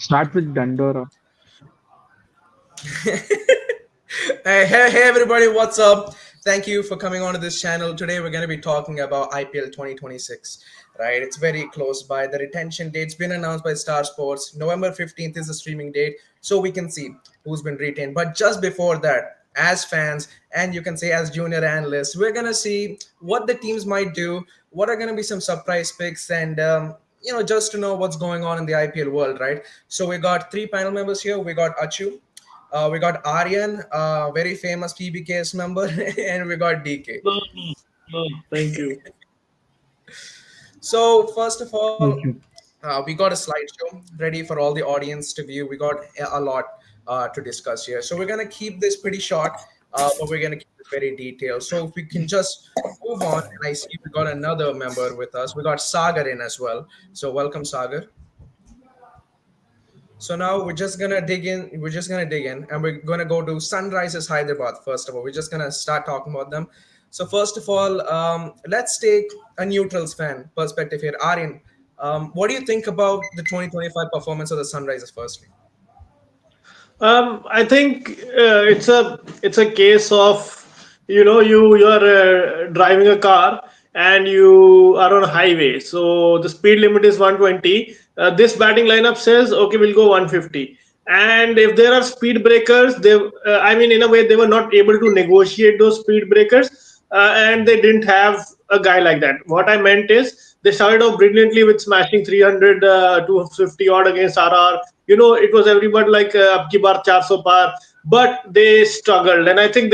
Start with Dandora. Hey everybody, what's up? Thank you for coming on to this channel. Today we're going to be talking about IPL 2026, right? It's very close by. The retention date's been announced by Star Sports. November 15th is the streaming date, so we can see who's been retained. But just before that, as fans, and you can say as junior analysts, we're going to see what the teams might do, what are going to be some surprise picks, and just to know what's going on in the IPL world, right? So we got three panel members here. We got Achu, we got Aryan, very famous PBKS member, and we got DK. No, no, thank you. So first of all, Thank you. we got a slideshow ready for all the audience to view. We got a lot to discuss here, so we're gonna keep this pretty short, but we're gonna keep it very detailed. So if we can just move on, and I see we got another member with us. We got Sagar in as well. So welcome, Sagar. So now we're just gonna dig in. We're just gonna dig in, and we're gonna go to Sunrisers Hyderabad first of all. We're just gonna start talking about them. So first of all, let's take a neutrals fan perspective here. Aryan, what do you think about the 2025 performance of the Sunrisers? Firstly, I think it's a case of you are driving a car and you are on a highway. So the speed limit is 120. This batting lineup says okay, we'll go 150. And if there are speed breakers, I mean, in a way, they were not able to negotiate those speed breakers, and they didn't have a guy like that. What I meant is they started off brilliantly with smashing 300 to 50 odd against RR. It was everybody like abki bar 400 par, but they struggled, and I think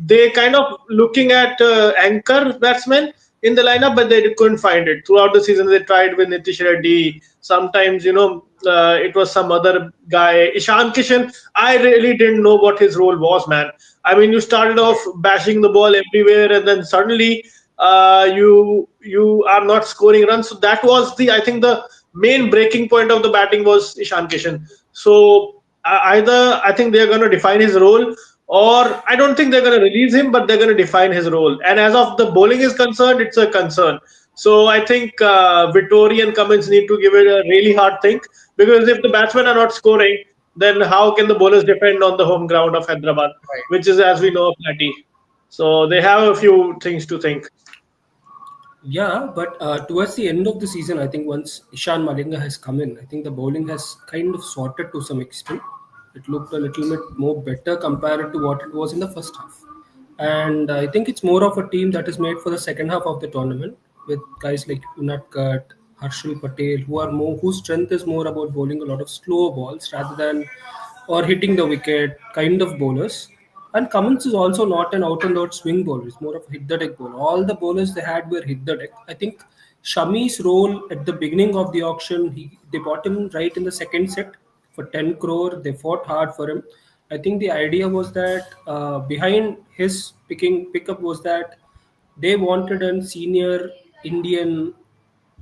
they kind of looking at anchor batsmen in the lineup, but they couldn't find it throughout the season. They tried with Nitish Reddy. Sometimes it was some other guy, Ishan Kishan. I really didn't know what his role was, man. I mean, you started off right. bashing the ball everywhere, and then suddenly you are not scoring runs. So that was I think the main breaking point of the batting was Ishan Kishan. So either I think they're going to define his role, or I don't think they're going to release him, but they're going to define his role. And as of the bowling is concerned, it's a concern. So I think Vittori and Cummins need to give it a really hard think, because if the batsmen are not scoring, then how can the bowlers defend on the home ground of Hyderabad, Right. which is, as we know, flatty. So they have a few things to think. Yeah, but towards the end of the season, I think once Ishan Malinga has come in, I think the bowling has kind of sorted to some extent. It looked a little bit more better compared to what it was in the first half. And I think it's more of a team that is made for the second half of the tournament with guys like Unatkat, Harshal Patel, who are more whose strength is more about bowling a lot of slow balls rather than or hitting the wicket kind of bowlers. And Cummins is also not an out and out swing bowler. He's more of a hit the deck bowler. All the bowlers they had were hit the deck. I think Shami's role at the beginning of the auction, they bought him right in the second set for 10 crore. They fought hard for him. I think the idea was that behind his pickup was that they wanted a senior Indian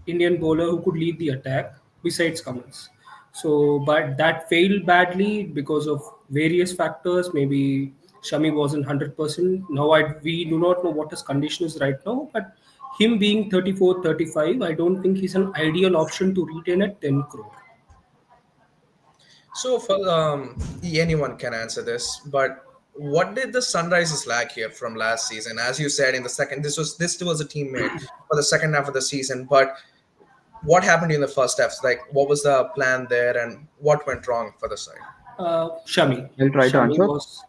Indian bowler who could lead the attack besides Cummins. So, but that failed badly because of various factors. Maybe Shami wasn't 100%. Now, we do not know what his condition is right now, but him being 34, 35, I don't think he's an ideal option to retain at 10 crore. So for anyone can answer this, but what did the Sunrisers lack here from last season? As you said in the second, this was a teammate for the second half of the season, but what happened in the first half? Like, what was the plan there, and what went wrong for the side? Shami. I'll try to Shami answer. was.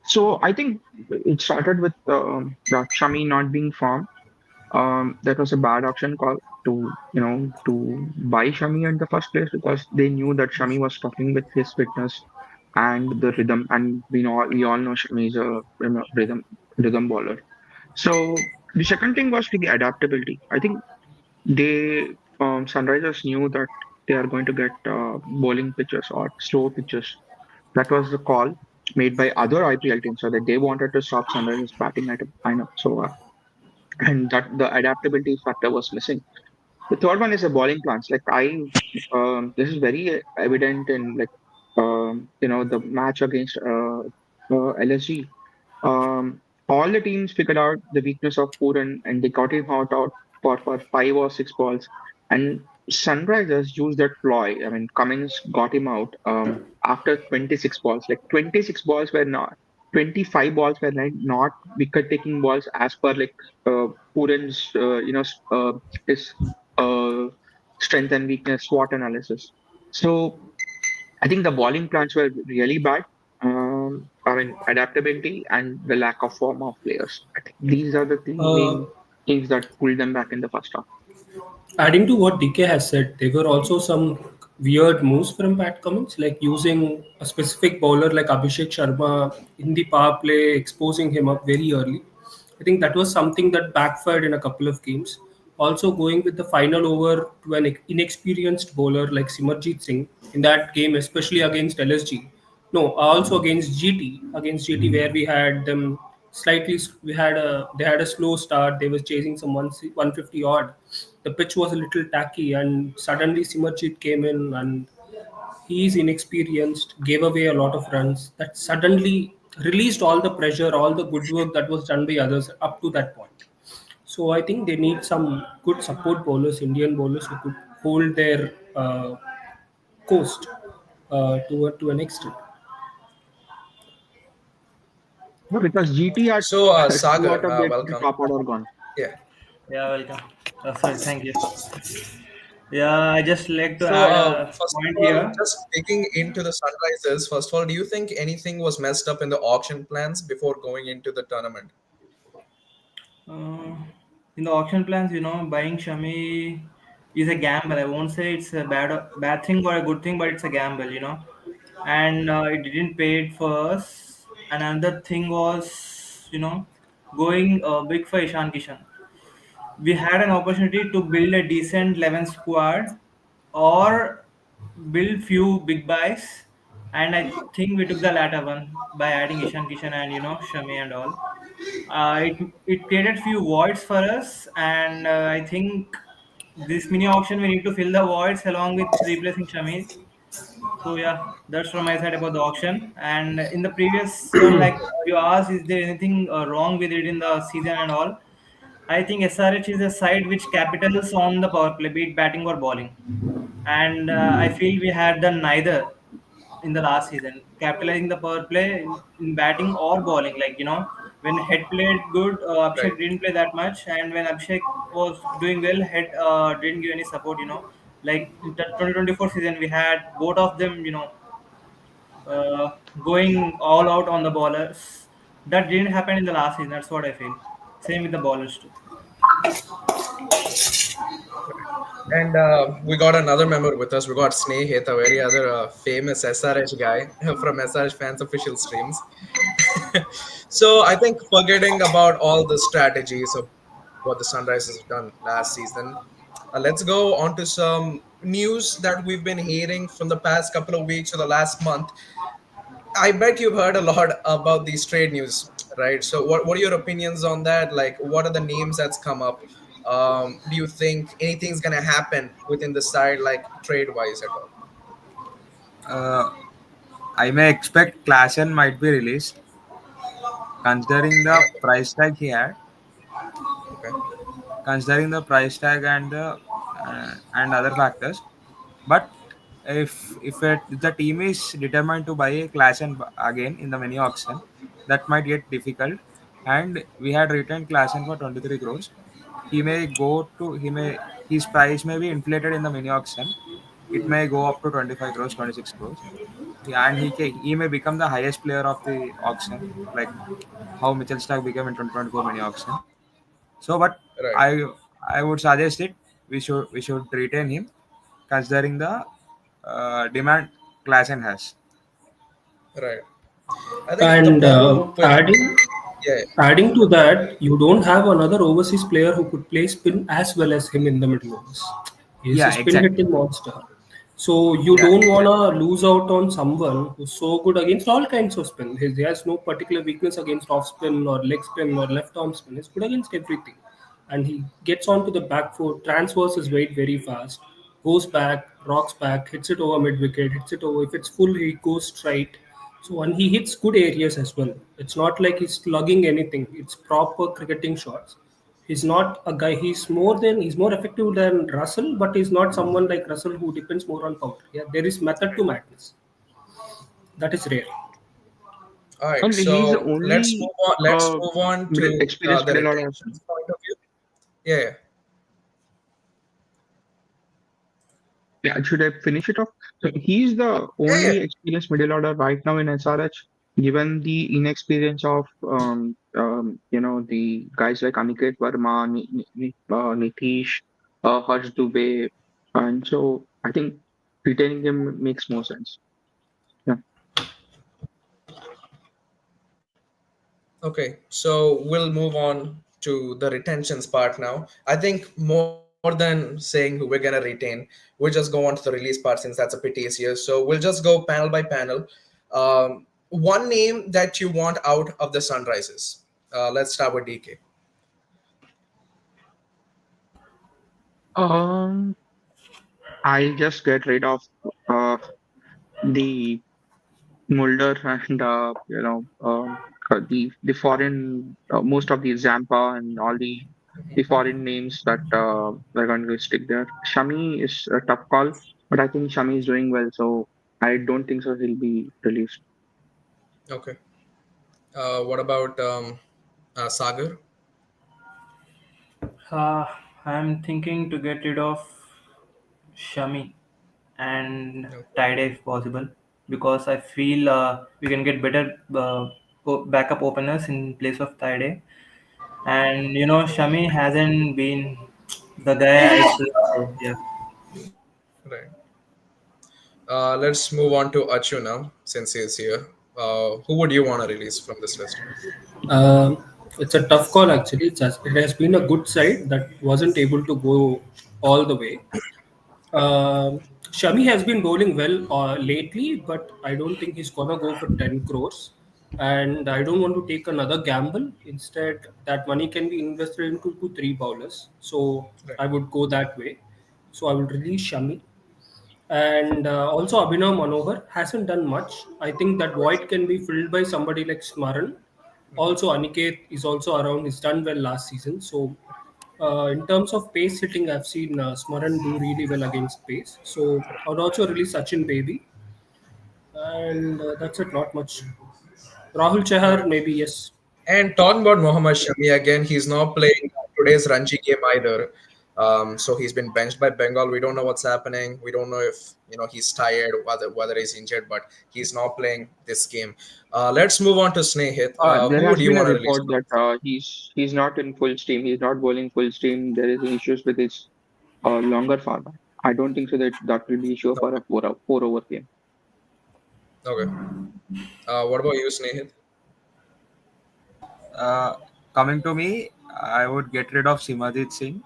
So I think it started with Shami not being farm. That was a bad option call to buy Shami at the first place, because they knew that Shami was struggling with his fitness and the rhythm, and we all know Shami is a rhythm bowler. So the second thing was the adaptability. I think they Sunrisers knew that they are going to get bowling pitches or slow pitches. That was the call made by other IPL teams, so that they wanted to stop Sunrisers batting at a lineup. So and that the adaptability factor was missing. The third one is the bowling plans. This is very evident in the match against LSG. All the teams figured out the weakness of Pooran, and they got him out for 5 or 6 balls. And Sunrisers used that ploy. I mean, Cummins got him out after 26 balls. Like 26 balls were not, 25 balls were like not wicket-taking balls as per like Puran's his uh, strength and weakness SWOT analysis. So I think the bowling plans were really bad. I mean, adaptability and the lack of form of players. I think these are the three Uh, main things that pulled them back in the first half. Adding to what DK has said, there were also some weird moves from Pat Cummins, like using a specific bowler like Abhishek Sharma in the power play, exposing him up very early. I think that was something that backfired in a couple of games. Also, going with the final over to an inexperienced bowler like Simarjeet Singh in that game, especially against LSG. No, also against GT, where we had them slightly. We had a they had a slow start. They was chasing some 150 odd. The pitch was a little tacky, and suddenly Simarjeet came in, and he's inexperienced, gave away a lot of runs. That suddenly released all the pressure, all the good work that was done by others up to that point. So I think they need some good support bowlers, Indian bowlers who could hold their coast to an extent. No, because GT had So, two Sagar, out of their welcome. top order gone. Yeah. Yeah, welcome. Sorry, thank you. Yeah, I just like to So, add a first of point all, here. just digging into the Sunrisers, first of all, do you think anything was messed up in the auction plans before going into the tournament? Uh, in the auction plans, buying Shami is a gamble. I won't say it's a bad thing or a good thing, but it's a gamble. And it didn't pay it for us. And another thing was, going big for Ishan Kishan. We had an opportunity to build a decent 11 squad or build few big buys, and I think we took the latter one by adding Ishan Kishan and Shami and all. It created few voids for us, and I think this mini auction we need to fill the voids along with replacing Shami. So yeah, that's from my side about the auction. And in the previous one, like you asked, is there anything wrong with it in the season and all? I think SRH is a side which capitals on the power play, be it batting or bowling. And I feel we had done neither in the last season, capitalizing the power play in batting or bowling. Like, when Head played good, Right. Abhishek didn't play that much. And when Abhishek was doing well, Head didn't give any support. Like in the 2024 season, we had both of them, going all out on the bowlers. That didn't happen in the last season. That's what I feel. Same with the bowlers too. And we got another member with us. We got Snehit, a very other famous SRH guy from SRH fans official streams. So I think forgetting about all the strategies of what the Sunrisers have done last season, let's go on to some news that we've been hearing from the past couple of weeks or the last month. I bet you've heard a lot about these trade news, right? So, what are your opinions on that? Like, what are the names that's come up? Do you think anything's gonna happen within the side, like trade wise at all? Uh, I may expect Klassen might be released, considering Okay, the price tag he had, okay, considering the price tag and other factors. But if the team is determined to buy a Klassen again in the mini auction, that might get difficult. And we had retained Klassen for 23 crores. He may go to he may his price may be inflated in the mini auction. It may go up to 25 crores, 26 crores. Yeah, and he may become the highest player of the auction, like how Mitchell Stark became in 2024 mini auction. So, but right, I I would suggest it. We should retain him, considering the demand Klassen has. right. I think the And problem with yeah, adding to that, you don't have another overseas player who could play spin as well as him in the middle overs. He's a Yeah, spin exactly. hitting monster. So you Yeah, don't exactly. wanna lose out on someone who's so good against all kinds of spin. He has no particular weakness against off spin or leg spin or left arm spin. He's good against everything. And he gets onto the back foot, transfers his weight very fast, goes back, rocks back, hits it over mid wicket, hits it over. If it's full, he goes straight. So and he hits good areas as well. It's not like he's slugging anything. It's proper cricketing shots. He's not a guy. He's more effective than Russell, but he's not someone like Russell who depends more on power. Yeah, there is method to madness. That is rare. All right, And he's the so let's only move on. Let's move on to experienced the middle order as well. retentions point of view. Yeah, yeah. Yeah, should I finish it off? So he's the Yeah, yeah. only experienced middle order right now in SRH, given the inexperience of the guys like Aniket Verma, Nitish, Harsh Dubey, and so I think retaining him makes more sense. Yeah. Okay, so we'll move on to the retentions part now. I think more than saying who we're gonna retain, we'll just go on to the release part since that's a bit easier. So we'll just go panel by panel. One name that you want out of the Sunrises. Let's start with DK. Um, I'll just get rid of the Mulder and the foreign most of the Zampa and all the foreign names that we're going to stick there. Shami is a tough call, but I think Shami is doing well, so I don't think so he'll be released. Okay. What about Sagar? Uh, I'm thinking to get rid of Shami and No. Tide if possible, because I feel we can get better backup openers in place of Tide. And Shami hasn't been the guy I feel. So yeah. Right. Let's move on to Achu now, since he is here. Who would you want to release from this list? Um, it's a tough call actually. It has been a good side that wasn't able to go all the way. Shami has been bowling well lately, but I don't think he's gonna go for 10 crores. And I don't want to take another gamble. Instead, that money can be invested into 2 3 bowlers. So Right. I would go that way. So I would release Shami. And also Abhinav Manohar hasn't done much. I think that void can be filled by somebody like Smaran. Also Aniket is also around. He's done well last season. So in terms of pace hitting, I've seen Smaran do really well against pace. So I would also release Sachin Baby. And that's it, not much. Rahul All Chahar, right. maybe yes. And talking about Mohammad Shami again, he's not playing today's Ranji game either. So he's been benched by Bengal. We don't know what's happening. We don't know if he's tired, whether he's injured, but he's not playing this game. Let's move on to Snehit. There Who would has you been a want to release report from that this? he's not in full steam. He's not bowling full steam. There is issues with his longer format. I don't think so that will be issue No. for a four over game. Okay. What about you, Snehit? Uh, Coming to me, I would get rid of Simajit Singh,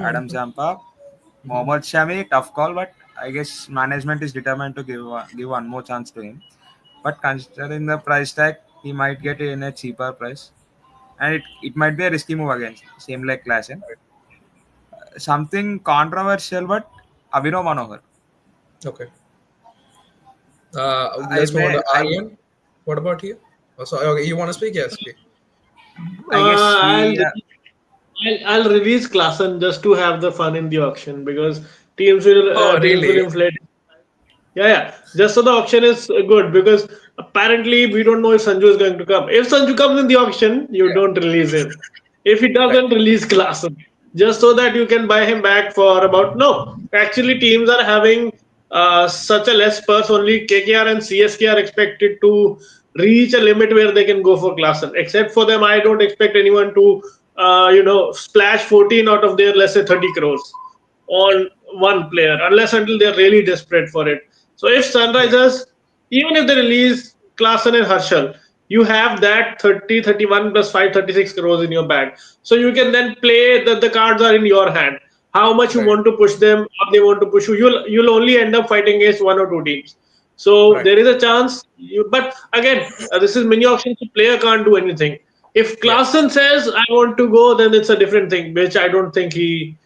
Adam Zampa, Mohammad Shami. Tough call, but I guess management is determined to give one more chance to him. But considering the price tag, he might get it in a cheaper price, and it might be a risky move again, same like Klassen. Something controversial, but Avino Manohar. Okay. I Let's move on may to Aryan. What about you? Oh, so, okay, you want to speak? Yes, speak. I guess I'll he I'll release Klassen just to have the fun in the auction, because teams will Oh, inflate. really? Yeah, yeah. Just so the auction is good, because apparently we don't know if Sanju is going to come. If Sanju comes in the auction, you don't release him. If he Right. doesn't, release Klassen, just so that you can buy him back for about no. Actually, teams are having such a less purse. Only KKR and CSK are expected to reach a limit where they can go for Klassen. Except for them, I don't expect anyone to splash 14 out of their, let's say, 30 crores on one player, unless until they're really desperate for it. So if Right. Sunrisers, even if they release Klassen and Harshal, you have that 30, 31 plus 5, 36 crores in your bag. So you can then play that the cards are in your hand. How much you Right. want to push them, how they want to push you. You'll only end up fighting against one or two teams. So Right. there is a chance. But again, this is mini auction, so player can't do anything. If Yeah. Klassen says I want to go, then it's a different thing, which I don't think he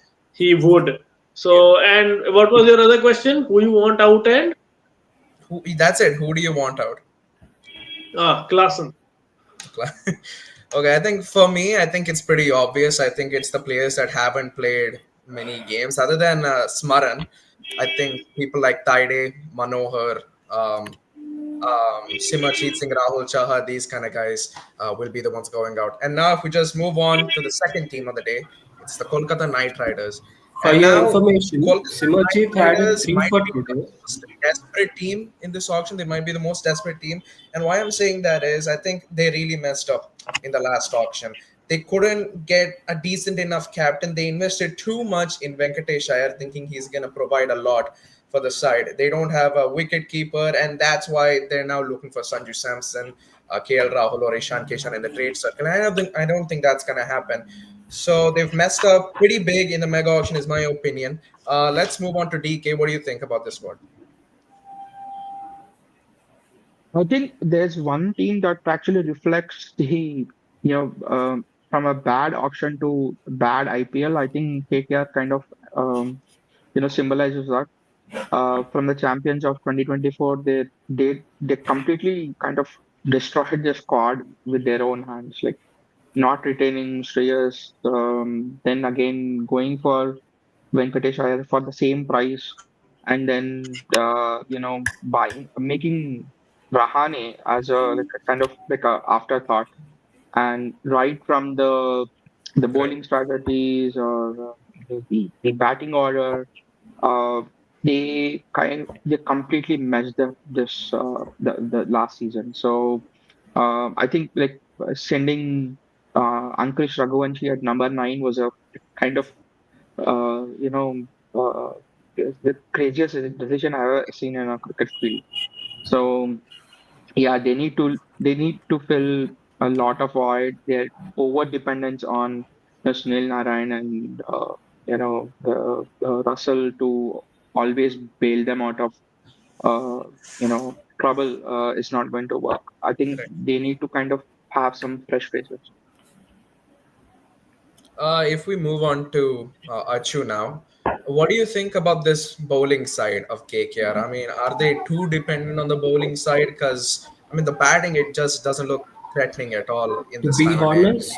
would. Yeah. So, and what was your other question? Who you want out and That's it. Who do you want out? Klassen. Okay, I think for me, I think it's pretty obvious. I think it's the players that haven't played many games other than Smaran. I think people like Taide, Manohar, um, Simarjeet Singh, Rahul Chaha, these kind of guys will be the ones going out. And now, if we just move on to the second team of the day, it's the Kolkata Knight Riders. For And your now, information, Kolkata Simarjit Knight had a Riders 3 might for be the today. most desperate team in this auction. They might be the most desperate team. And why I'm saying that is, I think they really messed up in the last auction. They couldn't get a decent enough captain. They invested too much in Venkatesh Iyer, thinking he's going to provide a lot for the side. They don't have a wicket keeper, and that's why they're now looking for Sanju Samson, KL Rahul, or Ishan Kishan in the trade circle. And I don't think that's going to happen. So they've messed up pretty big in the mega auction, is my opinion. Let's move on to DK. What do you think about this one? I think there's one team that actually reflects from a bad auction to bad IPL. I think KKR kind of, symbolizes that. From the champions of 2024, they completely kind of destroyed their squad with their own hands, like not retaining Shreyas, then again going for Venkatesh Iyer for the same price, and then buying making Rahane as a like a kind of like a afterthought, and right from the Right, bowling strategies or the batting order, uh, they completely messed up the last season. So I think like sending Ankush Raghuvanshi at number 9 was a kind of uh, you know uh, the craziest decision I've ever seen in a cricket field. So yeah, they need to fill a lot of void. Their over dependence on Sunil Narayan and Russell to always bail them out of trouble is not going to work. I think right. they need to kind of have some fresh faces. If we move on to Achu now, what do you think about this bowling side of KKR? I mean, are they too dependent on the bowling side? Because I mean, the batting it just doesn't look threatening at all in To this be time of day. honest,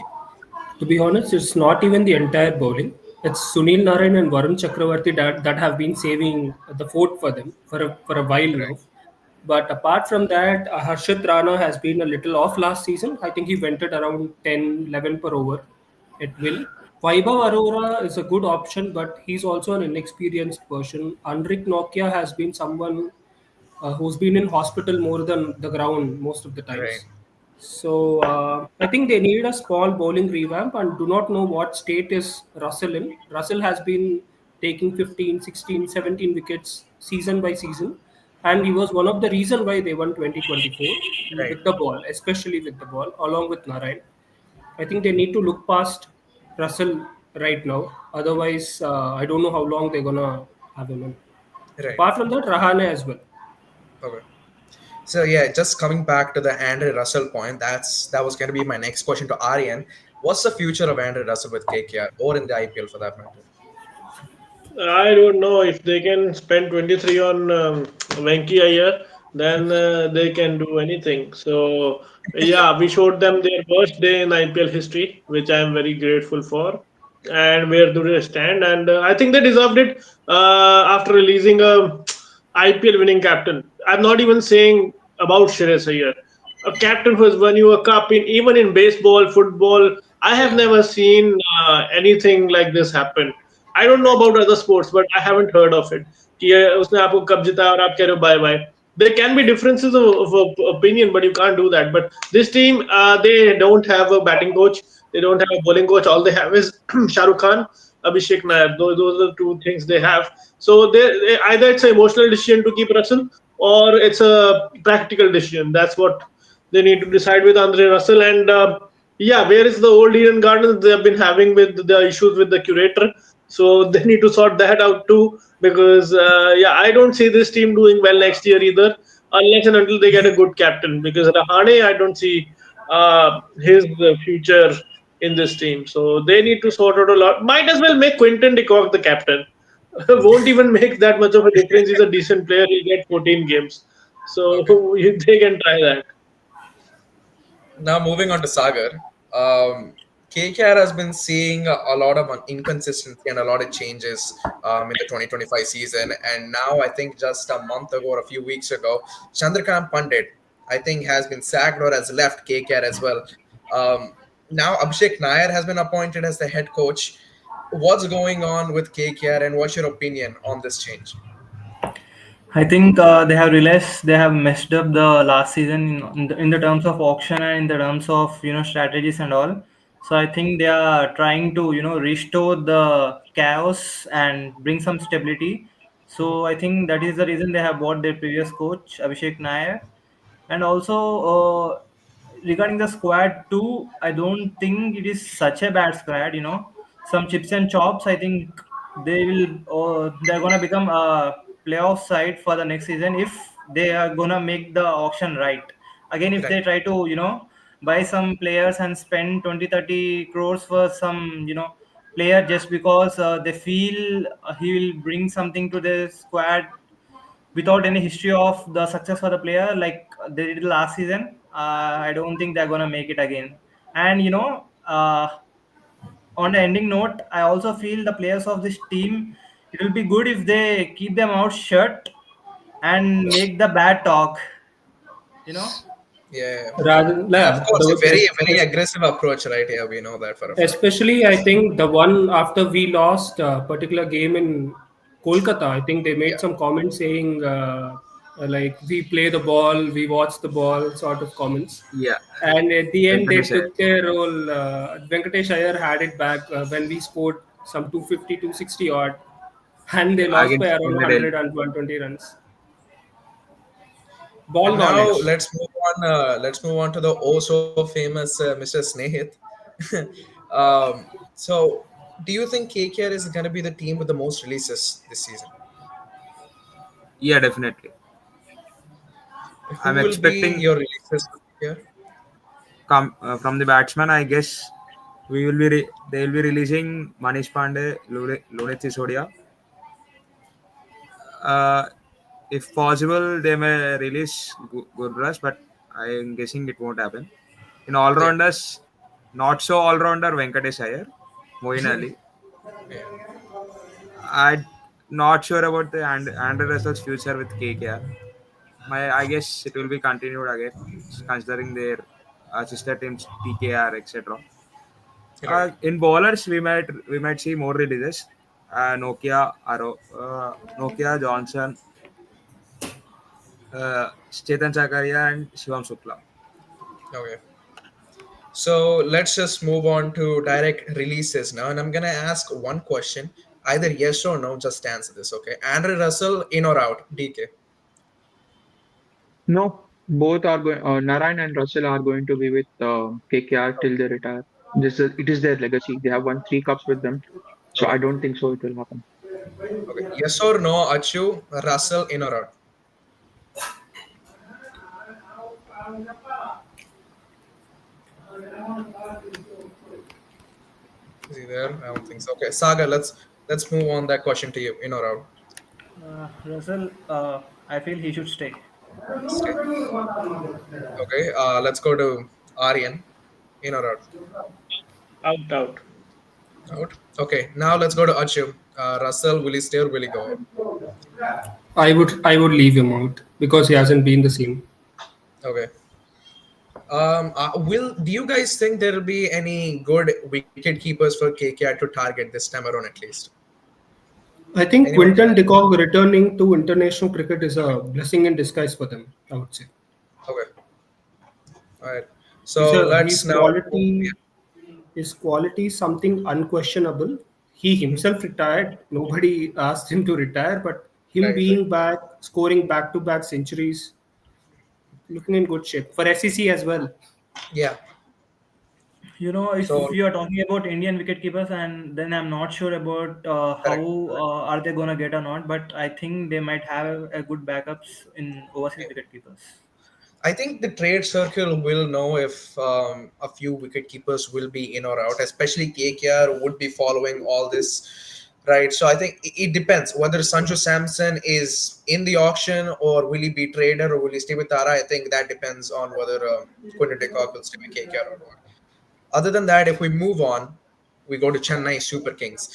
to be honest, it's not even the entire bowling. It's Sunil Narayan and Varun Chakravarti that have been saving the fort for them for a while Right, now. But apart from that, Harshit Rana has been a little off last season. I think he went at around 10, 11 per over at will. Vaibhav Arora is a good option, but he's also an inexperienced person. Anrik Nokia has been someone who's been in hospital more than the ground most of the right, times. So I think they need a small bowling revamp and do not know what state is Russell in. Russell has been taking 15, 16, 17 wickets season by season. And he was one of the reason why they won 2024 right. with the ball, especially with the ball, along with Narayan. I think they need to look past Russell right now. Otherwise, I don't know how long they're gonna have him in. Right. Apart from that, Rahane as well. Okay. So yeah, just coming back to the Andre Russell point, that was going to be my next question to Aryan. What's the future of Andre Russell with KKR or in the IPL for that matter? I don't know if they can spend 23 on Venki Iyer, then they can do anything. So, yeah, we showed them their worst day in IPL history, which I am very grateful for. And where do they stand? And I think they deserved it after releasing a IPL winning captain. I'm not even saying about Shreyas Iyer. A captain who has won you a cup in even in baseball, football. I have Yeah. never seen anything like this happen. I don't know Right. about other sports, but I haven't heard of it. कि ये उसने आपको कब जिताया और आप कह रहे हो bye bye. There can be differences of opinion, but you can't do that. But this team, they don't have a batting coach. They don't have a bowling coach. All they have is Shah Rukh Khan, Abhishek Nair. Those are the two things they have. So either it's an emotional decision to keep Russell, or it's a practical decision. That's what they need to decide with Andre Russell. And yeah, where is the old Eden Gardens they have been having with the issues with the curator? So they need to sort that out too. Because yeah, I don't see this team doing well next year either, unless and until they get a good captain. Because Rahane, I don't see his future in this team. So they need to sort out a lot. Might as well make Quinton de Kock the captain. Won't even make that much of a difference. He's a decent player. He'll get 14 games. So Okay. they can try that. Now moving on to Sagar. Um, KKR has been seeing a lot of inconsistency and a lot of changes in the 2025 season. And now, I think just a month ago or a few weeks ago, Chandrakant Pandit, I think, has been sacked or has left KKR as well. Um, Now, Abhishek Nair has been appointed as the head coach. What's going on with KKR, and what's your opinion on this change? I think they have realized they have messed up the last season in the terms of auction and in the terms of strategies and all. So I think they are trying to restore the chaos and bring some stability. So I think that is the reason they have bought their previous coach Abhishek Nair, and also regarding the squad too, I don't think it is such a bad squad. Some chips and chops. I think they're gonna become a playoff side for the next season if they are gonna make the auction right. Again, if they Right. try to buy some players and spend 20-30 crores for some player just because they feel he will bring something to the squad without any history of the success for the player like they did last season. I don't think they're gonna make it again. And on the ending note, I also feel the players of this team. It will be good if they keep them out shut and make the bad talk. You know. Yeah. Rather, Yeah, of yeah, course. A very, very aggressive approach right here. We know that for a fact. especially, I think the one after we lost a particular game in Kolkata, I think they made Yeah. some comments saying like we play the ball, we watch the ball, sort of comments. Yeah, And at the end, they Venkatesh Iyer. took their role. Venkatesh Iyer had it back when we scored some 250, 260 odd, and they lost by Against around in the Delhi. 100 and 120 runs. Ball Now knowledge. let's move on. Let's move on to the oh so famous Mr. Snehit. So, do you think KKR is going to be the team with the most releases this season? Yeah, definitely. Who I'm will be expecting your releases for KKR? from the batsman. I guess they will be releasing Manish Pandey, Lunit Sisodia. Uh, if possible, they may release Gurras, but I'm guessing it won't happen. In all Yeah, rounders, not so all rounder Venkatesh Iyer, Moin Ali. yeah, I'm not sure about the Andrew Russell's future with KKR. I guess it will be continued again, considering their sister teams TKR etc. right. In bowlers, we might see more releases. Nokia Johnson, Chetan Chakaria, and Shivam Shukla. Okay. So let's just move on to direct releases now, and I'm gonna ask one question, either yes or no. Just answer this, okay? Andrew Russell, in or out? DK. No, both are going. Narayan and Russell are going to be with KKR till they retire. It is their legacy. They have won three cups with them, so Okay. I don't think so. It will happen. Okay. Yes or no, Achu? Russell, in or out? Is he there? I don't think so. Okay, Saga, let's move on that question to you. In or out? Russell, I feel he should stay. Stay. Okay. Let's go to Aryan. In or out? Out, out. Out. Okay. Now let's go to Achu. Russell, will he stay or will he go? I would leave him out because he hasn't been the same. Okay. Will do you guys think there will be any good wicket keepers for KKR to target this time around at least? I think Anyone can Quinton de answer. Kock returning to international cricket is a blessing in disguise for them, I would say. Okay. All right. He's So a, let's now. his quality is something unquestionable. He himself retired. Nobody asked him to retire, but him Right. Right. being back, scoring back-to-back centuries, looking in good shape for SEC as well. Yeah. If So you are talking about Indian wicket keepers, and then I'm not sure about how correct. are they gonna get or not, but I think they might have a good backups in overseas Yeah. wicket keepers. I think the trade circle will know if a few wicket keepers will be in or out, especially KKR would be following all this, right? So I think it depends whether Sanju Samson is in the auction or will he be traded or will he stay with Tara. I think that depends on whether Quinton de Kock will stay with KKR or not. Other than that, if we move on, we go to Chennai Super Kings.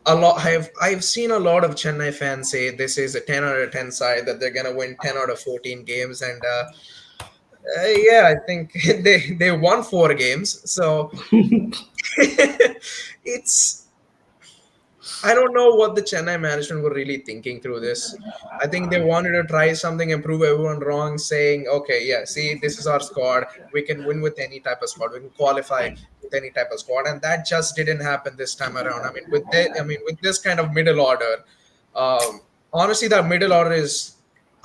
I've seen a lot of Chennai fans say this is a 10 out of 10 side, that they're gonna win 10 out of 14 games, and yeah, I think they won 4 games. So it's, I don't know what the Chennai management were really thinking through this. I think they wanted to try something and prove everyone wrong, saying, okay, yeah, see, this is our squad. We can win with any type of squad. We can qualify with any type of squad. And that just didn't happen this time around. With this kind of middle order, honestly, the middle order is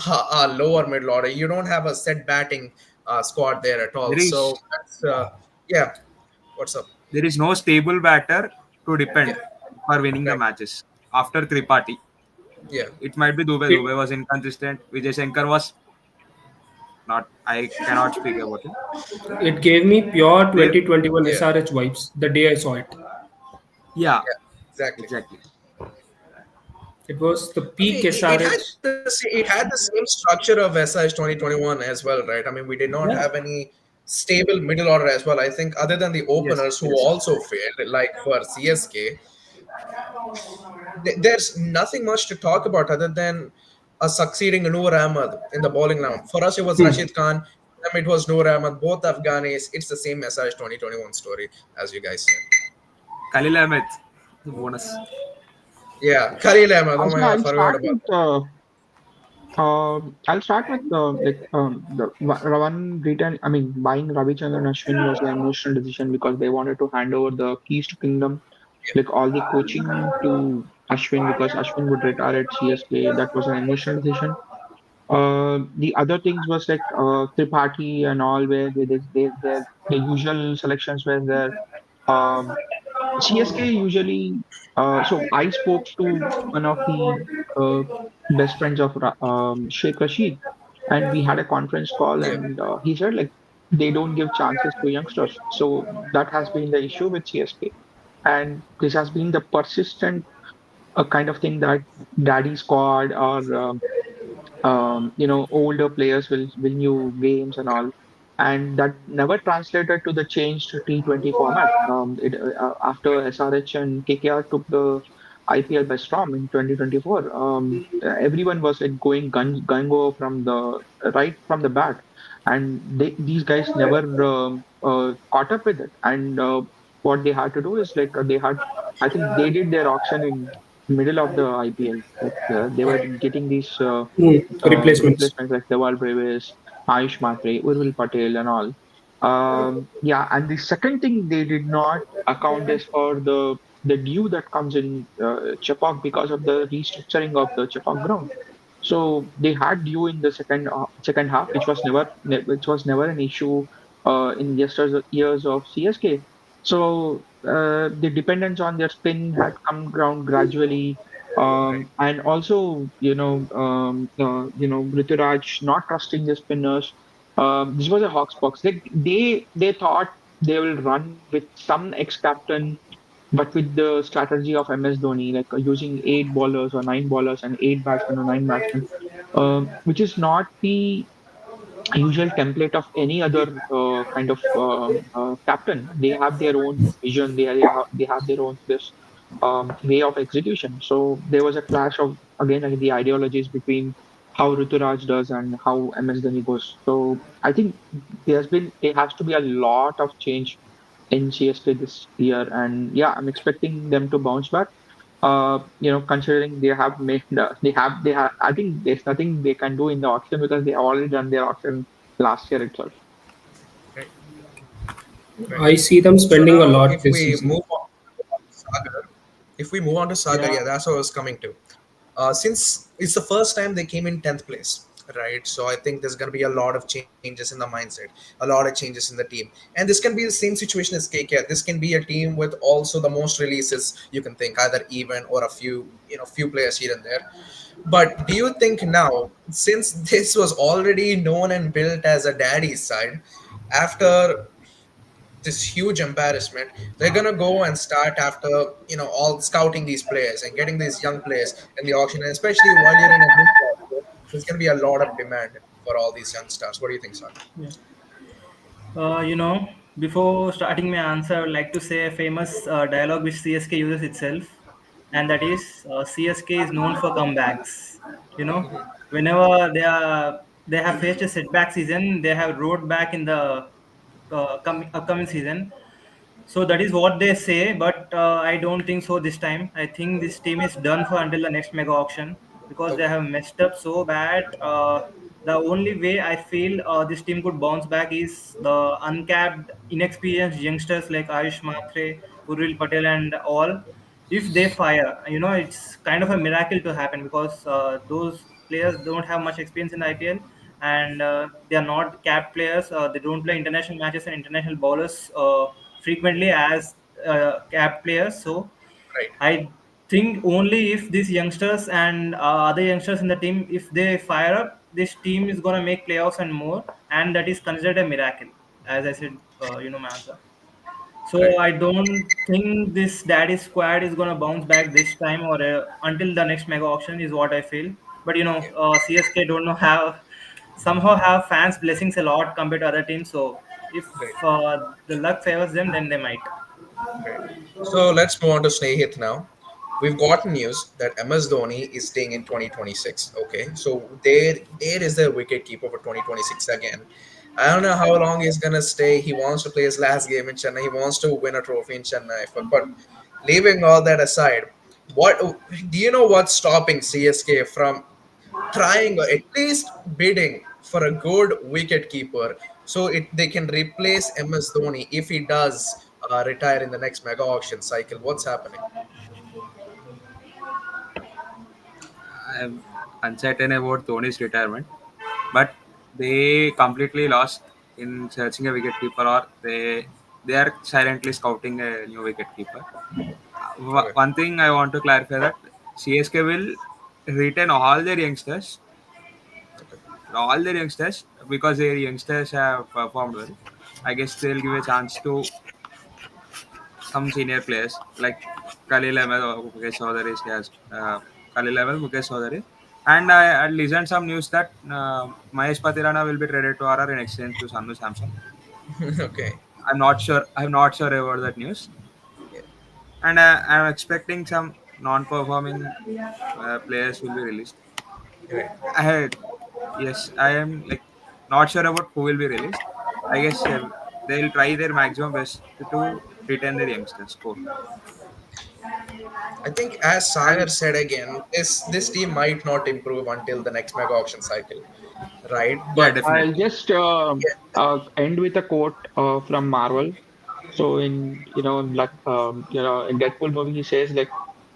a lower middle order. You don't have a set batting squad there at all. There So is that's, yeah, what's up? there is no stable batter to Yeah, depend for winning the right. matches. After Tripathi, Yeah. it might be Dubey. It Dubey was inconsistent. Vijay Shankar was not. I cannot speak about him. it gave me pure They, 2021 Yeah. SRH vibes the day I saw it. yeah, Yeah. Exactly. exactly. It was the I mean, peak it SRH. had it had the same structure of SIS 2021 as well, right? I mean, we did not Yeah. have any stable middle order as well. I think other than the Yes, openers who yes. also failed, like for CSK, there's nothing much to talk about other than a succeeding Noor Ahmad in the bowling line. For us, it was Hmm. Rashid Khan. For them, it was Noor Ahmad, both Afghanis. It's the same SIS 2021 story, as you guys said. Khalil Ahmed, bonus. Yeah, Khalil Ahmad. Oh my Also, God, I forgot about that. I'll start with the one return. I mean, buying Ravichandran Ashwin was an emotional decision because they wanted to hand over the keys to kingdom, like all the coaching to Ashwin because Ashwin would retire at CSK. That was an emotional decision. The other things was like Tripathi and all, where the usual selections were there. Um, CSK usually. So I spoke to one of the uh, best friends of Sheikh Rashid, and we had a conference call, Yeah, and he said like they don't give chances to youngsters. So that has been the issue with CSK, and this has been the persistent kind of thing that Daddy squad or older players will win you games and all, and that never translated to the changed T20 format. After SRH and KKR took the IPL by storm in 2024, everyone was like going gun go from the right from the bat, and these guys never caught up with it. And what they had to do is like I think they did their auction in middle of the IPL. Like they were getting these. Hmm. Replacements. Replacements like Dewal Brevis, Ayush Matre, Urvil Patel, and all. Yeah, and the second thing they did not account is for the due that comes in Chepauk because of the restructuring of the Chepauk ground. So they had due in the second half, which was never an issue in years of CSK. So the dependence on their spin had come down gradually, right. and also Rituraj not trusting the spinners. This was a Hawks box. Like they thought they will run with some ex-captain, but with the strategy of MS Dhoni, like using eight bowlers or nine bowlers and eight batsmen or nine batsmen, which is not the usual template of any other kind of captain. They have their own vision. They have their own this way of execution. So there was a clash of again like the ideologies between how Ruturaj does and how MS Dhoni goes. So I think there has to be a lot of change in CSK this year, and yeah, I'm expecting them to bounce back. Considering they have made they have. I think there's nothing they can do in the auction because they have already done their auction last year itself. Right. Right. I see them So spending a now, lot if this we season. move on to Sagar, if we move on to Sagar, Yeah. yeah, that's what I was coming to. Since it's the first time they came in 10th place, right? So I think there's going to be a lot of changes in the mindset, a lot of changes in the team, and this can be the same situation as KKR. This can be a team with also the most releases you can think, either even or a few, few players here and there. But do you think now, since this was already known and built as a daddy's side, after this huge embarrassment, they're gonna go and start after all scouting these players and getting these young players in the auction, and especially while you're in a good market, there's gonna be a lot of demand for all these young stars. What do you think, Sagar? Yeah. You know. Before starting my answer, I would like to say a famous dialogue which CSK uses itself, and that is CSK is known for comebacks. You know, whenever they have faced a setback season, they have rode back in the upcoming season. So that is what they say, but I don't think so this time. I think this team is done for until the next mega auction because they Okay. have messed up so bad. The only way I feel this team could bounce back is the uncapped, inexperienced youngsters like Ayush Matre, Uril Patel, and all. If they fire, it's kind of a miracle to happen because those players don't have much experience in the IPL, and they are not capped players. They don't play international matches and international bowlers frequently as capped players. So Right. I think only if these youngsters and other youngsters in the team, if they fire up, this team is gonna make playoffs and more, and that is considered a miracle. As I said, my answer. So Right. I don't think this daddy squad is gonna bounce back this time or until the next mega auction is what I feel. But Yeah. CSK don't know have somehow have fans blessings a lot compared to other teams. So if Right. the luck favors them, then they might. Right. So let's move on to Snehit now. We've got news that MS Dhoni is staying in 2026. Okay, so there is the wicket keeper for 2026 again. I don't know how long he's gonna stay. He wants to play his last game in Chennai. He wants to win a trophy in Chennai. But leaving all that aside, what do you know? What's stopping CSK from trying or at least bidding for a good wicket keeper so they can replace MS Dhoni if he does retire in the next mega auction cycle? What's happening? I'm uncertain about Dhoni's retirement, but they completely lost in searching a wicketkeeper, or they are silently scouting a new wicketkeeper. Okay. One thing I want to clarify that CSK will retain Okay. all their youngsters because their youngsters have performed well. I guess they'll give a chance to some senior players like Khalil Ahmed or Mukesh Chaudhary. Has Khalil Ahmed, Mukesh Chaudhary, and I listened some news that Mahesh Patirana will be traded to RR in exchange to Sanu Samson. Okay. I'm not sure. I'm not sure about that news, Yeah. and I'm expecting some non-performing players will be released. Right. I Yes, I am like not sure about who will be released. I guess they'll try their maximum best to retain their youngsters core. I think, as Sagar And said again, this team might not improve until the next mega auction cycle, right? Yeah, But I'll definitely. just yeah, end with a quote from Marvel. So in like in Deadpool movie, he says like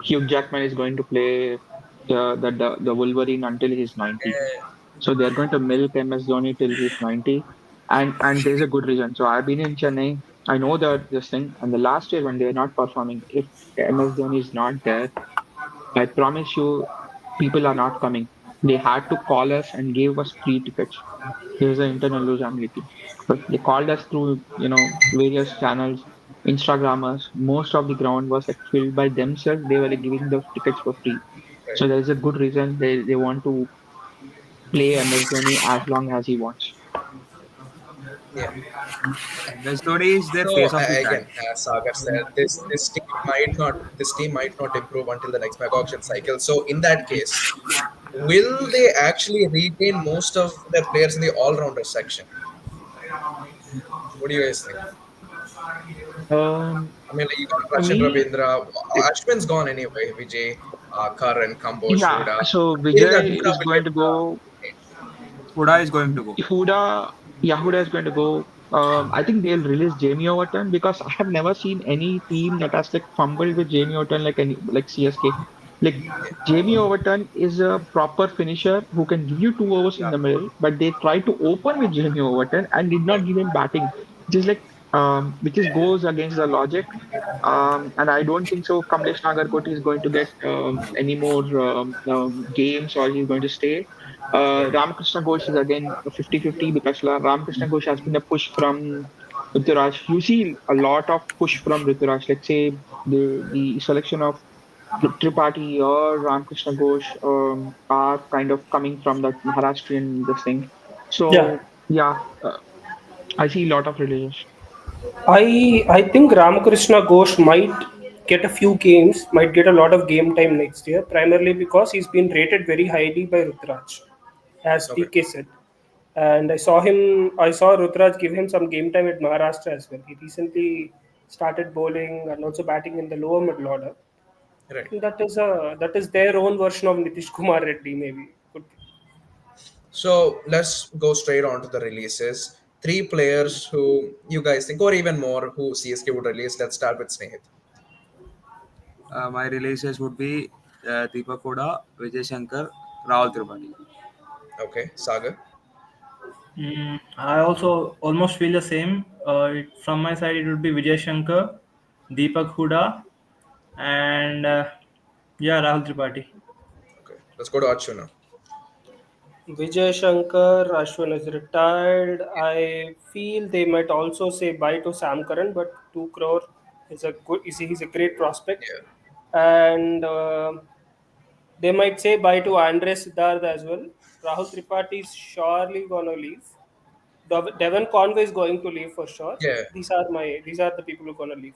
Hugh Jackman is going to play the Wolverine until he's 90. So they're going to milk MS Dhoni till he's 90, and there's a good reason. So I've been in Chennai. I know that this thing, and the last year when they're not performing, if MS Dhoni is not there, I promise you, people are not coming. They had to call us and gave us free tickets. Here's the internal news I'm leaking. But they called us through, various channels, Instagrammers. Most of the ground was like filled by themselves. They were like giving the tickets for free. right. So there's a good reason they want to play MS Dhoni as long as he wants. Yeah. MS Dhoni is their So face of the brand. again, as Sagar said, this team might not improve until the next mega auction cycle. So in that case, will they actually retain most of their players in the all-rounder section? What do you guys think? Um, I mean, like, you got for Rachin me, Ravindra. Ashwin's gone anyway. Vijay, Karan, Kambosh, yeah. Huda. So Even Vijay Huda is will going get to go. retained. Huda is going to go. Yahuda is going to go. I think they'll release Jamie Overton because I have never seen any team that has like fumbled with Jamie Overton like CSK. Like Jamie Overton is a proper finisher who can give you 2 overs in Yeah, the middle, but they tried to open with Jamie Overton and did not Right. give him batting, which is goes against the logic. And I don't think so. Kamlesh Nagarkoti is going to get any more games or he's going to stay. Right. Ramakrishna Ghosh is again 50-50 because Ramakrishna Ghosh has been a push from Rituraj. You see a lot of push from Rituraj. Let's say the selection of Tripathi or Ramakrishna Ghosh are kind of coming from that Maharashtrian this thing. Yeah. So yeah, I see a lot of releases. I think Ramakrishna Ghosh might get a few games, might get a lot of game time next year, primarily because he's been rated very highly by Rutraj, as Okay. TK said. And I saw Rutraj give him some game time at Maharashtra as well. He recently started bowling and also batting in the lower middle order. I Right. think that is their own version of Nitish Kumar Reddy, maybe. Could be. So let's go straight on to the releases. Three players who you guys think, or even more, who CSK would release. Let's start with Snehit. My releases would be Deepak Huda, Vijay Shankar, Rahul Tripathi. Okay, Sagar. I also almost feel the same. From my side, it would be Vijay Shankar, Deepak Huda, and yeah, Rahul Tripathi. Okay, let's go to Archuna. Vijay Shankar, Ashwin is retired. I feel they might also say bye to Sam Curran, but 2 crore he's a great prospect. Yeah, And they might say bye to Andres Siddharth as well. Rahul Tripathi is surely gonna leave. Devon Conway is going to leave for sure. yeah. These are the people who are gonna leave.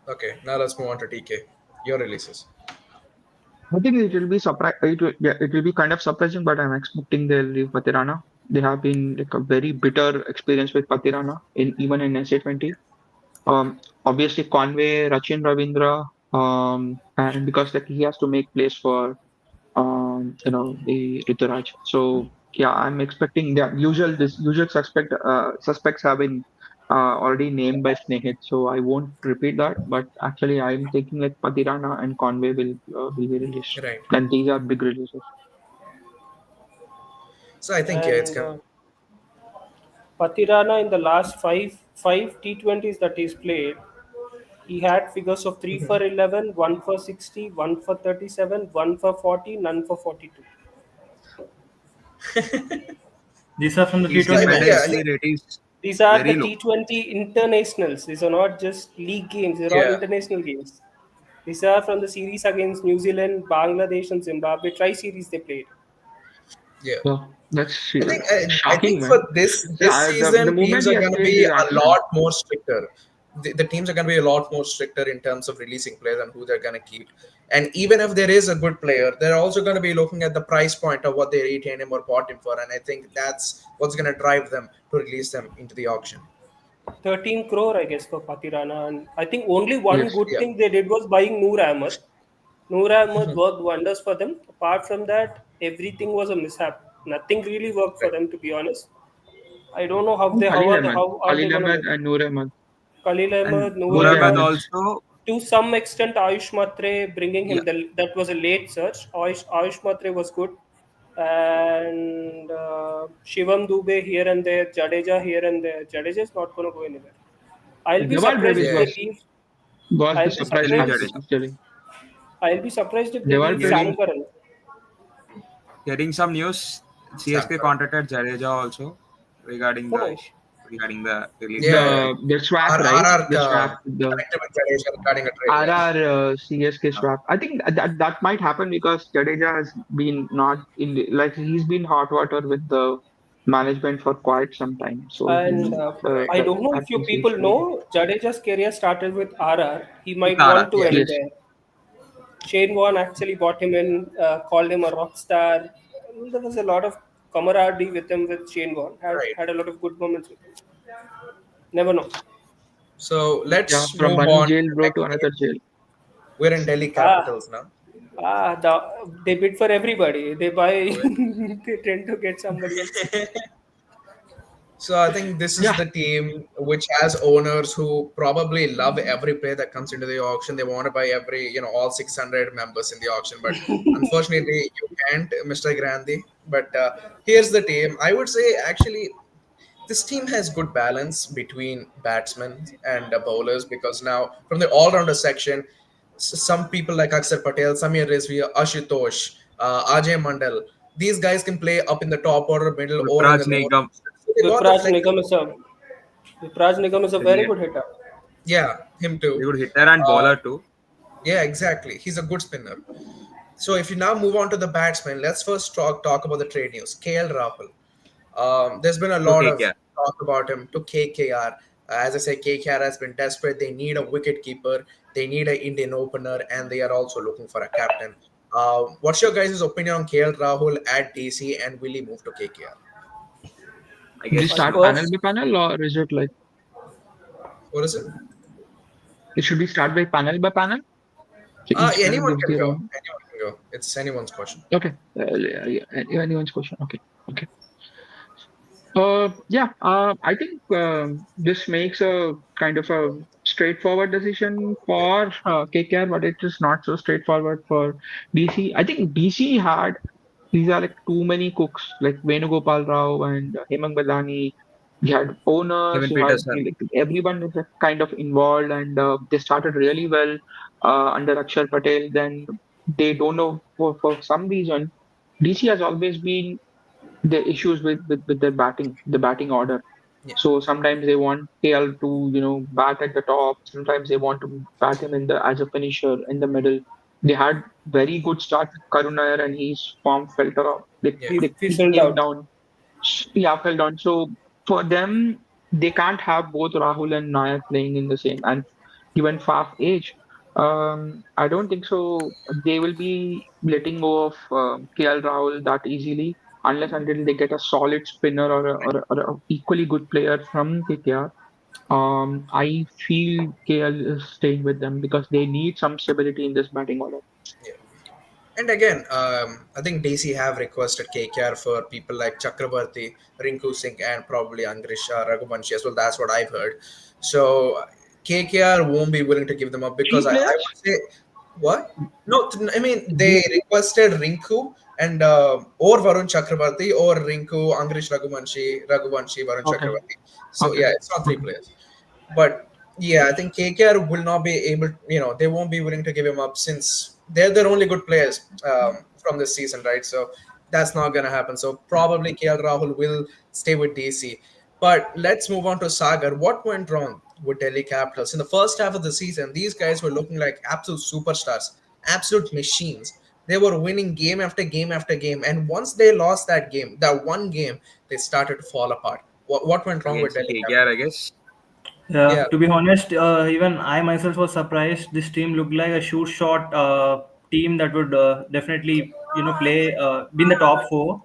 Okay, now let's move on to TK. Your releases. I think it will be surprise. It will be kind of surprising, but I'm expecting they'll leave Patirana. They have been like a very bitter experience with Patirana in even in SA20. Obviously Conway, Rachin Ravindra, and because like he has to make place for the Rituraj. So yeah, I'm expecting the usual suspects have been already named by Snehit, so I won't repeat that. But actually, I'm thinking like Patirana and Conway will be released, Right. and these are big releases. So I think yeah, it's And gonna. Patirana in the last five T20s that he's played, he had figures of 3 for 11, 1 for 60, 1 for 37, 1 for 40, none for 42. These are from the His So I think T20 yeah, I matches. dependency think rate is These are the very low. T20 internationals. These are not just league games. They're all yeah, international games. These are from the series against New Zealand, Bangladesh, and Zimbabwe. Tri-series they played. yeah. So that's I think shocking, for man. this Yeah, the season, teams moment are he has going to played, be he's a actually lot done. more stricter. The teams are going to be a lot more stricter in terms of releasing players and who they're going to keep. And even if there is a good player, they're also going to be looking at the price point of what they retain him or bought him for. And I think that's what's going to drive them to release them into the auction. 13 crore, I guess, for Patirana. And I think only one Yes. good Yeah. thing they did was buying Noor Ahmed. Noor Ahmed worked wonders for them. Apart from that, everything was a mishap. Nothing really worked for Right. them, to be honest. I don't know how they how Khalil are they Ahmed, how are they Khalil gonna Ahmed make it. and Noor Ahmed, Khalil And Ahmed, Noor Noor Vijay Ahmed Ahmed, Ahmed. also, to some extent Ayush Matre bringing yeah, him that was a late search. Ayush Matre was good, and Shivam Dubey here and there, Jadeja here and there. Jadeja is not going to go anywhere. I'll be Deval surprised Brevis if they Yeah. leave. was the I'll be surprise especially factor surprised. Jadeja. actually. I'll be surprised if they Deval leave Brevis. Sam Hearing Curran. hearing some news, Sam CSK Curran. contacted Jadeja also regarding the Oh, issue, regarding the release Yeah. of Yeah. The swap, right? RR The swap, the connected with Jadeja regarding a trade. Yeah. RR CSK uh, swap. I think that might happen because Jadeja has been not in like he's been hot water with the management for quite some time. So and he Right. I don't know that if you piece people will know Jadeja's career started with RR. He with might Tara. want to Yeah. end yes. there. Shane Warne actually brought him in, called him a rock star. There was a lot of camaraderie with him with Shane Warne. Right. Had a lot of good moments with him. Never know. So Yeah, let's from move one on to jail the bro to next another team. jail. We're in Delhi Ah, Capitals now. they bid for everybody. They buy. They tend to get somebody else. So I think this is Yeah, the team which has owners who probably love every player that comes into the auction. They want to buy every, all 600 members in the auction, but unfortunately you can't, Mr. Grandi. But here's the team. I would say actually this team has good balance between batsmen and bowlers because now from the all-rounder section, some people like Akshar Patel, Samir Rizvi, Ashutosh, Ajay Mandal, these guys can play up in the top order, middle, or in Rutraj the lower. Nigam, So they got the Vipraj flex. Nigam is a Vipraj Nigam is a very very good hitter. Yeah, him too. good hitter and Uh, bowler too. yeah, exactly. He's a good spinner. So if you now move on to the batsman, let's first talk about the trade news. KL Rahul. There's been a To lot take of care. talk about him to KKR. As I say, KKR has been desperate. They need a wicket keeper. They need an Indian opener, and they are also looking for a captain. What's your guys' opinion on KL Rahul at DC, and will he move to KKR? I Will you guess My start panel first, by panel, or is it like What is it? should we start by panel? So each panel Anyone gives can their go. own. Anyone can go. It's anyone's question. Okay, yeah, anyone's question. Okay, okay. Yeah, I think this makes a kind of a straightforward decision Yeah, for KKR, but it is not so straightforward for DC. I think DC had these are like too many cooks, like Venugopal Rao and Hemang Badani. You had owners, Kevin you had Peterson. like everyone was kind of involved, and they started really well under Akshar Patel. Then they don't know for some reason. DC has always been the issues with their batting, the batting order. yeah, So sometimes they want KL to, bat at the top. Sometimes they want to bat him in the as a finisher in the middle. They had very good start with Karun Nair and his form filter out. yeah, he They filled came out. down. Yeah, fell down. So for them, they can't have both Rahul and Nair playing in the same. And given Faf age, I don't think so. They will be letting go of KL Rahul that easily unless until they get a solid spinner or a equally good player from KKR. I feel KL is staying with them because they need some stability in this batting order. yeah. And again, I think DC have requested KKR for people like Chakrabarti, Rinku Singh, and probably Angrish Raghuvanshi as well. That's what I've heard. So KKR won't be willing to give them up because Three I players? would say, what? No, I mean, You, they requested Rinku and or Varun Chakrabarti or Rinku, Angrish Raghuvanshi, Varun okay, Chakrabarti. So okay, yeah, it's not three okay. players. But yeah, I think KKR will not be able, they won't be willing to give him up since they're their only good players from this season, right? So that's not going to happen. So probably KL Rahul will stay with DC. But let's move on to Sagar. What went wrong with Delhi Capitals? In the first half of the season, these guys were looking like absolute superstars, absolute machines. They were winning game after game after game. And once they lost that game, that one game, they started to fall apart. What went wrong with Against Delhi KKR, Capitals? I guess. Yeah, Yeah, to be honest, even I myself was surprised. This team looked like a shoot shot team that would definitely, play be in the top four.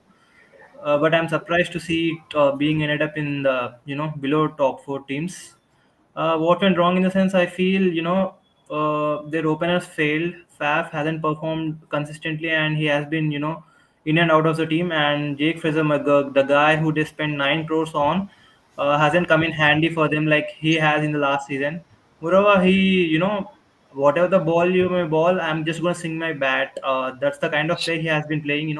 But I'm surprised to see it being ended up in the below top four teams. What went wrong in the sense I feel their openers failed. Faf hasn't performed consistently, and he has been in and out of the team. And Jake Fraser McGurk, the guy who they spent 9 crores on, hasn't come in handy for them like he has in the last season. Moreover, he whatever the ball you may ball, I'm just going to swing my bat. That's the kind of play he has been playing,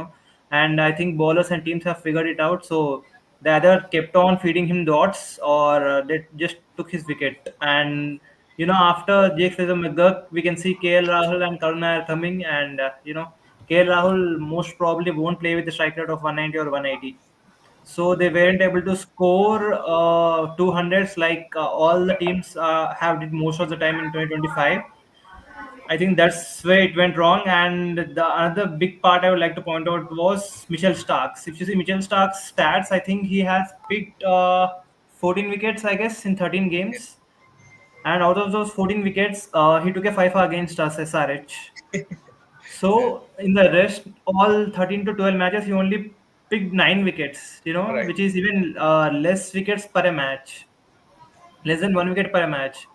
and I think bowlers and teams have figured it out. So they either kept on feeding him dots or they just took his wicket. And after Jake Fraser McGurk, we can see KL Rahul and Karuna are coming, and KL Rahul most probably won't play with the strike rate of 190 or 180. So they weren't able to score 200s like all the teams have did most of the time in 2025. I think that's where it went wrong. And the another big part I would like to point out was Mitchell Starks. If you see Mitchell Starks' stats, I think he has picked 14 wickets, I guess, in 13 games. And out of those 14 wickets, he took a 5 against us, SRH. yeah, So in the rest, all 13 to 12 matches, he only picked 9 wickets, right. which is even less wickets per a match, less than 1 wicket per match.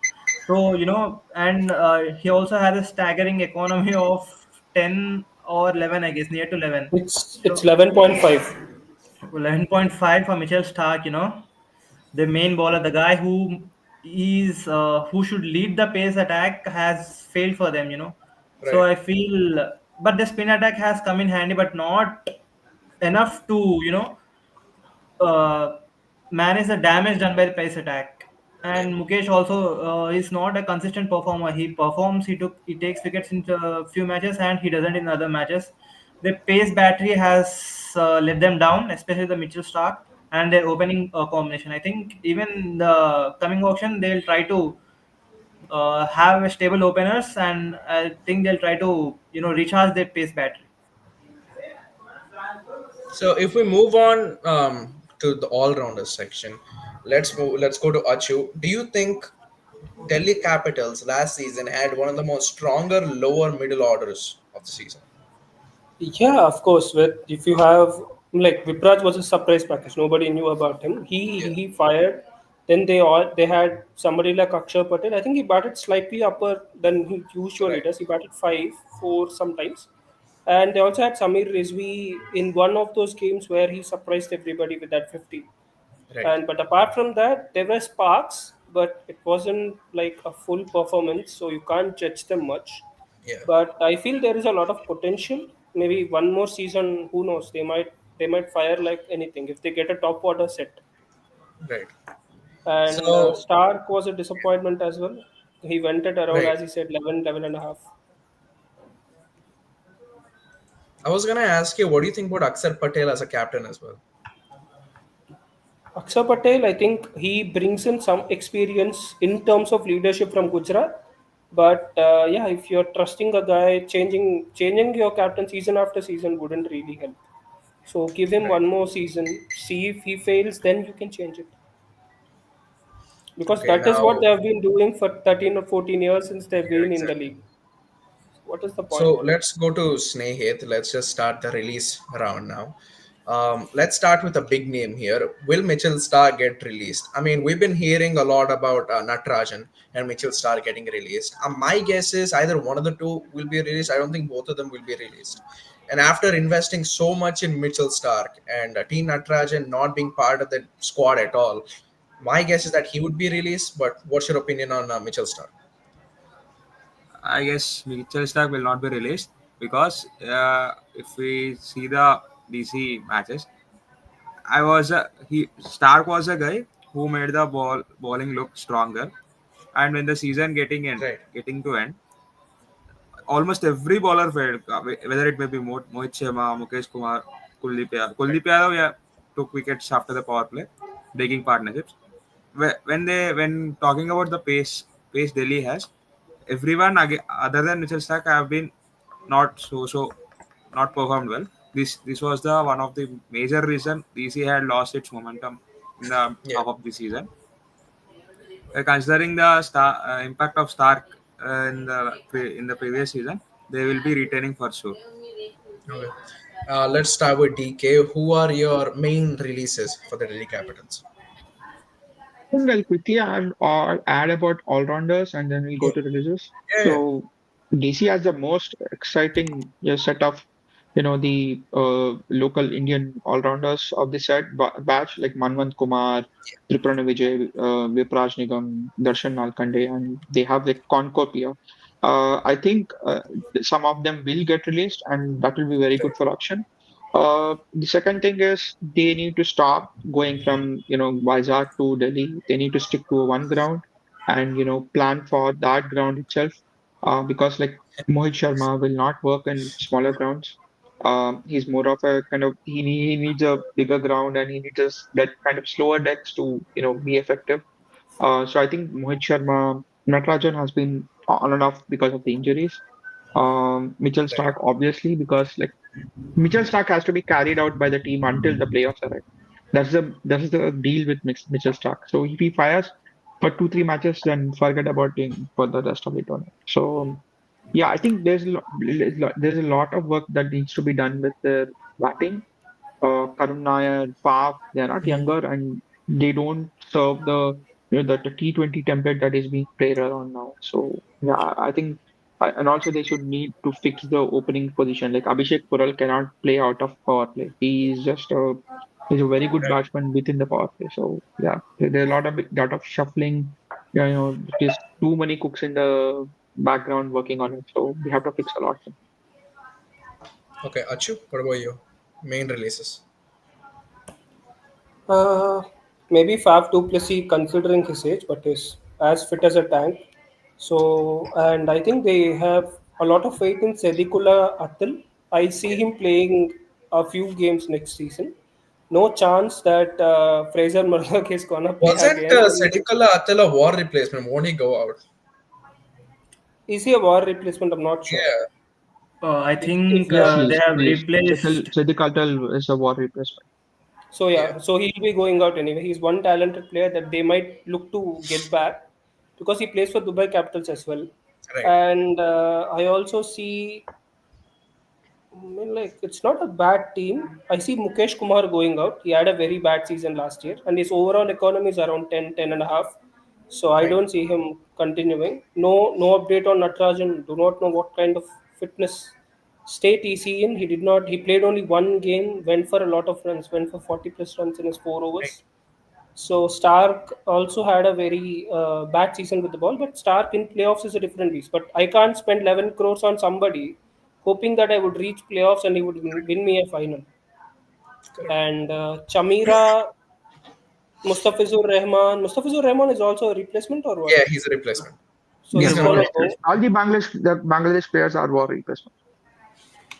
So, and he also has a staggering economy of 10 or 11, I guess, near to 11. It's So 11.5. 11.5 for Mitchell Stark, the main bowler, the guy who should lead the pace attack has failed for them, So Right. I feel, but the spin attack has come in handy, but not enough to, uh, manage the damage done by the pace attack. Yeah. And Mukesh also is not a consistent performer. He performs, he takes wickets into a few matches, and he doesn't in other matches. The pace battery has let them down, especially the Mitchell Stark and their opening combination. I think even the coming auction they'll try to have a stable openers, and I think they'll try to recharge their pace battery. So if we move on to the all-rounders section. Let's move. Let's go to Achu. Do you think Delhi Capitals last season had one of the most stronger lower middle orders of the season? Yeah, of course. With if you have like Vipraj was a surprise package. Nobody knew about him. Yeah, He fired. Then they had somebody like Akshay Patel. I think he batted slightly upper than he usually right, does. He batted 5, 4 sometimes. And they also had Samir Rizvi in one of those games where he surprised everybody with that 50. right. And but apart from that, there were sparks, but it wasn't like a full performance, so you can't judge them much. Yeah, But I feel there is a lot of potential. Maybe one more season, who knows? They might fire like anything if they get a top order set. right. And So, Stark was a disappointment as well. He went at around, right. as he said, 11, 11 and a half. I was gonna ask you, what do you think about Akshar Patel as a captain as well? Akshar Patel, I think he brings in some experience in terms of leadership from Gujarat. But yeah, if you're trusting a guy, changing your captain season after season wouldn't really help. So give him Right. one more season. See if he fails, then you can change it. Because Okay. that is what Now, they have been doing for 13 or 14 years since they've yeah, been in the exactly. league. What is the So point? let's go to Snehit. Let's just start the release round now. Let's start with a big name here. Will Mitchell Stark get released? I mean, we've been hearing a lot about Natarajan and Mitchell Stark getting released. My guess is either one of the two will be released. I don't think both of them will be released. And after investing so much in Mitchell Stark and Team Natarajan not being part of the squad at all, my guess is that he would be released. But what's your opinion on Mitchell Stark? I guess Mitchell Stark will not be released because if we see the DC matches, he Stark was a guy who made the bowling look stronger, and when the season Right. getting to end, almost every bowler failed, whether it may be Mohit Sharma, Mukesh Kumar, Kuldeep Yadav. Kuldeep Yadav, yeah, took wickets after the power play, breaking partnerships. When talking about the pace Delhi has, everyone other than Mitchell Stark have been not not performed well. This was the one of the major reason DC had lost its momentum in the Yeah. half of the season. Considering the impact of Stark in the previous season, they will be retaining for sure. Okay. Let's start with DK. Who are your main releases for the Delhi Capitals? think I'll quickly add about all-rounders and then we'll go Yeah. to releases. Yeah. So DC has the most exciting set of, the local Indian all-rounders of the batch like Manwant Kumar, Triprana Vijay, Vipraj Nigam, Darshan Nalkande, and they have the Concordia. I think some of them will get released, and that will be very good for auction. The second thing is they need to stop going from Vizag to Delhi. They need to stick to one ground and plan for that ground itself. Because like Mohit Sharma will not work in smaller grounds. He's more of a kind of he needs a bigger ground and he needs that kind of slower decks to be effective. So I think Mohit Sharma, Natarajan has been on and off because of the injuries. Mitchell Right. Stark obviously because like Mitchell Stark has to be carried out by the team until the playoffs arrive. That's the deal with Mitchell Stark. So if he fires for 2 3 matches, then forget about him for the rest of the tournament. So yeah, I think there's a lot of work that needs to be done with the batting. Karun Nair, Faf, they're not Mhm. younger and they don't serve the T20 template that is being played around now. So yeah, I think and also they should need to fix the opening position. Like Abhishek Pural cannot play out of power play. He's a very good Right. batsman within the power play. So yeah, there's a lot of shuffling. There's too many cooks in the background working on it. So we have to fix a lot. Okay. Achu, what about you? Main releases. Uh, Maybe Faf Duplessis considering his age, but is as fit as a tank. So, and I think they have a lot of faith in Sedikula Atul. I see Yeah. him playing a few games next season. No chance that Fraser Murdoch is gonna play Wasn't again. Sedikala Attila war replacement? Won't he go out? Is he a war replacement? I'm not sure. Yeah. I If think Yes, not, he they is. have He is. replaced. Sadiq Altal is a war replacement. So Yeah. yeah, so he'll be going out anyway. He's one talented player that they might look to get back because he plays for Dubai Capitals as well. Right. And I also see, I mean, like it's not a bad team. I see Mukesh Kumar going out. He had a very bad season last year, and his overall economy is around 10, 10 and a half. So I Right. don't see him continuing. No update on Natarajan. Do not know what kind of fitness state is he in. He did not. He played only one game. Went for a lot of runs. Went for 40 plus runs in his 4 overs. Right. So Stark also had a very bad season with the ball, but Stark in playoffs is a different beast. But I can't spend 11 crores on somebody hoping that I would reach playoffs and he would win me a final. Correct. And Chamira, Mustafizur Rahman is also a replacement or what? Yeah, he's a replacement. So He's a Yes, he's war gonna yes, replacement. yes. go. All the Bangladesh players are war replacements.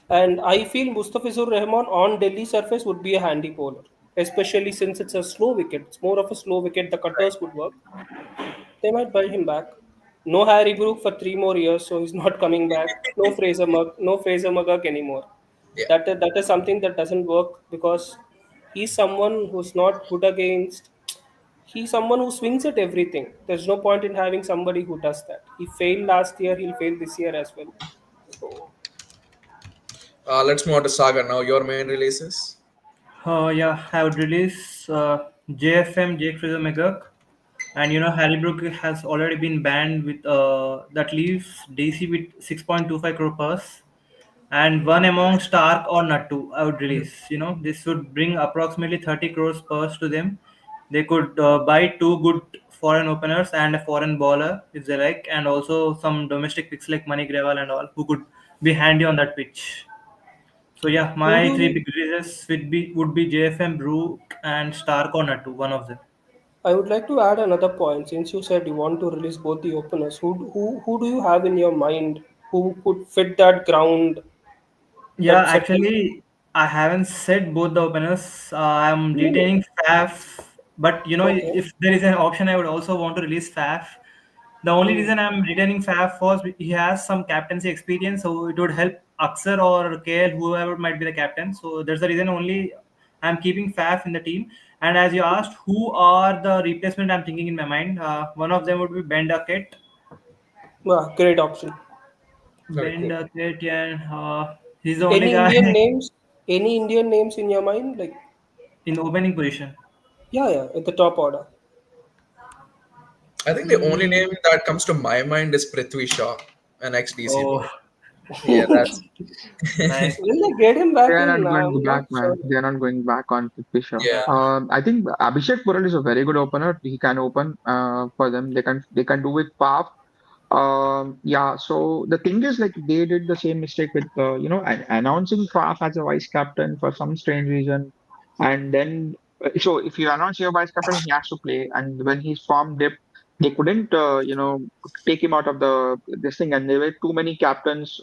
And I feel Mustafizur Rahman on Delhi surface would be a handy bowler, especially since it's a slow wicket. It's more of a slow wicket. The Right. cutters would work. They might buy him back. No Harry Brook for 3 more years, so he's not coming back. No Fraser Magak anymore. Yeah. That is something that doesn't work because he's someone who's not good against. He's someone who swings at everything. There's no point in having somebody who does that. He failed last year. He'll fail this year as well. So Let's move on to Saga now. Your main releases. Yeah, I would release JFM Jake Fraser McGurk, and Harry Brook has already been banned with that leaves DC with 6.25 crore purse, and one among Stark or Nattu I would release. This would bring approximately 30 crores purse to them. They could buy two good foreign openers and a foreign bowler if they like, and also some domestic picks like Mani Grewal and all who could be handy on that pitch. So yeah, who my three do big releases would be JFM, Brook, and Stark or Nattu, one of them. I would like to add another point since you said you want to release both the openers. Who do you have in your mind who could fit that ground Yeah, that set? actually, I haven't said both the openers. I'm No. retaining Faf, but Okay. if there is an option, I would also want to release Faf. The only Hmm. reason I'm retaining Faf was he has some captaincy experience, so it would help Aksar or KL, whoever might be the captain. So there's the reason only I'm keeping Faf in the team. And as you asked, who are the replacement I'm thinking in my mind? One of them would be Ben Duckett. Wow, great option. Very Ben cool. Duckett, yeah, he's the only Any guy Indian names? Any Indian names in your mind? Like, in the opening position. yeah, yeah, at the top order. I think the only Mm, name that comes to my mind is Prithvi Shaw, an ex-DC oh, bowler. Yeah, that's nice. Will they get him They back are in? not going I'm not back, sure. man. They are not going back on Fisher. yeah. I think Abhishek Pural is a very good opener. He can open for them. They can do with Pav. Yeah, so the thing is, like, they did the same mistake with, announcing Faf as a vice captain for some strange reason. And then, so if you announce your vice captain, he has to play. And when his form dipped, they couldn't, take him out of this thing. And there were too many captains,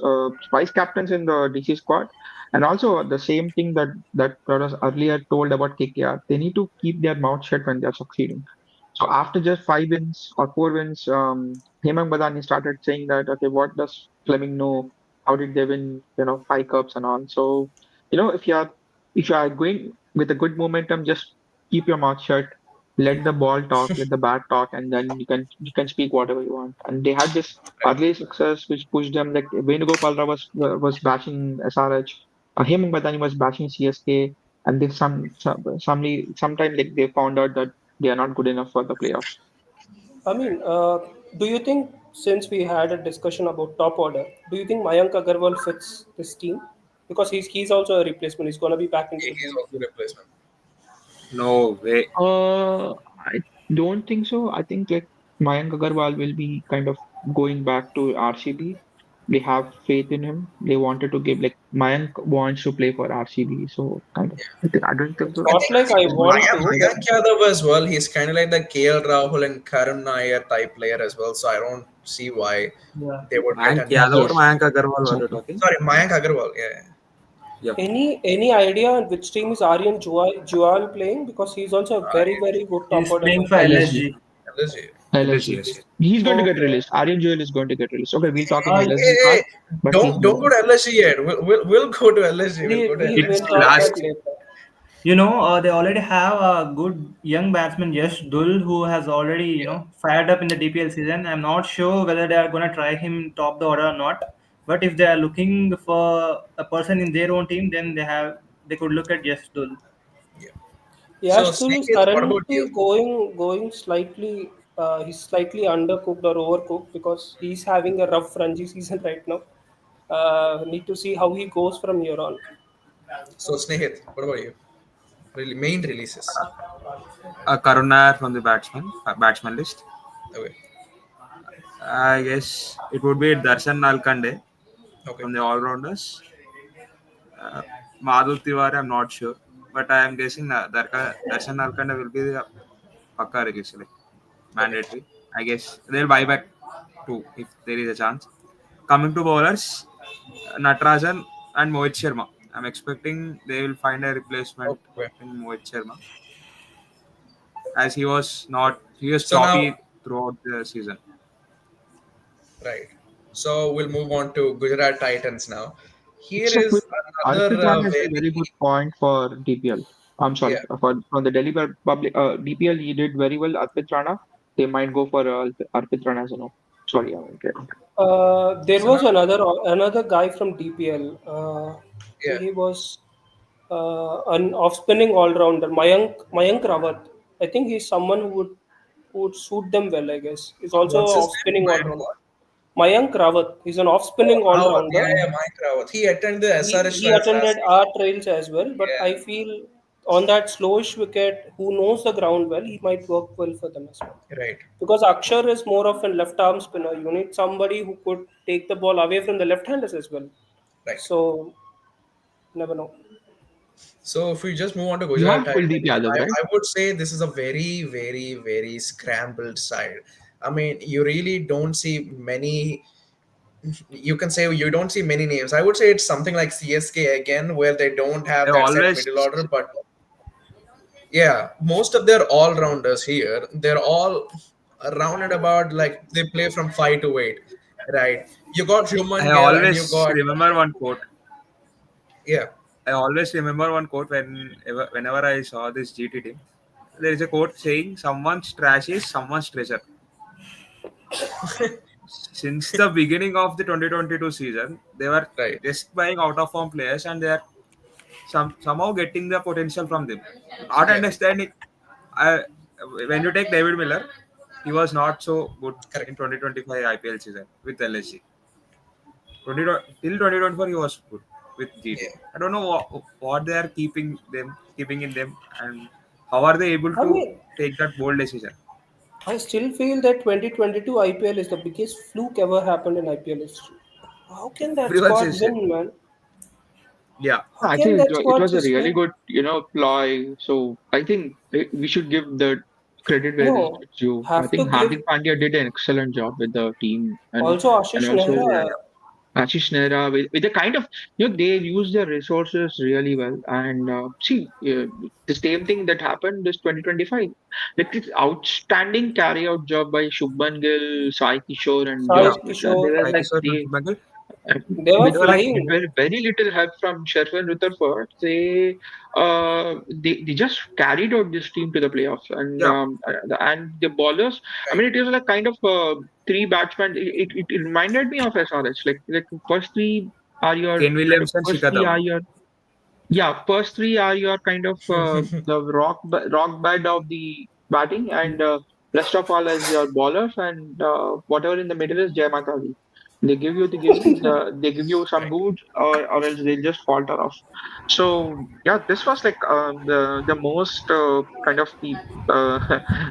vice captains in the DC squad. And also the same thing that was earlier told about KKR. They need to keep their mouth shut when they're succeeding. So after just 5 wins or 4 wins, Hemang Badani started saying that, okay, what does Fleming know? How did they win, 5 cups and all? So, if you are going with a good momentum, just keep your mouth shut, let the ball talk, let the bat talk, and then you can speak whatever you want. And they had this early success which pushed them. Like Venugopal Rao was bashing SRH, Hemang Badani was bashing CSK, and they sometime like they found out that they are not good enough for the playoffs. I mean, do you think since we had a discussion about top order, do you think Mayank Agarwal fits this team? Because he's also a replacement. He's gonna be back into the He's fold. also replacement. No way. I don't think so. I think like Mayank Agarwal will be kind of going back to RCB. They have faith in him. They wanted to give like Mayank wants to play for RCB, so kind of. I don't think It's so. I not think like I want to, but Mayank Yadav as well. He's kind of like the KL Rahul and Karun Nair type player as well. So I don't see why Yeah. they would get Mayank an. Yadav or Yes, Mayank Agarwal were you exactly. talking? Sorry, Mayank Agarwal. Yeah. Yep. any idea on which team is Aryan Jual playing? Because he's also a very He's very good top He's order playing for batsman. LSG. LSG. LSG. LSG. LSG, yes. He's going to get Okay. released. Aryan Joel is going to get released. Okay, we'll talk in the Uh, LSG Hey, part, hey, but he's don't going go to. to LSG yet. We'll go to LSG. We'll go to We'll LSG. It's talk that last later. They already have a good young batsman, Yash Dul, who has already, Yeah. fired up in the DPL season. I'm not sure whether they are going to try him top the order or not. But if they are looking for a person in their own team, then they could look at Yash Dul. Yeah. So Yashtul is Snake, what about currently you? going slightly. He's slightly undercooked or overcooked because he's having a rough Ranji season right now. Need to see how he goes from here on. So Snehit, what about you? Really, main releases. Karuna from the batsman list. Okay. I guess it would be Darshan Nalkande Okay. from the all rounders. Uh, Madhu Tiwari, I'm not sure, but I am guessing Darshan Nalkande will be the Pakka release, like Okay. mandatory. I guess they'll buy back too if there is a chance. Coming to bowlers, Natarajan and Mohit Sharma. I'm expecting they will find a replacement Okay. in Mohit Sharma, as he was So now, choppy throughout the season. right. So we'll move on to Gujarat Titans now. Here So is Arpit another Rana is a very good very, point for DPL. I'm sorry, yeah. for from the Delhi Public DPL, he did very well. Arpit Rana, they might go for Arpit Rana as an sorry, okay. There So was now, another guy from DPL. I yeah. think he was an off-spinning all-rounder, Mayank Rawat. I think he's someone who would suit them well. I guess he's also What's his name? off-spinning Mayank all-rounder. what? Mayank Rawat. He's an Oh, off-spinning Rawat. all-rounder. Yeah, Mayank Rawat. He attended the SRH He trials attended last our season. trails as well, but I Yeah. feel on that slowish wicket, who knows the ground well, he might work well for them as well. Right. Because Akshar is more of a left arm spinner. You need somebody who could take the ball away from the left handers as well. Right. So never know. So if we just move on to You Gujarat have Titans, Kuldeep Yadav, right? I would say this is a very, very, very scrambled side. I mean, you really don't see many. You can say you don't see many names. I would say it's something like CSK again, where they don't They have that set always middle order. But yeah, most of their all rounders here, they're all rounded about like they play from 5 to 8, right? You got I Human Gill and you always got remember one quote. yeah, I always remember one quote whenever I saw this GT team. There is a quote saying, "Someone's trash is someone's treasure." Since the beginning of the 2022 season, they were right, just buying out of form players, and they are somehow getting the potential from them. Not yeah, understanding. I, when you take David Miller, he was not so good in correct, 2025 IPL season with LSG. 20, till 2024 he was good with GT. yeah. I don't know what they are keeping in them, and how are they able I to mean, take that bold decision. I still feel that 2022 IPL is the biggest fluke ever happened in IPL history. How can that Everyone squad says it. win, man? Yeah, How can Actually, that it squad was a just really win? good, ploy. So I think we should give the credit where it's No, due. I have to think give Hardik Pandya did an excellent job with the team, also and Ashish also Nehra. Ashish Nehra with the kind of they use their resources really well. And see, the same thing that happened this 2025, like this outstanding carry out job by Shubman Gill, Sai Kishore, and Sai yeah. Joshua. They Kishore, were Like I like said, Bangal, they were with like flying. very little help from Sherwin Rutherford. They just carried out this team to the playoffs, yeah, and the bowlers. I mean, it is like kind of three batsmen. It reminded me of SRH. Like first three are your Kane Williams and first Shikhar three are Dhawan. your yeah, first three are your kind of the rock bed of the batting, and rest of all is your bowlers, and whatever in the middle is Jai Mata Di. They give you the game, they give you some Right. goods, or else they'll just falter off. So yeah, this was like the most kind of the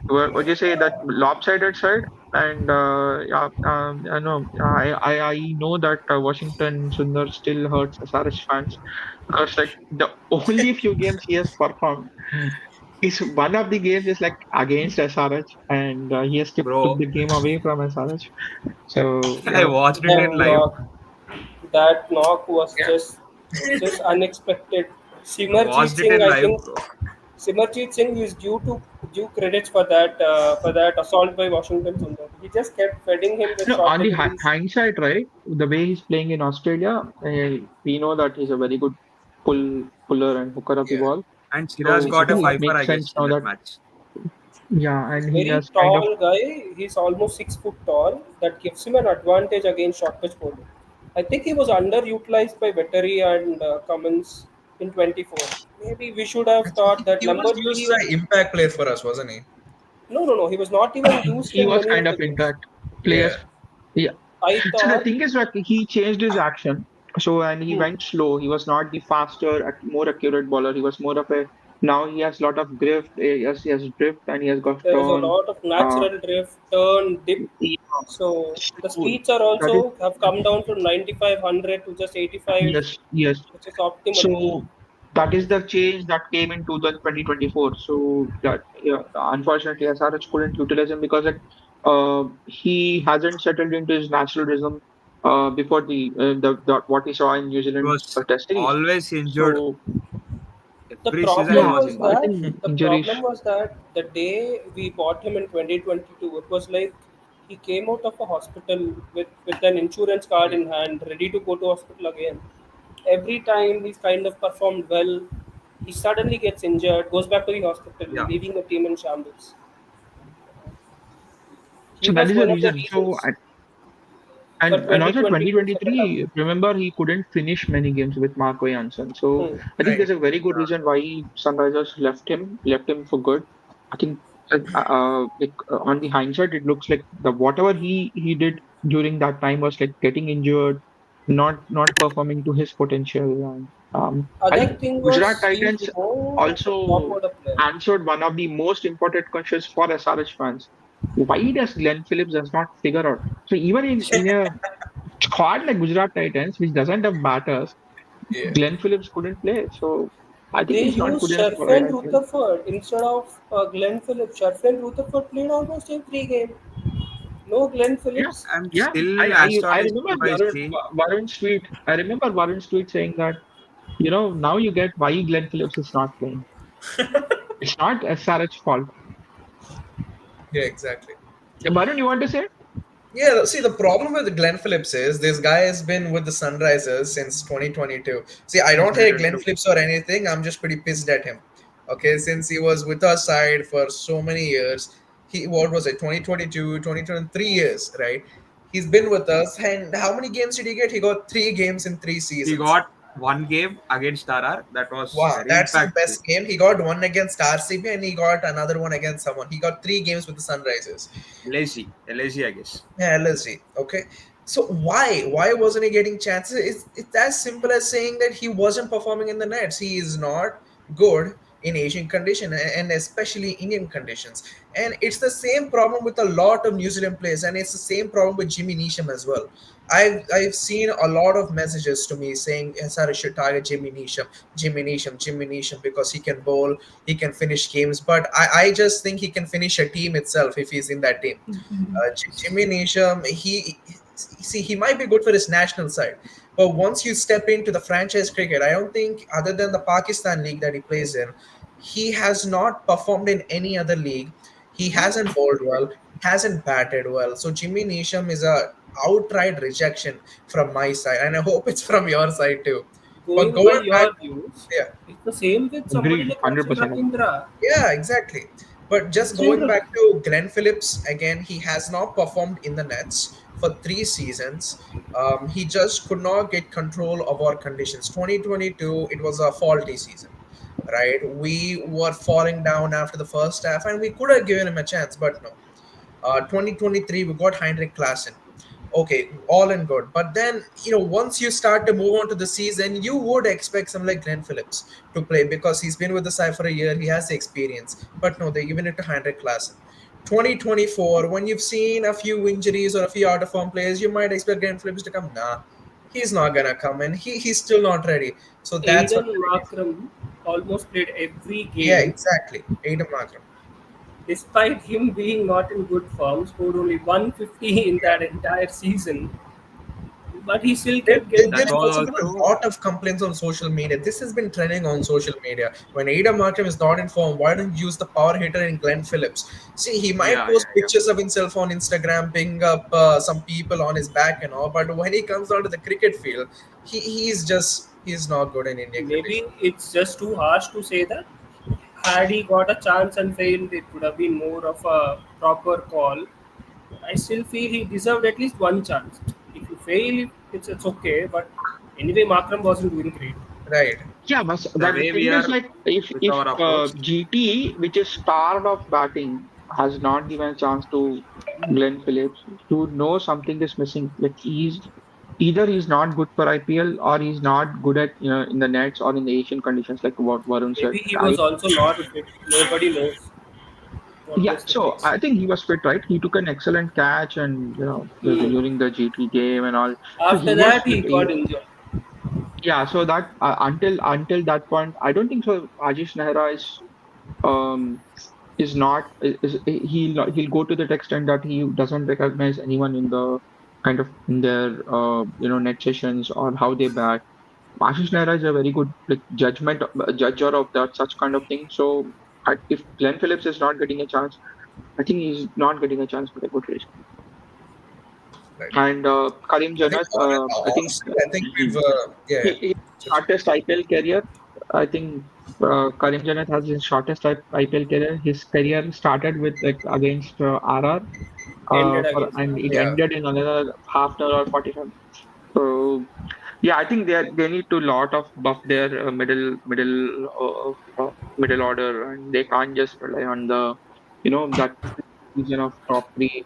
what would you say, that lopsided side. And yeah, I know that Washington Sundar still hurts SRH fans, because like the only few games he has performed is one of the games is like against SRH, and he has took Bro, the game away from SRH. So I yeah, watched it That in live. knock, that knock was Yeah, just unexpected. Simarjeet Watched it Singh, in I live, think bro. Simarjeet Singh is due credits for that assault by Washington Sundar. He just kept feeding him with short on the deliveries. hindsight, right? The way he's playing in Australia, we know that he's a very good puller and hooker of the yeah. ball. And Siraj So I got a think it fifer, makes I sense guess, in now that that match. yeah, He's and he very has kind of tall guy. He's almost 6 foot tall. That gives him an advantage against short pitch bowling. I think he was underutilized by Vettori and Cummins in 24. Maybe we should have thought that He was number used three as was an impact player for us, wasn't he? no. He was not even used he in was many kind of of the games. impact Yeah. players. Yeah. I So the thought, thing is that he changed his action. So and he hmm, went slow. He was not the faster, more accurate bowler. He was more of a now he has a lot of drift. Yes, he has drift and he has got there is a turn. lot of Uh, natural drift, turn, dip. yeah. So the So speeds are that is also have come down from 9500 to just 85, yes, yes. which is optimal. So that is the change that came into the 2024. So that yeah, unfortunately SRH couldn't utilize him because he hasn't settled into his natural rhythm before the what we saw in New He Zealand was Test series. always injured. So The Every season he problem yeah, was was I injured. that think the injuries. problem was that the day we bought him in 2022, it was like he came out of a hospital with an insurance card in hand, ready to go to hospital again. Every time he's kind of performed well, he suddenly gets injured, goes back to the hospital, Yeah. leaving the team in shambles. He So that was is the one of the reason. reasons for And also 2022 second half. 2023, remember he couldn't finish many games with Marco Janssen. So Hmm. I think Right. there's a very good reason why Sunrisers left him for good. I think on the hindsight, it looks like the whatever he did during that time was like getting injured, not performing to his potential. And I Other think thing Gujarat was he's Titans more of a top also order player. answered one of the most important questions for SRH fans. Why does Glenn Phillips does not figure out? So even in a squad like Gujarat Titans, which doesn't have batters, Yeah. Glenn Phillips couldn't play. So I think They he's not good used enough for Sharfen IPL. Rutherford instead of Glenn Phillips. Sharfen Rutherford played almost every game. No Glenn Yeah, Phillips. I'm yeah. still I astonished remember by seeing. Varun's tweet. I remember Varun's tweet saying that now you get why Glenn Phillips is not playing. It's not SRH fault. Yeah, exactly. Yeah, Varun, you want to say? Yeah, see, the problem with Glenn Phillips is this guy has been with the Sunrisers since 2022. See, I Since don't hate Glenn 2022. Phillips or anything. I'm just pretty pissed at him. Okay, since he was with our side for so many years, what was it, 2022, 2023 years, right? He's been with us. And how many games did he get? He got 3 games in three He seasons. got one game against RR that was Wow, very that's his impactful. best game. He got one against RCB and he got another one against someone. He got 3 games with the Sunrisers. LAC, I guess. Yeah, LSD. Okay. So why wasn't he getting chances? It's as simple as saying that he wasn't performing in the nets. He is not good in Asian condition and especially Indian conditions. And it's the same problem with a lot of New Zealand players, and it's the same problem with Jimmy Neesham as well. I've seen a lot of messages to me saying SR should target Jimmy Neesham because he can bowl, he can finish games. But I just think he can finish a team itself if he's in that team. Jimmy Neesham, he might be good for his national side, but once you step into the franchise cricket, I don't think other than the Pakistan league that he plays in, he has not performed in any other league. He hasn't bowled well, hasn't batted well. So Jimmy Neesham is a outright rejection from my side, and I hope it's from your side too. But Going by going back, your views, yeah. it's the same with somebody Agreed, like Rachin 100%. Ravindra. Yeah, exactly. But just going General. back to Glenn Phillips again, he has not performed in the Nets for 3 seasons. He just could not get control of our conditions. 2022, it was a faulty season, right? We were falling down after the first half, and we could have given him a chance, but no. 2023, we got Heinrich Klaassen. Okay, all in good. But then, once you start to move on to the season, you would expect someone like Glenn Phillips to play because he's been with the side for a year. He has the experience. But no, they given it to Heinrich Klaassen. 2024, when you've seen a few injuries or a few out of form players, you might expect Glenn Phillips to come. Nah, he's not going to come in. He's still not ready. So that's what Aiden the reason. Markram almost played every Yeah, game, exactly. Aiden Markram. despite him being not in good form, scored only 150 in that entire season, but he still There, kept there, getting That there's was also chances. been a also, lot of complaints on social media. This has been trending on social media. When Ada Markham is not in form, why don't you use the power hitter in Glenn Phillips? See, he might yeah, post yeah, yeah. pictures of himself on Instagram, ping up some people on his back and all, but when he comes out to the cricket field, he's not good in Indian Maybe conditions. it's just too harsh to say that. had he got a chance and failed, it would have been more of a proper call. I still feel he deserved at least one chance. If you fail, it's okay. But anyway, Makram wasn't doing great. Right. Yeah, but The that the way we thing is are like with if our approach. GT, which is starved of batting, has not given a chance to Glenn Phillips, to know something is missing. Like he's not good for IPL or he's not good at in the nets or in the Asian conditions like what Varun said. Maybe he was also not fit. Nobody knows what Yeah, was the so case. I think he was fit, right? He took an excellent catch and Hmm. during the GT game and all. So After he was that, fit. he got injured. Yeah, so that until that point, I don't think so. Ajit Nehra um is not is he'll go to that extent that he doesn't recognize anyone in the kind of in their net sessions or how they bat. Ashish Nehra is a very good like judger of that such kind of thing. So if Glenn Phillips is not getting a chance, I think he's not getting a chance for a good reason. Right. And Karim I think Janat, I think honestly, I think we've yeah. he shortest IPL career. I think Karim Janat has his shortest IPL career. His career started with like against RR, Ended against and it Yeah. ended in another half an hour or 45 minutes. So yeah, I think they need to lot of buff their middle order, and they can't just rely on the that season of top three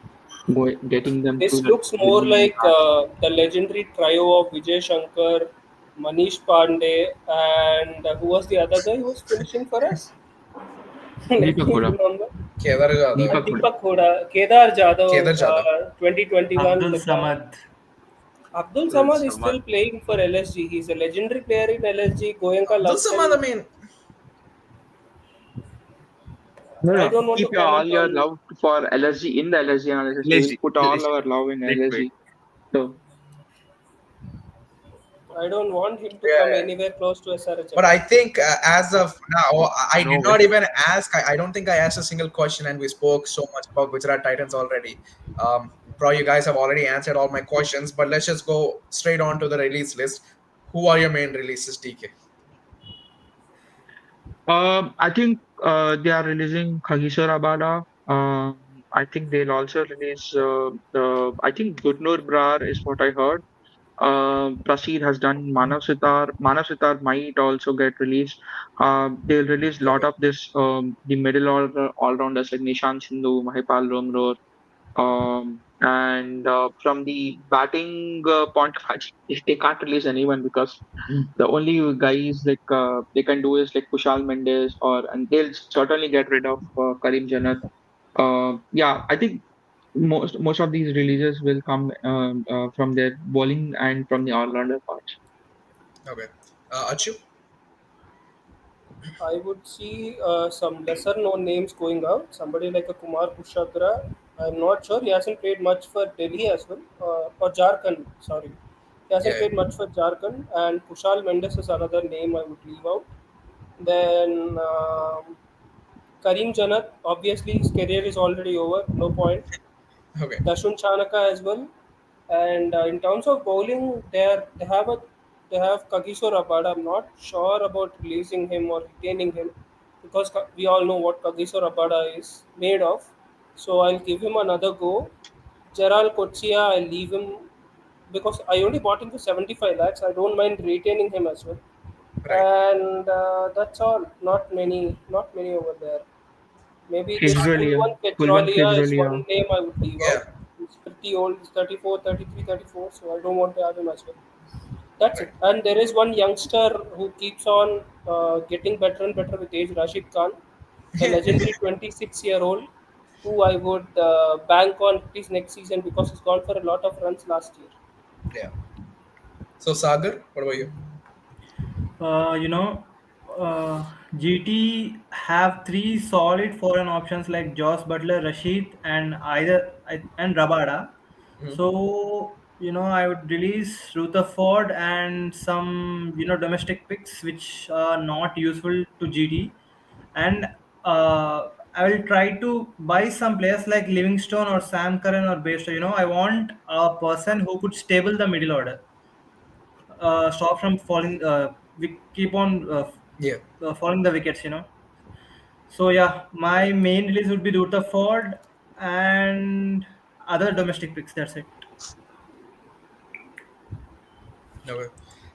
getting them to This the looks more winning like match. the legendary trio of Vijay Shankar, Manish Pandey, and who was the other guy who was finishing for us? Let Deepak me Hooda. remember. Kedar Jadhav. Deepak Hooda. Deepak Huda, Kedar Kedar Jadhav, Jadhav. 2021. Abdul The guy. Samad. Abdul Abdul Samad is Samad. still playing for LSG. He's a legendary player in LSG. Goenka Abdul loves Samad, I him. mean, No, I no. don't want to Keep all comment your on. love for LSG in the LSG analysis. We will LSD. put all our love in Wait, wait. LSG. So I don't want him to come yeah. anywhere close to SRH But at I all. think as of now, I No did way. not even ask. I don't think I asked a single question, and we spoke so much about Gujarat Titans already. Probably you guys have already answered all my questions, but let's just go straight on to the release list. Who are your main releases, TK? I think they are releasing Kagiso Rabada. I think they'll also release. I think Gurnur Brar is what I heard. Prasid has done Manav Sitar. Manav Sitar might also get released. They'll release a lot Okay. of this the middle all rounders like Nishant Sindhu, Mahipal Romro, and from the batting point of view, they can't release anyone because the only guys like they can do is like Kushal Mendes and they'll certainly get rid of Karim Janat. Yeah, I think most of these releases will come from their bowling and from the all-rounder parts. Okay. Achu? I would see some lesser known names going out. Somebody like a Kumar Kushagra. I'm not sure. He hasn't played much for Delhi as well. Or Jharkhand, sorry. He hasn't Yeah. played much for Jharkhand. And Kushal Mendes is another name I would leave out. Then Karim Janat, obviously his career is already over. No point. Okay. Dashun Chanaka as well. And in terms of bowling, they have Kagiso Rabada. I'm not sure about releasing him or retaining him because we all know what Kagiso Rabada is made of. So I'll give him another go. Gerald Kochia, I'll leave him because I only bought him for 75 lakhs. I don't mind retaining him as well. Right. And that's all. Not many over there. Maybe this full Kejralia, one, Kulwant Petrolia, is Kejralia. one name I would leave Yeah. out. He's pretty old, he's 34, 33, 34, so I don't want to have him as well. That's Right. it. And there is one youngster who keeps on getting better and better with age, Rashid Khan, the legendary 26-year-old, who I would bank on at least next season because he's gone for a lot of runs last year. Yeah. So Sagar, what about you? You know, GT have three solid foreign options like Josh Butler, Rashid, and and Rabada. Mhm. So I would release Rutherford and some domestic picks which are not useful to GT, and I will try to buy some players like Livingstone or Sam Curran or Bairstow. I want a person who could stable the middle order, stop from falling. We keep on Yeah. falling the wickets. So yeah, my main release would be Rutherford and other domestic picks. That's it. Okay.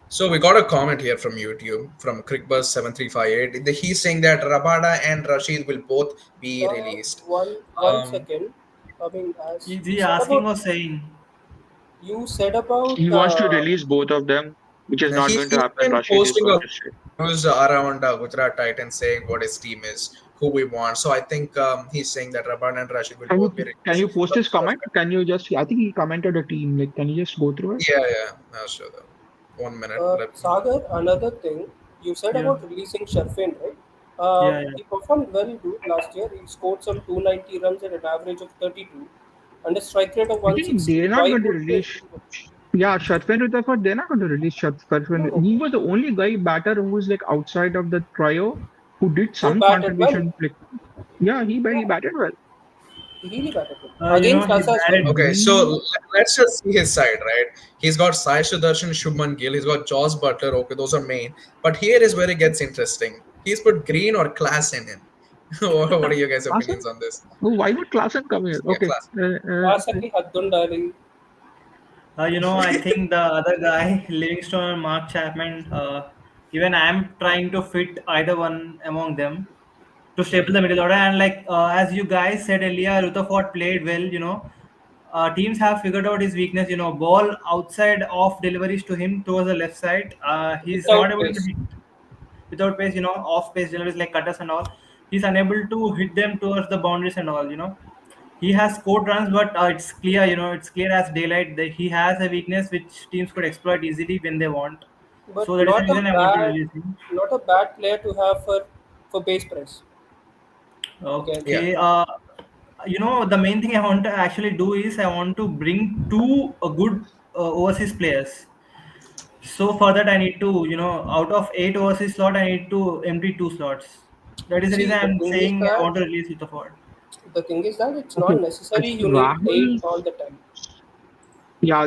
So we got a comment here from YouTube from Crickbuzz7358. He's saying that Rabada and Rashid will both be released. One Um, second. I mean, as Is he asking or saying? you said about He wants to release both of them, which is not going to he's happen. been Rashid is posting a going lot to stay. of news around Gujarat Titans saying what his team is, who we want. So I think he's saying that Rabada and Rashid will both be Can released. you post his comment? Can you just? I think he commented a team. Like, can you just go through it? Yeah, yeah, I'll show them. 1 minute. Let me. Sagar, another thing you said Yeah, about releasing Sharfin, right? yeah, yeah. He performed well, dude, last year. He scored some 290 runs at an average of 32 and a strike rate of I think 160. they're not Why going to would they? release. Yeah, Sharfin Rutherford, they're not going to release Sharfin. No, He was the only guy batter who was like outside of the trio who did who some batted well. contribution. Like, yeah, he Yeah, batted well. he really batted well. You know, Against he us as well. batted. Okay, so Green, let's just see his side, right? He's got Sai Sudarshan, Shubman Gill, he's got Josh Butler. Okay, those are main. But here is where it gets interesting. He's put Green or Class in. What are your guys' Klassen? opinions on this? Oh, why would Klassen come here? Yeah, Okay. Class. Vasaki Haddundali. You know, I think the other guy, Livingstone and Mark Chapman, even I'm trying to fit either one among them to staple the middle order. And like as you guys said earlier, Rutherford played well. You know, teams have figured out his weakness. You know, ball outside of deliveries to him towards the left side. He's not Without able to pace. hit without pace. You know, off pace deliveries like cutters and all. He's unable to hit them towards the boundaries and all. You know, he has scored runs, but it's clear, you know, it's clear as daylight that he has a weakness which teams could exploit easily when they want. So But that is the reason I want to release him. not a bad player to have for base press. Yeah. Okay. You know, the main thing I want to actually do is I want to bring two good overseas players. So for that, I need to, you know, out of 8 overseas slot, I need to empty 2 slots. That is the reason See, I'm saying I want to release Rutherford. the thing is that it's Okay. not I necessary think you need eight Rahul, all the time. yeah,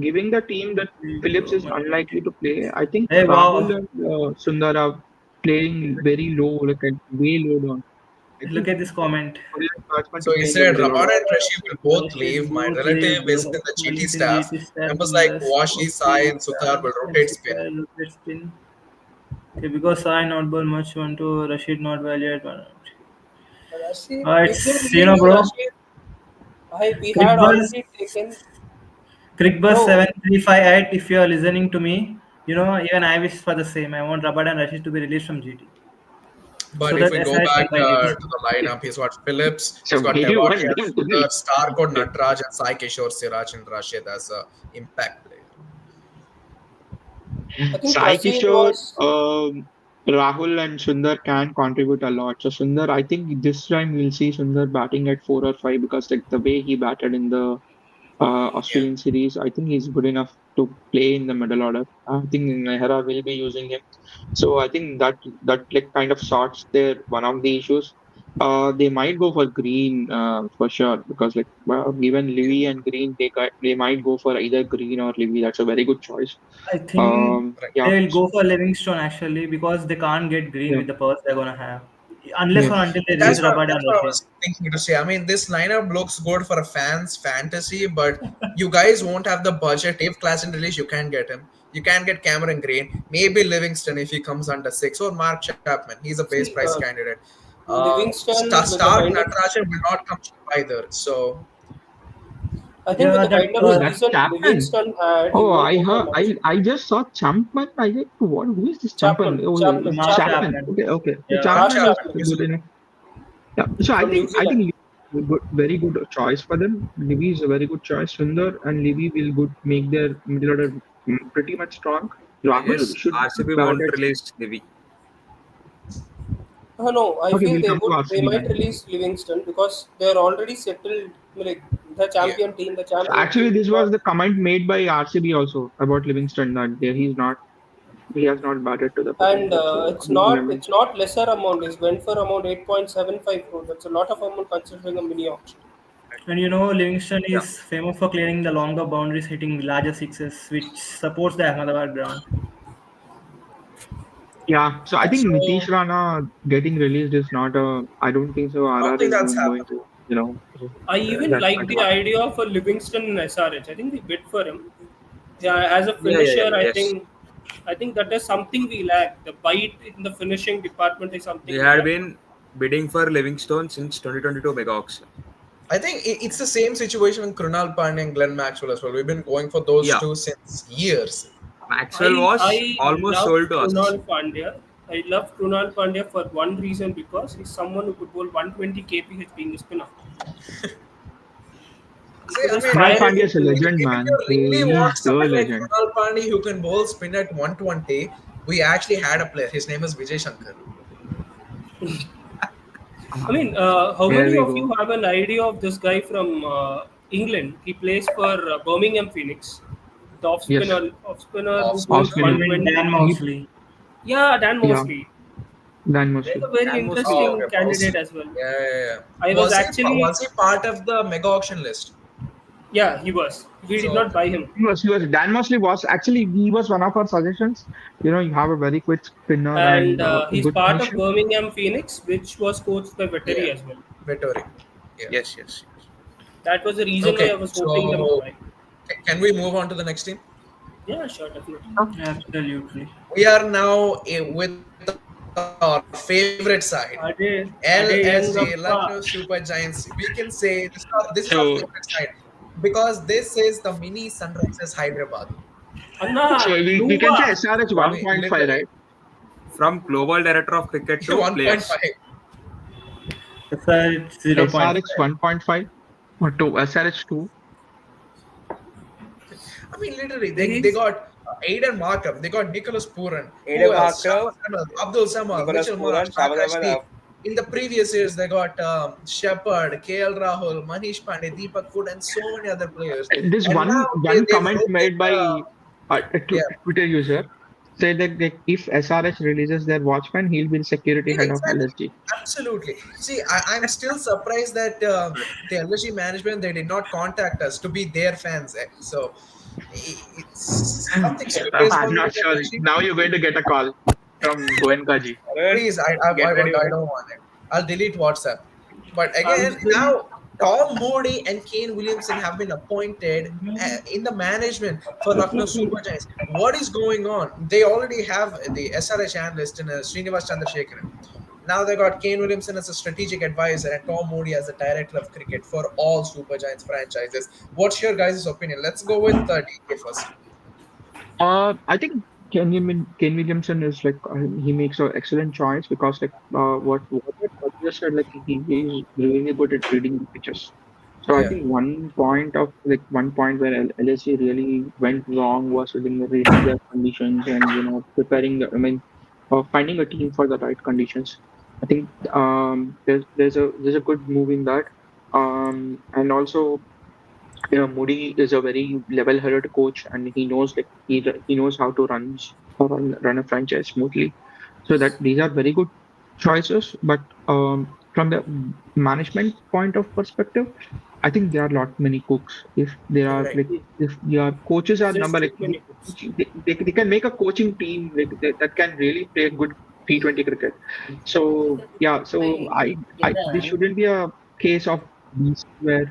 giving the team that Phillips is unlikely to play. I think Hey, Rahul wow. and Sundar are playing very low, like a way low down. I Look think at this comment. for the batsman to So he play in the said middle order. Rabada and Rashid will both Rashid leave. My both relative leave is in the GT according to staff. GT staff Members like members. Washi, Sai, Okay, and Sutar will and rotate spin. Sutar rotate spin. Okay, because I not ball much want to Rashid not valued one. Rashid, if they It's, you know, release bro. Rashid, we had Crickbuzz already taken. Crickbuzz Bro, 7358. If you are listening to me, you know, even I wish for the same. I want Rabada and Rashid to be released from GT so But if that we go SRS back can buy GT. to the lineup, he's got Phillips, he's So got where do you Tewati want as them to the be? star code Natraj and Sai Kishore, Siraj and Rashid as a impact player. I think Sai Rashid Kishore, was. Rahul and Sundar can contribute a lot. So Sundar, I think this time we'll see Sundar batting at 4 or 5 because like the way he batted in the Yeah. Australian series, I think he's good enough to play in the middle order. I think Nehra will be using him. So I think that like kind of sorts their one of the issues. They might go for Green for sure because like given Livy and Green, they might go for either Green or Livy. That's a very good choice. I think Right. Yeah, they'll go for Livingstone actually because they can't get Green yeah, with the powers they're gonna have. Unless or yes. until they release That's what Rabada that's and what I Rashid. was thinking to say. I mean, this lineup looks good for a fan's fantasy, but you guys won't have the budget. If Klassen release, you can get him. You can get Cameron Green, maybe Livingston if he comes under 6, or Mark Chapman. He's a base See, price candidate. Livingston with the Stark kind of. Natarajan will not come cheap either. So I think with Yeah, the that kind of Oh, that's season Chapman. Livingston had, he Oh, won't I go for heard. much. I just saw Champman. I think what? Who is this Champman? Chapman, Oh, Chapman, it's Mark Chapman Chapman. Chapman. Okay, okay. So Yeah. Mark Mark Chapman is Chapman, Chapman New good Zealand. enough. Yeah. So from New I Zealand. think good, very good choice for them. Livy is a very good choice. Sundar and Livy will good make their middle order pretty much strong. I Rahul guess should RCB bat won't at. release Devi. No, I Okay, feel we'll come to they RCB might then. release Livingston because they're already settled. Like the Yeah. champion team, the So champion actually, team this will was not. the comment made by RCB also about Livingston that he has not batted to the And potential. So I remember. it's not lesser amount. It's went for amount 8.75 crore. That's a lot of amount considering a mini auction. And you know, Livingston Yeah. is famous for clearing the longer boundaries, hitting larger sixes, which supports the Ahmedabad ground. Yeah, so I think Nitish So Rana getting released is not a. I don't think so. I don't RR think is that's going happening. to, you know, I even that's like going to the happen. idea of a Livingston in SRH. I think we bid for him. Yeah, as a Yeah, finisher, I yes. think that is something we lack. The bite in the finishing department is We something we had lack. been bidding for Livingstone since 2022 mega auction. I think it's the same situation with Krunal Pandey and Glenn Maxwell as well. We've been going for those Yeah, two since years. Maxwell I was almost love sold to us. Krunal Pandya. I love Krunal Pandya for one reason because he's someone who could bowl 120 kph being a spinner. He See, could I just mean, Kunal fire Pandya it is a into. legend, if man. you really want He's the someone like legend. Krunal Pandey who can bowl spin at 120, we actually had a player. His name is Vijay Shankar. I Ah, mean, how there many we of you go. have an idea of this guy from England? He plays for Birmingham Phoenix. The Yes, off spinner Off who spinner. off bowls You spinner. mean Dan 120. He, Mosley? Yeah, Dan yeah, Mosley. Dan He's mostly. a very And mostly Oh, interesting okay, Mosley. candidate as well. Yeah, yeah, yeah. I was actually, Was he part of the mega auction list? yeah, he was. We did So not okay. buy him. Dan Mosley was actually he was one of our suggestions. You have a very quick spinner And and a he's good part of finisher. Birmingham Phoenix, which was coached by Yeah, Vettori as well. Vettori. Yeah. yes. That was the reason why I Okay, was hoping them to so buy. can we move on to the next team? Yeah, sure, definitely. Absolutely. We are now with our favorite side, Ade, LSG, Ade Lucknow Super Yengappa. Giants. We can say this is our favorite So side because this is the mini Sunrisers Hyderabad. so Anna, we can say Nuva. SRH I mean, 1.5, literally right? From global director of cricket to 1.5. players. Sir, it's 0.5. SRH 1.5 or 2, SRH 2. I mean, literally, they He's got Aiden Markham, they got Nicholas Puran, who Adam else? Markov, Shahbaz Ahmed, Abdul Samad, Nicholas Mitchell Marsh, Puran, Shabazz Akash Deep. Ahmed. In the previous years, they got Shepard, KL Rahul, Manish Pandey, Deepak Food, and so many other players. This And now one they've comment rotated. made by a Yeah, Twitter user said that if SRH releases their watchman, he'll be the security head of exactly. LSG. Absolutely. See, I'm still surprised that the LSG management they did not contact us to be their fans. So it's something stupid is I'm going on not with sure. LSG. Now you're going to get a call from Goenkaji. Alright, Please, get ready, I man. don't want it. I'll delete WhatsApp. But I'm again, still now Tom Moody and Kane Williamson have been appointed in the management for Lucknow Super Giants. What is going on? They already have the SRH analyst in Srinivas Chandrasekharan. Now they got Kane Williamson as a strategic advisor and Tom Moody as the director of cricket for all Super Giants franchises. What's your guys' opinion? Let's go with DK first. I think Ken Williamson is like he makes an excellent choice because like what you just said, like he's really good at reading the pitches. So I Yeah, think one point where LSE really went wrong was reading their conditions and preparing finding a team for the right conditions. I think there's a good move in that. And also Moody is a very level-headed coach, and he knows like he knows how to run a franchise smoothly. So that these are very good choices. But from the management point of perspective, I think there are lot many cooks. If there are right. like if your coaches are just number too like many books. they can make a coaching team that can really play good T20 cricket. So yeah, so I this shouldn't be a case of these where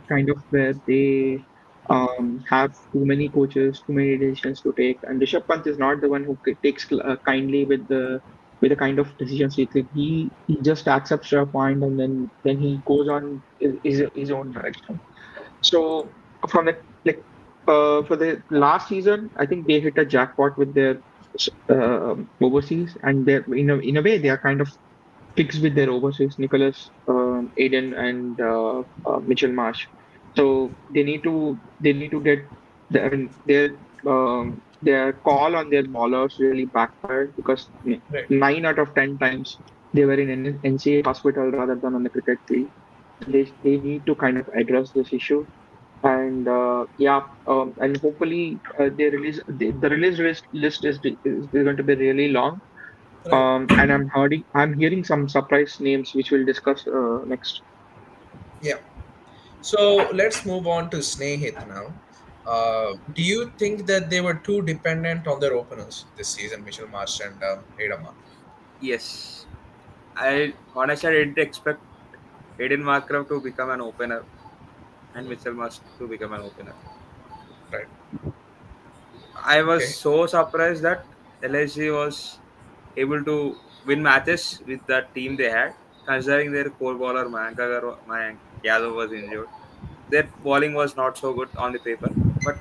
they have too many coaches, too many decisions to take. And Rishabh Pant is not the one who takes kindly with the kind of decisions he takes. He just accepts a point and then he goes on his own direction. So from the like for the last season, I think they hit a jackpot with their overseas, and they're in a way they are kind of fixed with their overseas, Nicholas, Aiden, and Mitchell Marsh. So they need to get I mean, their call on their bowlers really backfired because Right. 9 out of 10 times they were in an NCA hospital rather than on the cricket field. They need to kind of address this issue. And yeah, and hopefully they release the release list is going to be really long. Right. And I'm hearing some surprise names which we'll discuss next. Yeah. So let's move on to Snehit now. Do you think that they were too dependent on their openers this season, Mitchell Marsh and Adama? Yes, I honestly I didn't expect Aiden Markram to become an opener and Mitchell Musk to become an opener. Right. I was Okay. so surprised that LSG was able to win matches with that team they had, considering their core bowler Mayank Yadav was injured. Their bowling was not so good on the paper, but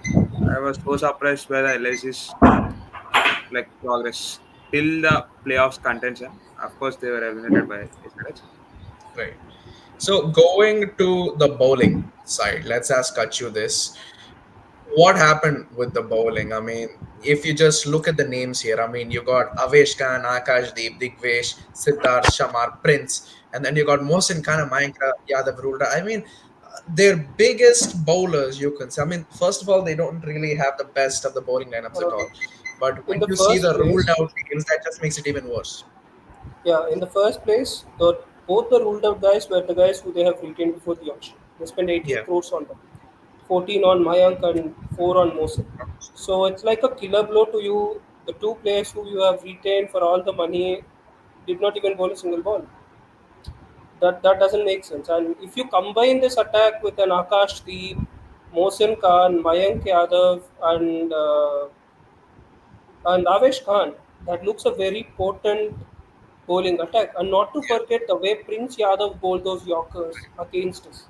I was so surprised by the LSG's like progress till the playoffs contention. Of course, they were eliminated by SRH. Right. So going to the bowling side, let's ask Kachu this. What happened with the bowling? I mean, if you just look at the names here, I mean, you got Avesh Khan, Akashdeep, Digvesh, Siddharth, Shamar, Prince, and then you got Mohsin Khan, Mayanka, Yadav, Rulda. I mean, their biggest bowlers, you can say. I mean, first of all, they don't really have the best of the bowling lineups at Uh, all. But in when the you see first the ruled place, out names, that just makes it even worse. yeah, in the first place, both the ruled out guys were the guys who they have retained before the auction. They spent 18 Yeah. crores on them, 14 on Mayank and 4 on Mosin. So it's like a killer blow to you. The two players who you have retained for all the money did not even bowl a single ball. That doesn't make sense. And if you combine this attack with an Akash Deep, Mohsin Khan, Mayank Yadav, and Avesh Khan, that looks a very potent bowling attack. And not to forget the way Prince Yadav bowled those Yorkers against us.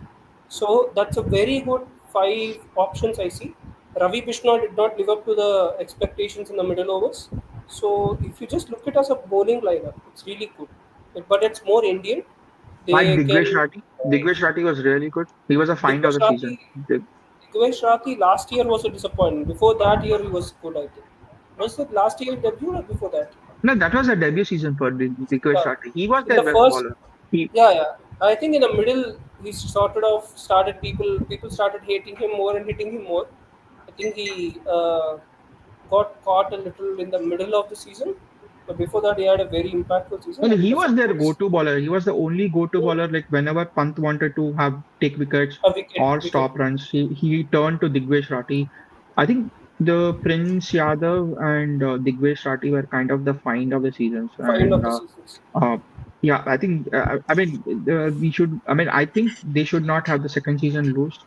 So that's a very good five options I see. Ravi Bishnoi did not live up to the expectations in the middle overs. So if you just look at it as a bowling lineup, it's really good. But it's more Indian. Like They Digvesh can. Rati. Digvesh Rati was really good. He was a find of Digvesh the Rathi, season. Digvesh Rathi last year was a disappointment. Before that year, he was good, I think. Was it last year debut or before that? No, that was a debut season for Digvesh Yeah. Rati. He was In their the best first, bowler. He yeah, yeah. I think in the middle, he started people started hating him more and hitting him more. I think he got caught a little in the middle of the season, but before that, he had a very impactful season. Well, And in he the was their first, go-to bowler. He was the only go-to bowler. Like whenever Pant wanted to have take wickets a wicket, or wicket, stop runs, he turned to Digvesh Rati. I think the Prince Yadav and Digvesh Rati were kind of the find of the seasons. find And of the seasons. uh, yeah, I think I mean we should. I mean I think they should not have the second season lose.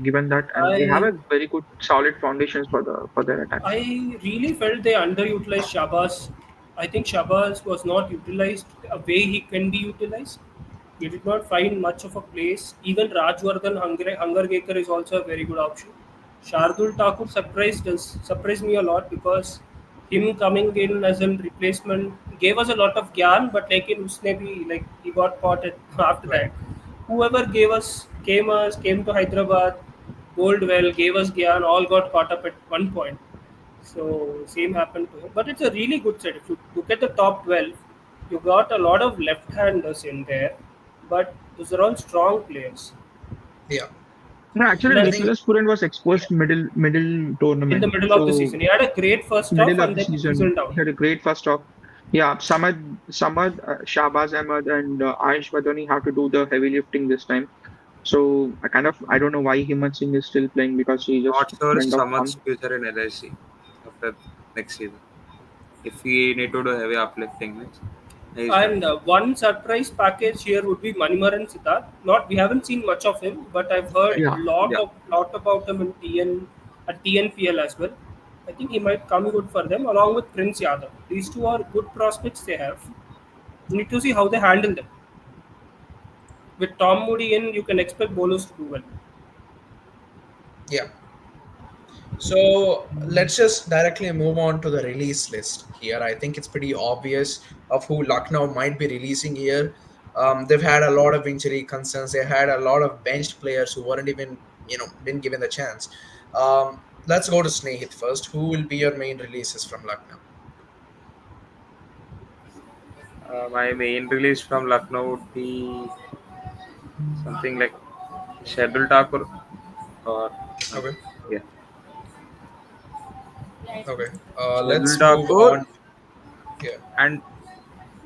Given that, and they have I a very good solid foundations for their attack. I really felt they underutilized Shabazz. I think Shabazz was not utilized a way he can be utilized. He did not find much of a place. Even Rajwardhan Hungergaker is also a very good option. Shardul Thakur surprised me a lot because him coming in as a replacement gave us a lot of gyan, but like in usne bhi, like he got caught after Right. that. Whoever came to Hyderabad, bowled well, gave us gyan, all got caught up at one point. So same happened to him. But it's a really good set. If you look at the top 12, you got a lot of left-handers in there, but those are all strong players. Yeah. No, actually, I Then think Nicholas Puran was exposed middle in the tournament. middle of the So season, he had a great first half middle of and the then he season. fizzled down. He had a great first off. Yeah, Shahbaz Ahmed, and Ayush Badani have to do the heavy lifting this time. So I don't know why Himmat Singh is still playing because he just Not sure went off Samad's form. future in LSC after next season. If we need to do heavy uplifting, means he's done. And one surprise package here would be Manimaran Siddharth. Not we haven't seen much of him, but I've heard right. Yeah, Yeah, lot about him in TN at TNPL as well. I think he might come good for them along with Prince Yadav. These two are good prospects they have. Need to see how they handle them. With Tom Moody in, you can expect bowlers to do well. Yeah. So let's just directly move on to the release list here. I think it's pretty obvious of who Lucknow might be releasing here. They've had a lot of injury concerns. They had a lot of benched players who weren't even, been given the chance. Let's go to Snehit first. Who will be your main releases from Lucknow? my main release from Lucknow would be something like Shardul Thakur or Okay. yeah, Okay. Shardul Let's move Thakur on. Yeah. and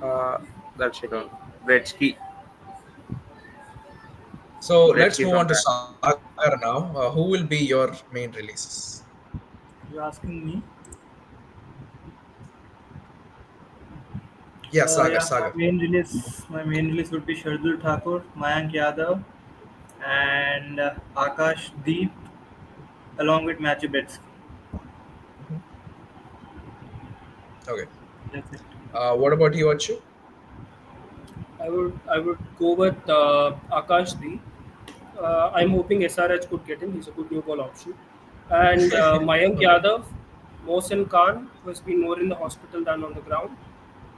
uh, that's it on Gretzky, So let's Gretzky move on from to Bangalore. Sagar now. Who will be your main releases? You asking me? Yeah, Sagar, Yeah, Sagar. my main release would be Shardul Thakur, Mayank Yadav, and Akash Deep, along with Matthew Betsky. Mhm. Okay. That's it. What about you, Achu? I would go with Akash D. I'm hoping SRH could get him. He's a good new ball option. And Mayank Okay. Yadav, Mohsen Khan, who has been more in the hospital than on the ground.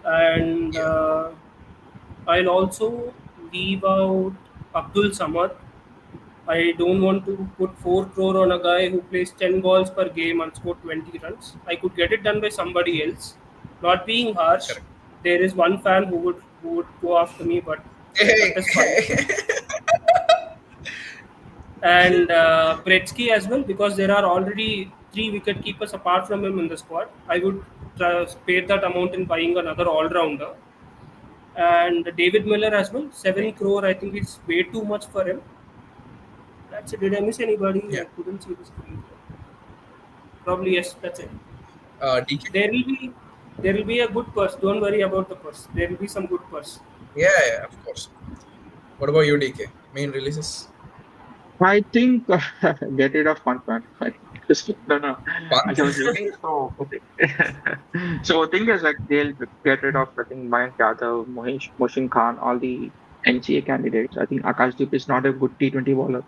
And Yeah. I'll also leave out Abdul Samad. I don't want to put 4 crore on a guy who plays 10 balls per game and score 20 runs. I could get it done by somebody else. Not being harsh, Correct. there is one fan who would go after me, but Hey, that is fine. hey. And Bretsky as well, because there are already 3 wicket keepers apart from him in the squad. I would pay that amount in buying another all rounder. And David Miller as well, 7 crore. I think it's way too much for him. That's it. Did I miss anybody? Yeah. I couldn't see the screen. Probably yes. That's it. DK. There will be there will be a good purse. Don't worry about the purse. There will be some good purse. Yeah, yeah, of course. What about you, DK? Main releases? I think get rid of Punt Man. Just no, no. Fun. I was looking. So okay. So thing is like they'll get rid of I think Mayank Yadav, Mohsin Khan, all the NCA candidates. I think Akashdeep is not a good T20 bowler.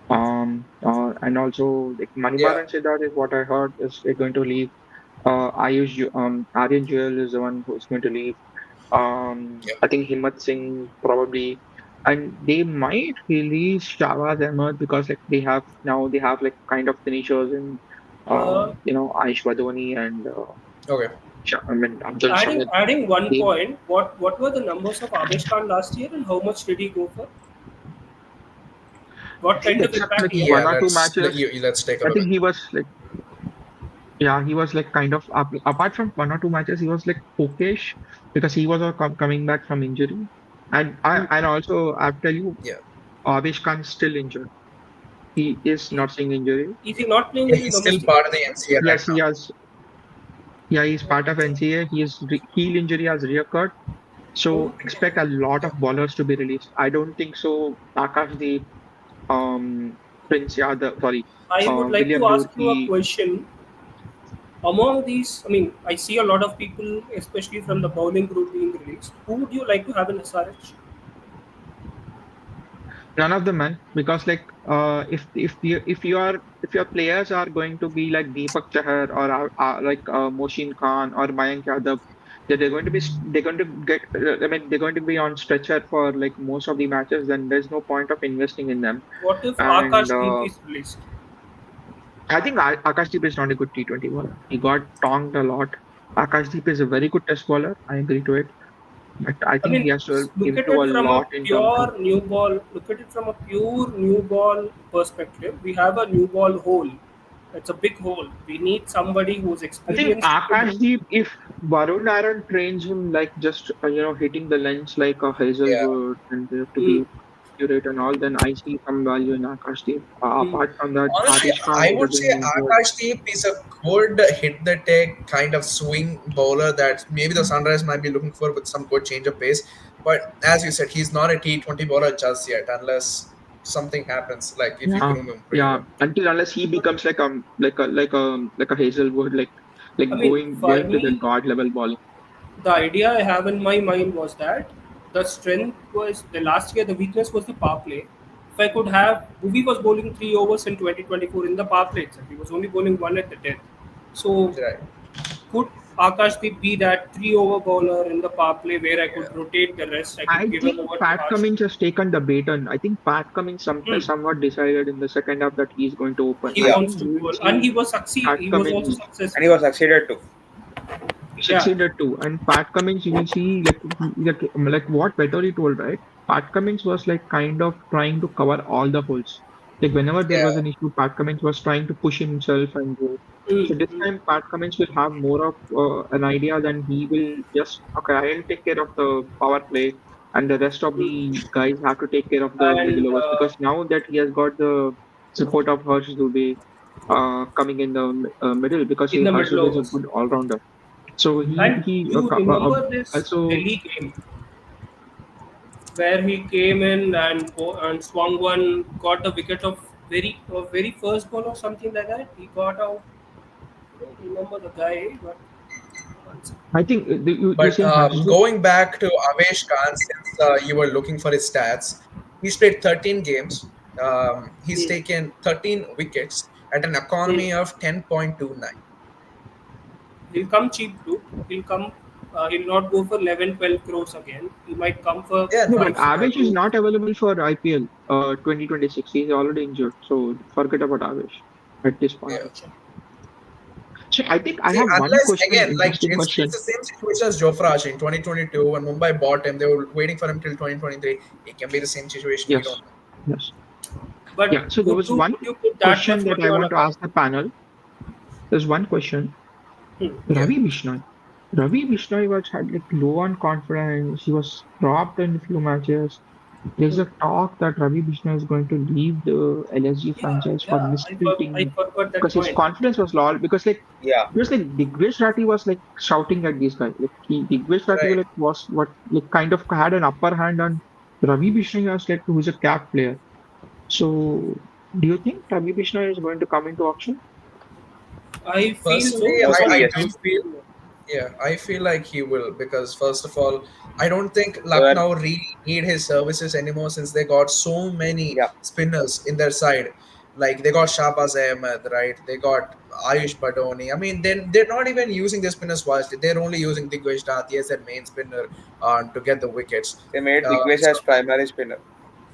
And also like Yeah. Manimaran Siddharth is what I heard is they're going to leave. Aryan Jewel is the one who's going to leave. Yeah. I think Himmat Singh probably, and they might release Shahbaz Ahmed because like they have like kind of finishers in, Uh, Aish Badoni and Okay. I mean Abdul adding Samad. adding one They, point. What were the numbers of Avesh Khan last year, and how much did he go for? I What think kind of except like impact he one Yeah, had? or two matches, let's take a I look. think he was like he was like kind of apart from one or two matches, he was like okayish because he was coming back from injury, and also I'll tell you, Yeah. Avesh Khan is still injured. He is not seeing injury. Is he not playing Yeah, any he's still domestic part of the cricket? NCA right Yes, he now. has. Yeah, he's part of NCA. Heel injury has reoccurred. So Okay. expect a lot Yeah. of bowlers to be released. I don't think so. Akashdeep, Prince Yadav, sorry, I would like William to ask you a Doshi. question. Among these, I mean, I see a lot of people, especially from the bowling group, being released. Who would you like to have in SRH? None of them, man. Because like, if your players are going to be like Deepak Chahar or like Moshin Khan or Mayank Yadav, they're going to be they're going to get. I mean, they're going to be on stretcher for like most of the matches. Then there's no point of investing in them. What if And Akash Deep is released? I think Akashdeep is not a good T20 bowler. He got tonged a lot. Akashdeep is a very good test bowler. I agree to it. But I I think he mean, has to look at improve it a from a lot in terms of. pure new ball. Look at it from a pure new ball perspective. We have a new ball hole. It's a big hole. We need somebody who's I think experienced in the game. Akashdeep, if Varun Aaron trains him like just hitting the lens like a Yeah. Hazelwood and they have to Mm, be accurate and all, then I see some value in Akashdeep. mm. Apart from that, Honestly, Adish Khan I would would have say been injured. Akashdeep is a good hit the take kind of swing bowler that maybe the Sunrise might be looking for with some good change of pace. But as you said, he's not a T20 bowler just yet, unless something happens, like if you Yeah, groom him pretty yeah. well. Until unless he becomes like a Hazelwood, I like mean, for going to the me, god level bowling. the idea I have in my mind was that the strength was the last year, the weakness was the power play. If I could have, Bhuvi was bowling 3 overs in 2024 in the power play itself. He was only bowling one at the death. So, Right. could Akashdeep be that 3 over bowler in the power play where I Yeah. could rotate the rest? I could I give him think over to Pat Harsh. Cummins has taken the baton. I think Pat Cummins Hmm. somewhat decided in the second half that he's going to open. He I wants think to you will bowl, and see he was succeed. Pat He was also Cummins And he successful. was succeeded too. Yeah. succeeded too. And Pat Cummins, you will see like what Vettori told, right? Pat Cummins was like kind of trying to cover all the holes. Like whenever there was Yeah. an issue, Pat Cummins was trying to push himself and go. Hmm. So this Hmm. time, Pat Cummins will have more of an idea than he will just okay. I'll take care of the power play, and the rest of Hmm. the guys have to take care of the And middle overs because now that he has got the support of Harsh Dubey coming in the middle because in the Harsh middle Dubey is a overs. good all rounder. So And he you remember this also. Delhi game where he came in and and swung one, got the wicket of very first ball or something like that. He got out. I don't remember the guy, but one second. I think you're But saying Harshdeep. going back to Avesh Khan, since you were looking for his stats, he's played 13 games. He's Hmm. taken 13 wickets at an Hmm. economy of 10.29. He'll come cheap too. He'll come. He'll not go for 11, 12 crores again. He might come for Yeah, No, no, but 5, 6 Avish is crores. not available for IPL 2026. He's already injured. So forget about Avish at this point. yeah. So I think I See, have one unless question, again, like interesting it's question. the same situation as Jofra Archer in 2022 when Mumbai bought him. They were waiting for him till 2023. It can be the same situation. We don't Yes. know. Yes. But Yeah. So there was one would you put that question much that money I on a want to guy? ask the panel. There's one question. Hmm. Yeah. Ravi Bishnoi. Ravi Bishnoi was had like low on confidence. He was dropped in a few matches. There's Hmm. a talk that Ravi Bishnoi is going to leave the LSG Yeah, franchise for yeah. mystical I team forgot that because his point. confidence was low. Because like Yeah, it was like Digvish Ratty was like shouting at these guys. Like Digvish Ratty Right. like was what like kind of had an upper hand on Ravi Bishnoi was like who's a cap player. So do you think Ravi Bishnoi is going to come into auction? I feel so Personally, because mostly I yes. do feel, yeah, I feel like he will because first of all, I don't think So that Lucknow really need his services anymore since they got so many yeah, spinners in their side. Like they got Shahbaz Ahmed, right? They got Ayush Badoni. I mean, they're not even using their spinners wisely. They're only using Digvish Dathi as their main spinner to get the wickets. they made Digvesh So as primary spinner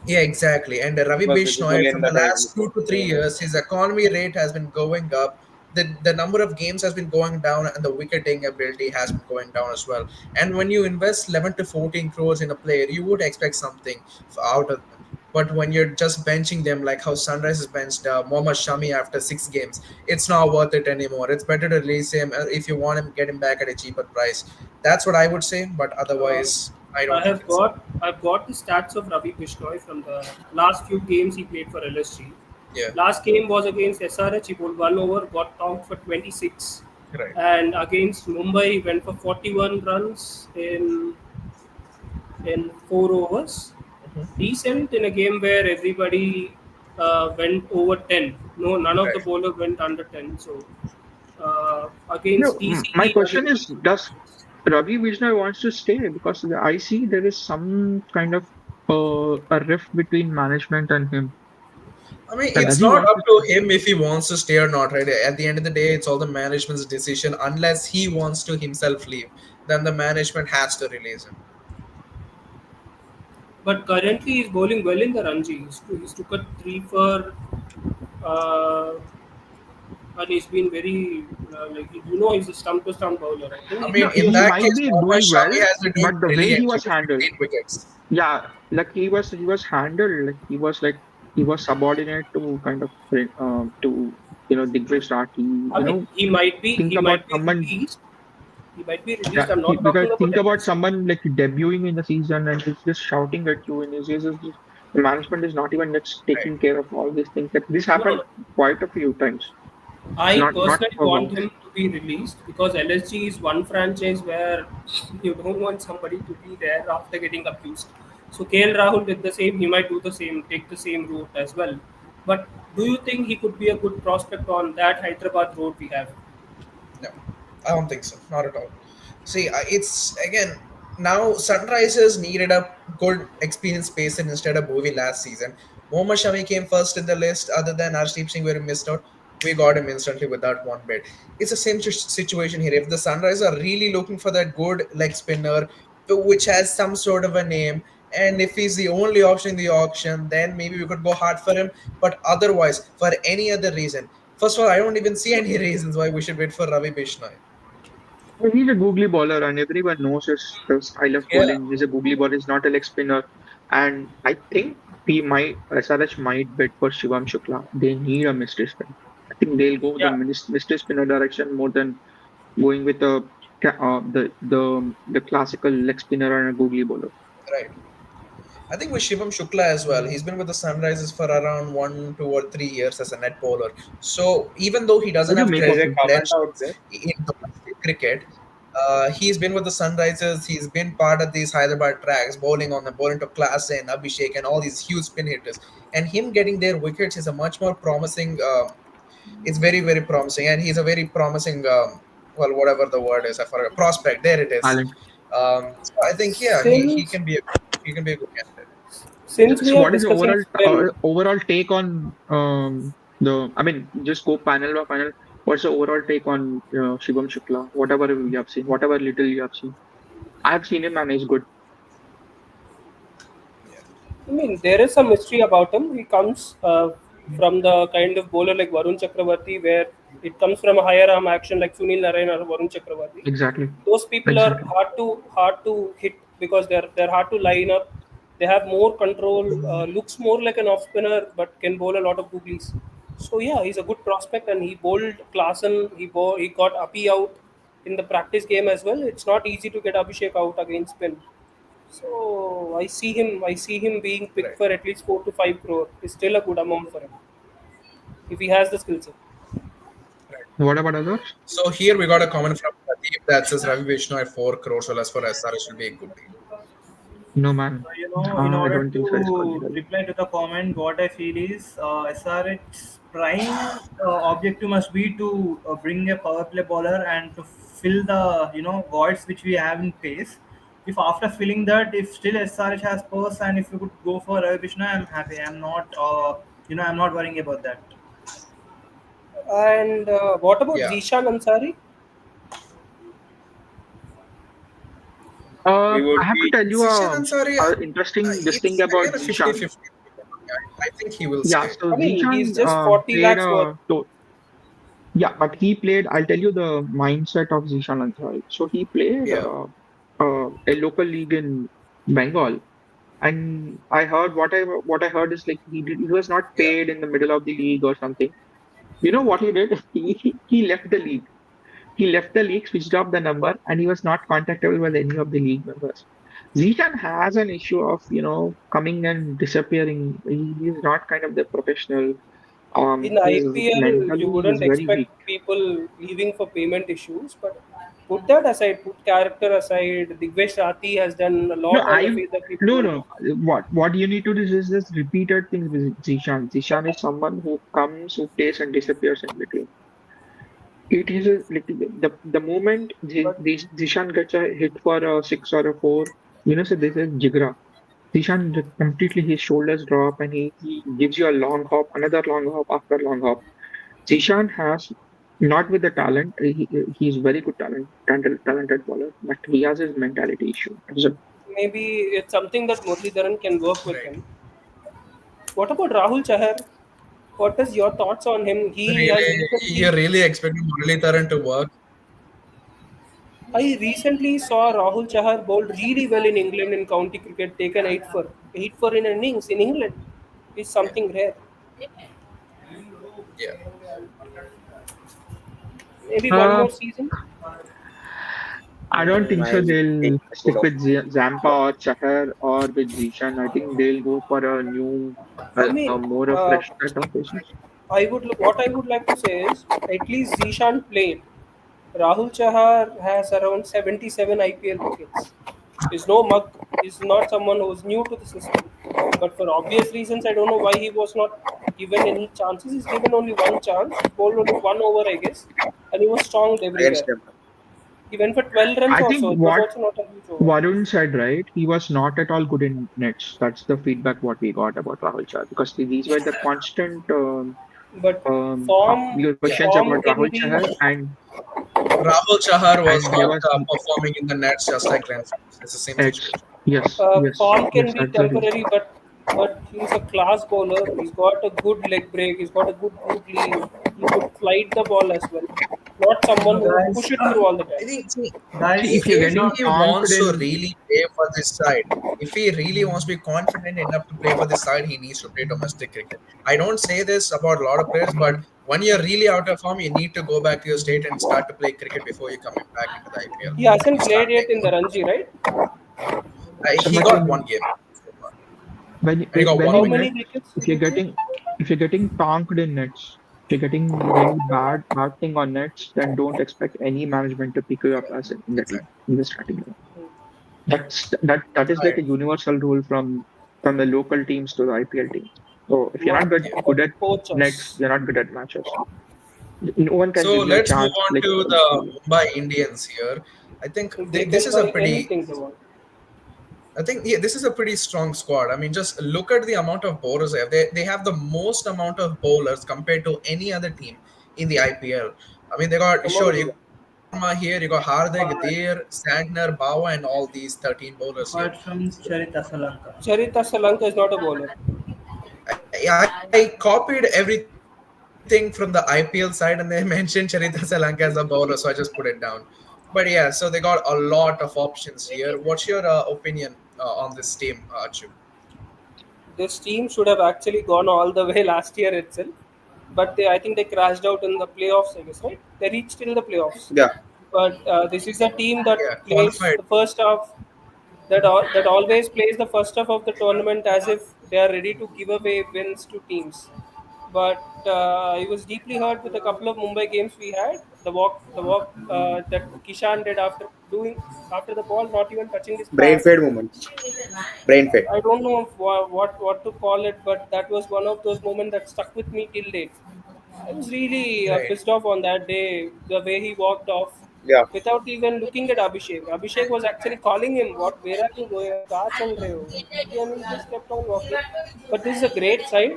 yeah, exactly. And Ravi was Bishnoi, visible in from the the trade last before. 2 to 3 years, his economy rate has been going up. The number of games has been going down, and the wicketing ability has been going down as well. And when you invest 11 to 14 crores in a player, you would expect something out of them. But when you're just benching them, like how Sunrise has benched Mohammad Shami after 6 games, it's not worth it anymore. It's better to release him if you want him, get him back at a cheaper price. That's what I would say. But uh, otherwise, I don't think it's. I've got the stats of Ravi Bishnoi from the last few games he played for LSG. Yeah, Last game was against SRH. He bowled 1 over, got out for 26, right. and against Mumbai he went for 41 runs in 4 overs. Mhm. Decent in a game where everybody went over 10. No, none of the Right. bowlers went under 10. So No, against DC, my again, question is, does Ravi Vijay wants to stay? Because I see there is some kind of a rift between management and him. I mean, That does it's he not want up to to stay? him if he wants to stay or not, right? At the end of the day, it's all the management's decision. Unless he wants to himself leave, then the management has to release him. but currently he's bowling well in the Ranji. He's took a 3 for, and he's been very like he's a stump to stump bowler. I think I he mean, No, could be in a he good that might case, be Mohammad doing well, Shami has been doing but the way he brilliant. He was was taking handled, 8 wickets. yeah, like he was handled, like he was subordinate to kind of to Digvish Rathi. I mean, Think he about might be someone. released. He might be released. Yeah, I'm not because talking about think about LSG. someone like debuting in the season and he's just shouting at you, and the management is not even just Right. taking care of all these things. Like this No, happened no. quite a few times, I not personally for want once. him to be released because LSG is one franchise where you don't want somebody to be there after getting abused. So KL Rahul did the same. He might do the same, take the same route as well. But do you think he could be a good prospect on that Hyderabad road we have? No, I don't think so. Not at all. See, it's again now Sunrisers needed a good experienced pacer instead of Bhuvi last season. Mohammad Shami came first in the list. Other than Arshdeep Singh, where he missed out, we got him instantly without one bid. It's the same situation here. If the Sunrisers are really looking for that good leg spinner, which has some sort of a name, and if he's the only option in the auction, then maybe we could go hard for him. But otherwise, for any other reason, first of all, I don't even see any reasons why we should wait for Ravi Bishnoi. He's a googly bowler, and everyone knows his style of Yeah, bowling. He's a googly bowler. He's not a leg spinner, and I think he might SRH might bid for Shivam Shukla. They need a mystery spinner. I think they'll go the Yeah, mystery spinner direction more than going with the classical leg spinner and a googly bowler. right. I think with Shivam Shukla as well. He's been with the Sunrisers for around 1, 2, or 3 years as a net bowler. So even though he What doesn't do you have make There is of a him? comment out credentials there. in domestic cricket, He's been with the Sunrisers. He's been part of these Hyderabad tracks, bowling to Klassen, Abhishek, and all these huge spin hitters. And him getting their wickets is a much more promising. It's very very promising, and he's a very promising. Well, whatever the word is, I forgot. Prospect. There it is. Talent. So I think yeah, he Since can be he can be a good candidate. since we So are what is the discussing overall spin, overall take on the? I mean, just go panel by panel. What's the overall take on Shivam Shukla? Whatever you have seen, whatever little you have seen. I have seen him and he's good. I mean, there is some mystery about him. He comes from the kind of bowler like Varun Chakravarti, where it comes from a higher arm action like Sunil Narayan or Varun Chakravarti. Exactly. Those people are Exactly. hard to hit because they're hard to line up. They have more control. Looks more like an off spinner, but can bowl a lot of googlies. So yeah, he's a good prospect, and he bowled Klassen. He got Api out in the practice game as well. It's not easy to get Abhishek out against spin. So I see him being picked Right. for at least 4 to 5 crore. It's still a good amount for him if he has the skill set. Right. What about others? So here we got a comment from Pradeep that says Ravi Vishnu at 4 crores, so as for SRS should be a good deal. No man. In I order don't think so. It's to considered. reply to the comment, what I feel is SRH's prime objective must be to bring a power play bowler and to fill the voids which we have in pace. If after filling that, if still SRH has purse and if we could go for Ravi Krishna, I'm happy. I'm not I'm not worrying about that. And what about Yeah. Zishan Ansari? We would I have to be tell you Zishan Ansari, a interesting this thing it's about again a Zishan. 50-50. I think he will Yeah, stay. so I mean, he's Zishan just 40 played lakhs worth. yeah, but he played. I'll tell you the mindset of Zishan Ansari. So he played Yeah. a local league in Bengal, and I heard what I heard is like he was not Yeah. paid in the middle of the league or something. You know what he did? He left the league. He left the league, switched off the number, and he was not contactable by any of the league members. Zidane has an issue of, coming and disappearing. He's not kind of the professional. In He's IPL, you mentally he's wouldn't very expect weak. people leaving for payment issues, but put that aside, put character aside. Digvesh Rathi has done a No, lot on the I face that people no don't no. know. What you need to do is just repeated things with Zishan. Zishan is someone who comes, who plays, and disappears in between. It is like the moment But Zishan gets a hit for a six or a four, so this is Jigra. Zishan completely his shoulders drop and he gives you a long hop, another long hop after long hop. Zishan has not with the talent, he's very good talented bowler, but he has his mentality issue. maybe it's something that Muralidharan can work with Right. him. What about Rahul Chahar? What is your thoughts on him? He has Really, you're recently. really expecting Muralitharan to work? I recently saw Rahul Chahar bowled really well in England in county cricket, taken 8 for in innings in England. Is Yeah. something rare. Yeah. Maybe one Uh, more season. I don't think so. my take They'll would stick with Zampa or Chahar or with Zishan. I think they'll go for a new, I mean, more a fresh set of faces. what I would like to say is at least Zishan played. Rahul Chahar has around 77 IPL wickets. He's no mug. He's not someone who's new to the system. But for obvious reasons, I don't know why he was not given any chances. He's given only one chance. He bowled only 1 over, I guess, and he was strong against everywhere. them. He went for 12 runs I think also. It was what also not a huge over. Varun said, right? He was not at all good in nets. That's the feedback what we got about Rahul Chahar because these were the constant But form Yeah. questions form about can Rahul be Chahar, Rahul Chahar was and there not was performing in the nets just like Glenn Phillips. It's the same it's situation. form can yes, be that's the reason. temporary, but he's a class bowler. He's got a good leg break. He's got a good googly. He could flight the ball as well. Not someone who would push Guys, it through all the I time. think See, guys, if you're if getting he conked wants to in, really play for this side, if he really wants to be confident enough to play for this side, he needs to play domestic cricket. I don't say this about a lot of players, but when you're really out of form, you need to go back to your state and start to play cricket before you coming back into the IPL. He hasn't You played start yet playing in the more. Ranji, right? so He but got one game so far, when and he got when one How you wicket. many net, wickets if did he you're take? getting if you're getting tonked in nets, If you're getting really bad thing on nets, then don't expect any management to pick you up as in the team Exactly. in the starting level. That is like Right. a universal rule from the local teams to the IPL teams. So if you're Must not Yeah. good at coach nets, us. you're not good at matches. No one can So give you a let's move chance to on play to competitive. the Mumbai Indians here. I think They this can is a buy pretty anything they want. I think yeah, this is a pretty strong squad. I mean, just look at the amount of bowlers they have. They have the most amount of bowlers compared to any other team in the IPL. I mean, they got Among sure you the got Sharma here, you got Hardik, Apart, Deer, Santner, Bawa, and all these 13 bowlers here. apart from Charita Salanka. Charita Salanka is not a bowler. I copied everything from the IPL side, and they mentioned Charita Salanka as a bowler, so I just put it down. But yeah, so they got a lot of options here. What's your opinion on this team, Achu? This team should have actually gone all the way last year itself, but I think they crashed out in the playoffs. I guess right. They reached till the playoffs, Yeah. but this is a team that Yeah, plays qualified. the first half. That always plays the first half of the tournament as if they are ready to give away wins to teams. But I was deeply hurt with a couple of Mumbai games we had. The walk that Kishan did after the ball, not even touching his Brain pad. fade moments. Brain fade. I don't know what to call it, but that was one of those moments that stuck with me till date. I was really Right. pissed off on that day, the way he walked off Yeah. without even looking at Abhishek. Abhishek was actually calling him, "What? Where are you going? Kya chal rahe ho?" And he just kept on walking. But this is a great sign.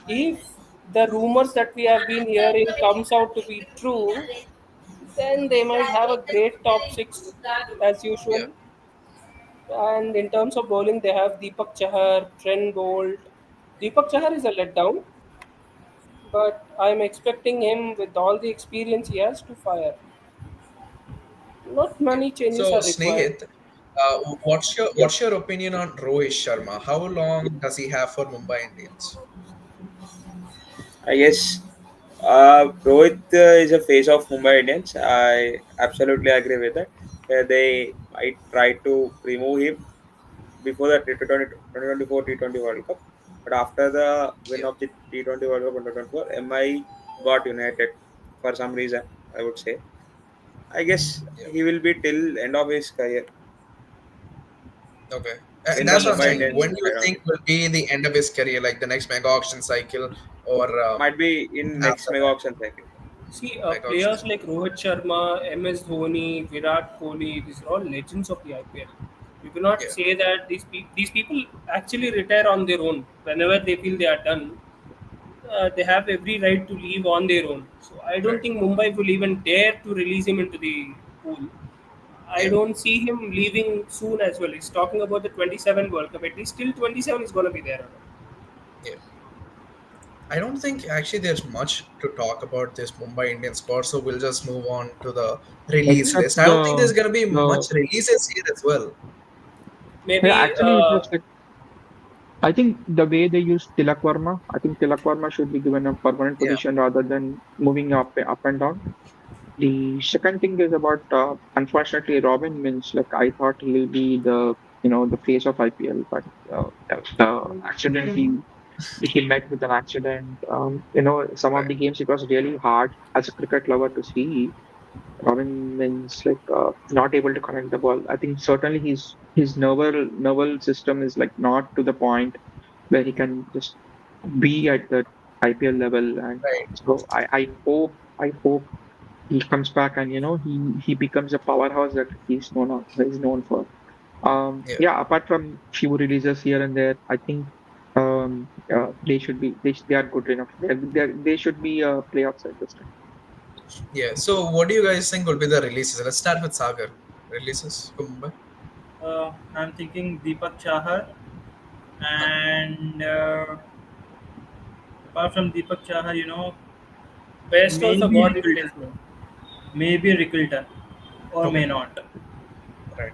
If the rumors that we have been hearing comes out to be true, then they might have a great top six as Yeah. usual. And in terms of bowling, they have Deepak Chahar, Trent Bolt. Deepak Chahar is a letdown, but I'm expecting him with all the experience he has to fire. Not Okay. many changes So are required. Snehit, Yep. what's your opinion on Rohit Sharma? How long does he have for Mumbai Indians? I guess Rohit is a face of Mumbai Indians. I absolutely agree with that. They might try to remove him before the T20 T20 World Cup. But after the win Yeah. of the T20 World Cup in 2024, MI got united for some reason, I would say. I guess Yeah. he will be till end of his career Okay. in the That's what I'm Mumbai saying. Indians When See, do you side think only. will be the end of his career, like the next mega auction cycle, or Might be in next after mega that auction cycle. mega auction players cycle? like Rohit Sharma, MS Dhoni, Virat Kohli, these are all legends of the IPL. You cannot Yeah. say that these people actually retire on their own whenever they feel they are done. They have every right to leave on their own. So I don't Right. think Mumbai will even dare to release him into the pool. I Yeah. don't see him leaving soon as well. He's talking about the 27 World Cup. At least till 27 is going to be there. Yeah. I don't think actually there's much to talk about this Mumbai Indian squad, so we'll just move on to the release Except list. I don't think there's gonna be the much releases here as well. yeah, Maybe actually it was like I think the way they use Tilak Varma, I think Tilak Varma should be given a permanent Yeah. position rather than moving up and down. The second thing is about unfortunately Robin Mins. Like I thought he'll be the face of IPL, but the accident he met with an accident. Some of Right. the games it was really hard as a cricket lover to see. Robin means like not able to connect the ball. I think certainly his nerval system is like not to the point where he can just be at the IPL level. And Right. so I hope he comes back and he becomes a powerhouse that he's known for. Yeah. Yeah. Apart from few releases here and there, I think they are good enough. They should be playoff side this time. Yeah. So what do you guys think will be the releases? Let's start with Sagar. Releases for Mumbai. I'm thinking Deepak Chahar, Okay. and apart from Deepak Chahar, best of the maybe what Rickleton, replacement. maybe Rickleton, or Okay. may not. Right.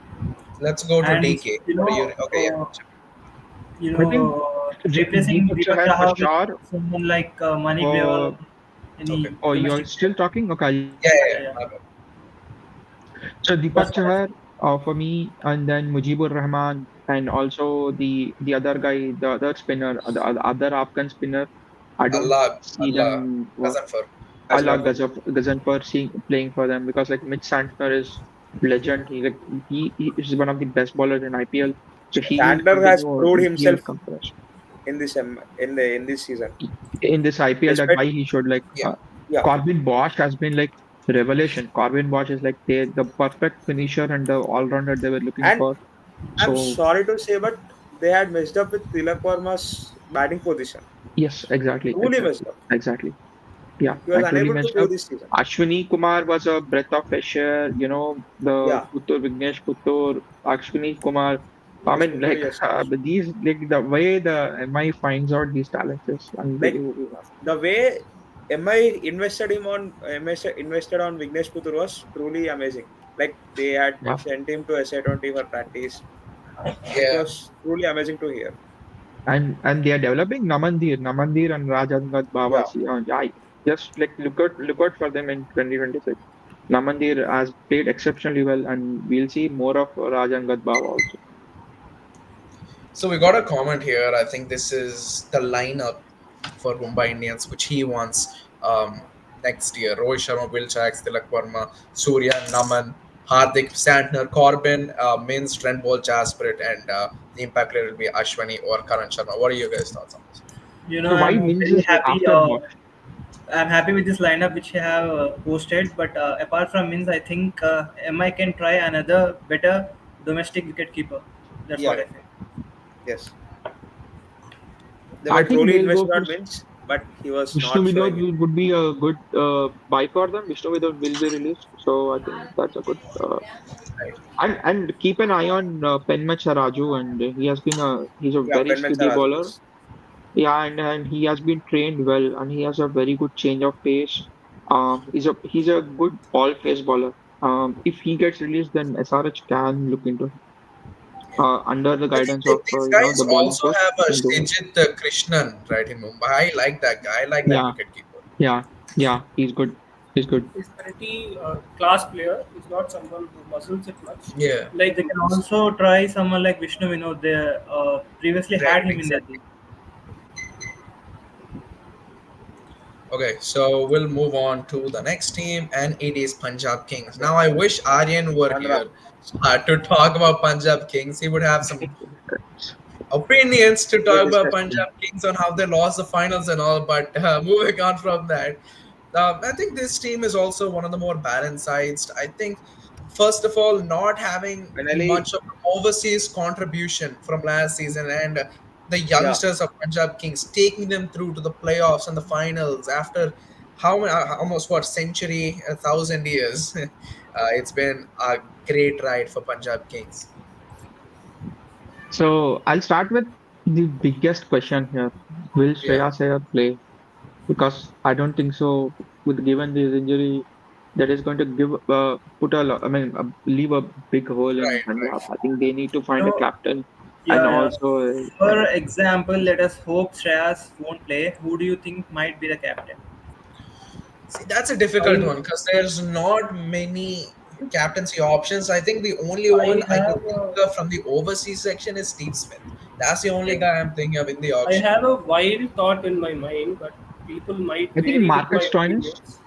Let's go to And DK. What do you? Okay. Yeah. I think replacing Deepak Deepak Chahar for Chahar with sure. someone like Mani Grewal, Uh, Okay. any oh, you're domestic still player. talking? Okay, I'll just Yeah. go. Yeah. Yeah, Yeah. yeah. My bad. So Deepak That's what I Chahar think. for me, and then Mujibur Rahman, and also the other guy, the other spinner, the other Afghan spinner. I don't Allah, see Allah, them. Gazanfar. as Allah well. Gazanfar seeing playing for them because like Mitch Santner is legend. He is one of the best bowlers in IPL. So he will Santner has continue. proved He will himself come for us in this in this season. in this IPL. That Despite why he should like Yeah. yeah, Corbin Bosch has been like revelation. Corbin Bosch is like the perfect finisher and the all rounder they were looking and for. I'm So sorry to say, but they had messed up with Tilak Verma's batting position. yes, exactly, Truly exactly, messed up. exactly. Yeah, He was actually unable to messed prove up. this season. Ashwini Kumar was a breath of fresh air. You know, the Yeah, Puttur, Vignesh Puttur, Ashwini Kumar. I Vignesh mean, Puttur, like, yes, but these, like, the way the MI finds out these talents is like unbelievable. the way MI invested on Vignesh Puttur was truly amazing. Like they had Yeah. sent him to SA20 for practice. It Yeah. was truly amazing to hear. And they are developing Namandir and Rajangad Yeah, Bawasi. Yeah, just like look out for them in 2026. Namandir has played exceptionally well, and we'll see more of Rajangad Bawa also. So we got a comment here. I think this is the lineup for Mumbai Indians, which he wants next year. Rohit Sharma, Will Jacks, Tilak Verma, Surya, Naman, Hardik, Santner, Corbin, Mins, Trent Bolt, Jasprit, and the impact player will be Ashwani or Karan Sharma. What are your guys' thoughts on this? So why I'm Mins very is happy. after Bosch? I'm happy with this lineup which you have posted. But apart from Mins, I think MI can try another better domestic wicket keeper. That's yeah, what I feel. yes. They I were think truly they'll go invested for on Vince, but he was Vishnu not Vidot showing it. would be a good buy for them. Vishnu Vidot will be released, so I think that's a good. Right. And keep an eye on Penmach Raju, and he's a Yeah, very Ben steady Mensah, bowler. yes. Yeah, and he has been trained well, and he has a very good change of pace. He's a good all phase bowler. If he gets released, then SRH can look into him. Under the I think guidance of these guys the bowling also coach, have he a can do well. Shijit Krishnan right in Mumbai. I like that guy. I like that Yeah, wicket keeper. yeah, yeah. He's good. He's good. He's pretty class player. He's not someone who muscles it much. Yeah, Like they can also try someone like Vishnu Vinod. They previously right, had him in their exactly. team. Okay, so we'll move on to the next team, and it is Punjab Kings. Now, I wish Aryan were One here run. to talk about Punjab Kings. He would have some opinions to Good talk about discussion. Punjab Kings on how they lost the finals and all. But moving on from that, I think this team is also one of the more balanced sides. I think, first of all, not having Finally, much of overseas contribution from last season and the yeah. youngsters of Punjab Kings taking them through to the playoffs and the finals after almost what century, 1,000 years. It's been a great ride for Punjab Kings. So I'll start with the biggest question here. Will Yeah, Shreyas Iyer play? Because I don't think so. With given this injury, that is going to leave a big hole in right, Punjab. right. I think they need to find a So captain, and yeah, yeah. also For example, let us hope Shreyas won't play. Who do you think might be the captain? See, that's a difficult I one because there's not many captaincy options. I think the only I one I could have think a, of from the overseas section is Steve Smith. That's the only guy I'm thinking of in the I auction. have a wild thought in my mind, but people might I think vary with my Marcus Stoinis. opinions.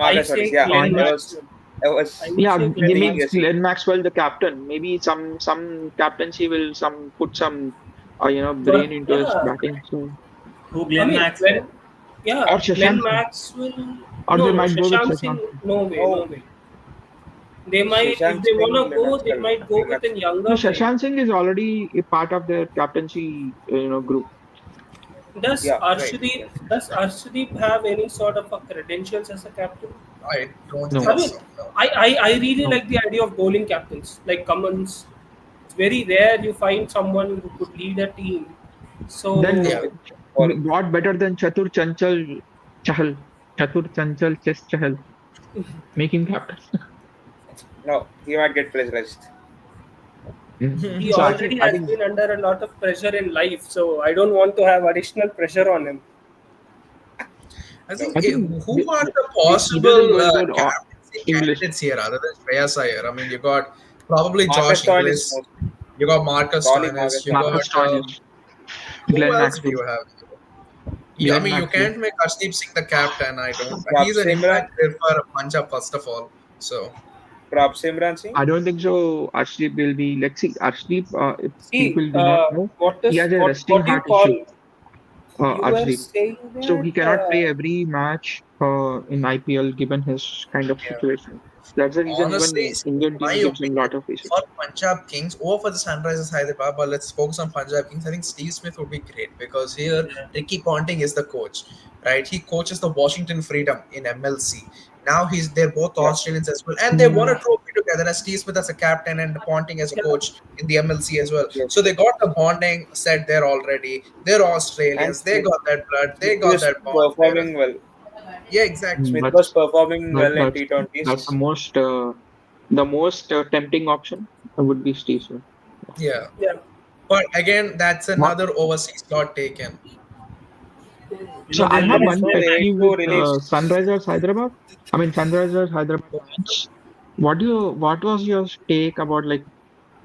I Marcus Stories, say yeah. Glenn Stoinis. Maxwell. I I was would Yeah, say he Glenn thinking makes the same. Maxwell. Glenn Maxwell the captain. Maybe some captaincy will some put some brain But into his yeah, batting. So Who? I Glenn mean, Maxwell. or Glenn Shashank Singh, Maxwell. or No, they no, might go with Shashank Shashank Singh. Singh. No way, no Oh, way. They might, if Shashank they Singh, wanna Glenn go, they Maxwell, might go Glenn with a Maxwell. No, younger player. Shashank Singh is already a part of their captaincy group. Does Yeah, right. Arshdeep Yes. does Arshdeep have any sort of a credentials as a captain? I don't No, I think mean, so. No. I really no. like the idea of bowling captains like Cummins. It's very rare you find someone who could lead a team. Then Yeah. So Bowling. what better than Chahal, Chatur Chanchal Chess Chahal, make him captain. No, he might get pressurized. he So already I has think been under a lot of pressure in life. So I don't want to have additional pressure on him. I No. think I think who are the either they'll possible go with captaincy English. candidates here other than Shreyas Iyer? I mean, you got probably Marcus Josh Stoin is Inglis, mostly. you got Marcus Probably Marcus Stoinis, you Stoin. got Marcus Stoinis, who Glenn else do Maxwell. you have? Yeah, I Glenn mean, you Maxwell. can't make Arshdeep Singh the captain. I don't. Prab He's an Simran, impact player for Punjab, first of all. So, Prab Simran Singh. I don't think so. Arshdeep will be. Let's see. Arshdeep, if See, people do not know, what he is has a what resting do you heart call? issue. You were Arshdeep. saying So he that. cannot play every match in IPL given his kind of yeah. situation. That's the reason Honestly, even Indian my team gives him a opinion lot of reason. for Punjab Kings or for the Sunrisers Hyderabad, but let's focus on Punjab Kings. I think Steve Smith would be great because here Yeah. Ricky Ponting is the coach, right? He coaches the Washington Freedom in MLC. Now they're both Yeah, Australians as well, and they won Mm, a trophy together as Steve Smith as a captain and Ponting as a Yeah. coach in the MLC as well. yes. So they got the bonding set there already. They're And Australians. They got that blood. They Smith got is that bond there as performing well. well. Yeah, exactly. Smith was that's performing that well in that's that's T20s. the most tempting option would be Steve Smith. Yeah. Yeah. But again, that's What? another overseas slot taken. So I They'll have release one No, him pet back. they need peeve to with release. Sunrisers Hyderabad. I mean Sunrisers Hyderabad fans. What was your take about like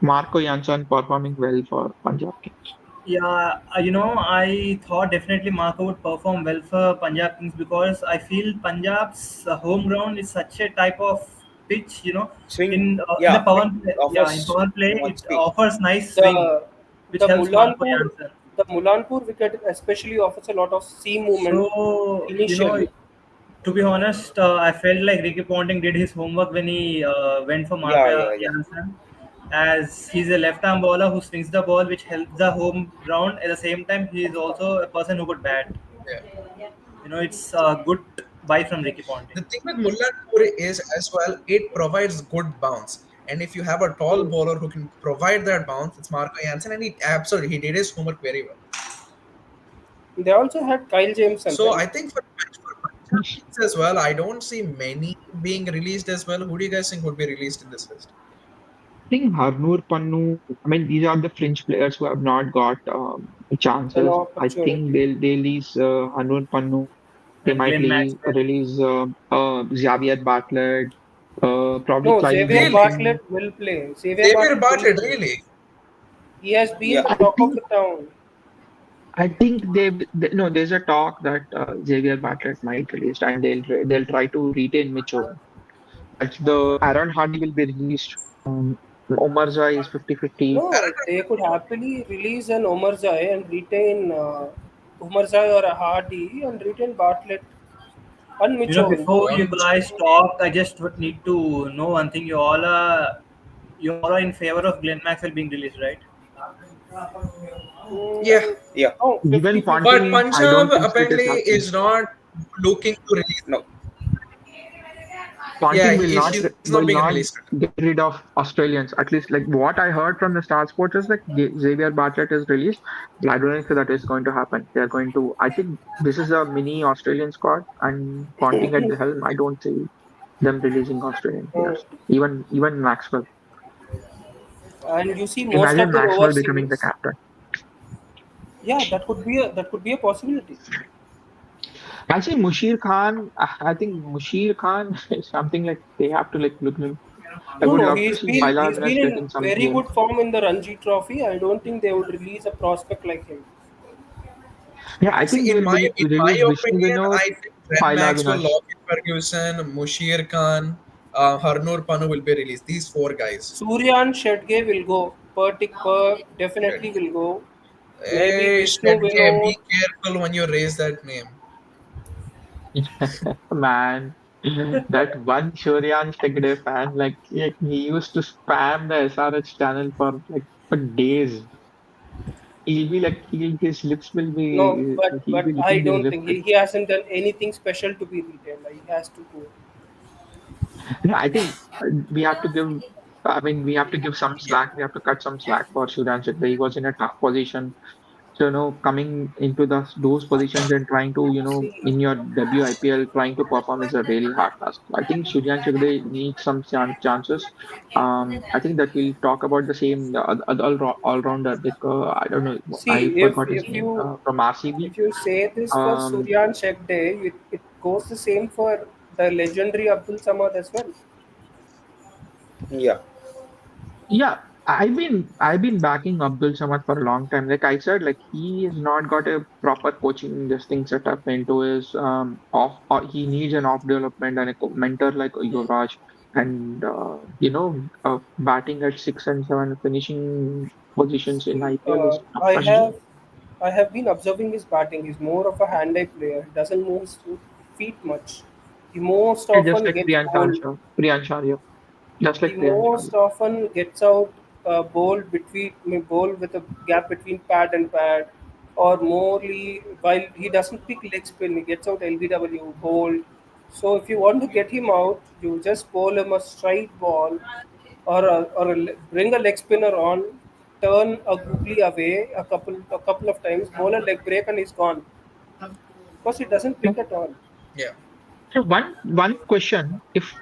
Marco Janssen performing well for Punjab Kings? Yeah, I thought definitely Marco would perform well for Punjab Kings because I feel Punjab's home ground is such a type of pitch. Swing, In the yeah, it power play, yeah, in offers power play too much it speed. offers nice swing, The which the helps Marco Mulanpur Jansen. the Mulanpur wicket especially offers a lot of seam movement So initially. to be honest, I felt like Ricky Ponting did his homework when he went for Yeah, Marco yeah, yeah. Jansen, as he's a left-arm bowler who swings the ball, which helps the home ground. At the same time, he is also a person who could bat. Yeah. It's a good buy from Ricky Ponting. The thing with Mullanpur is as well, it provides good bounce. And if you have a tall Hmm. bowler who can provide that bounce, it's Marco Jansen, and he absolutely he did his homework very well. They also had Kyle Jameson, So right? I think for Punjab Kings as well, I don't see many being released as well. Who do you guys think would be released in this list? I think Harnoor Pannu. I mean, these are the fringe players who have not got An chances. I think opportunity. they'll release Harnoor Pannu. They And might Glenn Maxwell. release Xavier Bartlett. Probably No, Clive Xavier Really? Wilson. Bartlett will play. Xavier Xavier Bartlett will Bartlett, play. really? He has been Yeah, the I talk of think the town. no. There's a talk that Xavier Bartlett might release, and they'll try to retain Mitchell. But the Aaron Hardy will be released. Omar Zai is 50-50. No, they could happily release an Omar Zai and retain Omar Zai or a Hardy and retain Bartlett and Mitchell. Before you One guys talk, I just would need to know one thing. You all are in favor of Glenn Maxwell being released, right? Yeah. Mm, yeah. oh, Even 50-50. But Ponting, I Punjab don't think it is apparently happening. is not looking to release. No, Yeah, Ponting he's not will being not released. get rid of Australians. At least like what I heard from the Star Sports is like Xavier Bartlett is released. But I don't know if that is going to happen. They're going to. I think this is a mini Australian squad, and Ponting at the helm. I don't see them releasing Australian Mm. players. Even Maxwell. And you see most Imagine of their Maxwell becoming the overseas. captain. Yeah, that could be a possibility. Actually, Mushir Khan. I think Mushir Khan is something like they have to like look. I No, would no, love to he's see been Kyle he's been in getting some very game. good form in the Ranji Trophy. I don't think they would release a prospect like him. Yeah, I think See, they will in my release Vishnu opinion, Vinod, I think Glenn Phyla Maxwell, Avinash. Lockie Ferguson, Mushir Khan, Harnoor Panu will be released. These four guys. Suryan Shetge will go. Pertik Per Shit. definitely will go. Maybe Hey, Vishnu Shetke, Vinod. be careful when you raise that name. Man, that one Shuryan Stegde fan, like he used to spam the SRH channel for like for days. His lips will No, be but he'll but be I licking his don't lips. think Like, he hasn't done anything special to be retained. Like, he has to go. yeah, I think we have to give. I mean, we have to give some Yeah. slack. We have to cut some slack for Shuryan Stegde. He was in a tough position. So, coming into those positions and trying to, See, in your debut IPL, trying to perform is a really hard task. I think Suryan Chagde needs some chances. I think that we'll talk about the same, the other all-rounder, because I don't know, see, I if forgot his if name, you from RCB. if you say this for Um, Suryan Shekde, it goes the same for the legendary Abdul Samad as well. yeah. yeah, I've been backing Abdul Samad for a long time. Like I said, like he has not got a proper coaching this thing set up into his off. He needs an off development and a mentor like Yuvraj, and batting at 6 and 7, finishing positions in See, IPL is tough I as well. have been observing his batting. He's more of a hand-eye player. He doesn't move his feet much. He most Yeah, just often like gets bowled. Priyansh Arya, just He like Priyansh Arya. most often gets out bowl with a gap between pad and pad, or morely while he doesn't pick leg spin, he gets out LBW bold. So if you want to get him out, you just bowl him a straight ball, bring a leg spinner on, turn a googly away a couple of times, bowl a leg break, and he's gone because he doesn't Yeah. pick at all. Yeah. So one question: if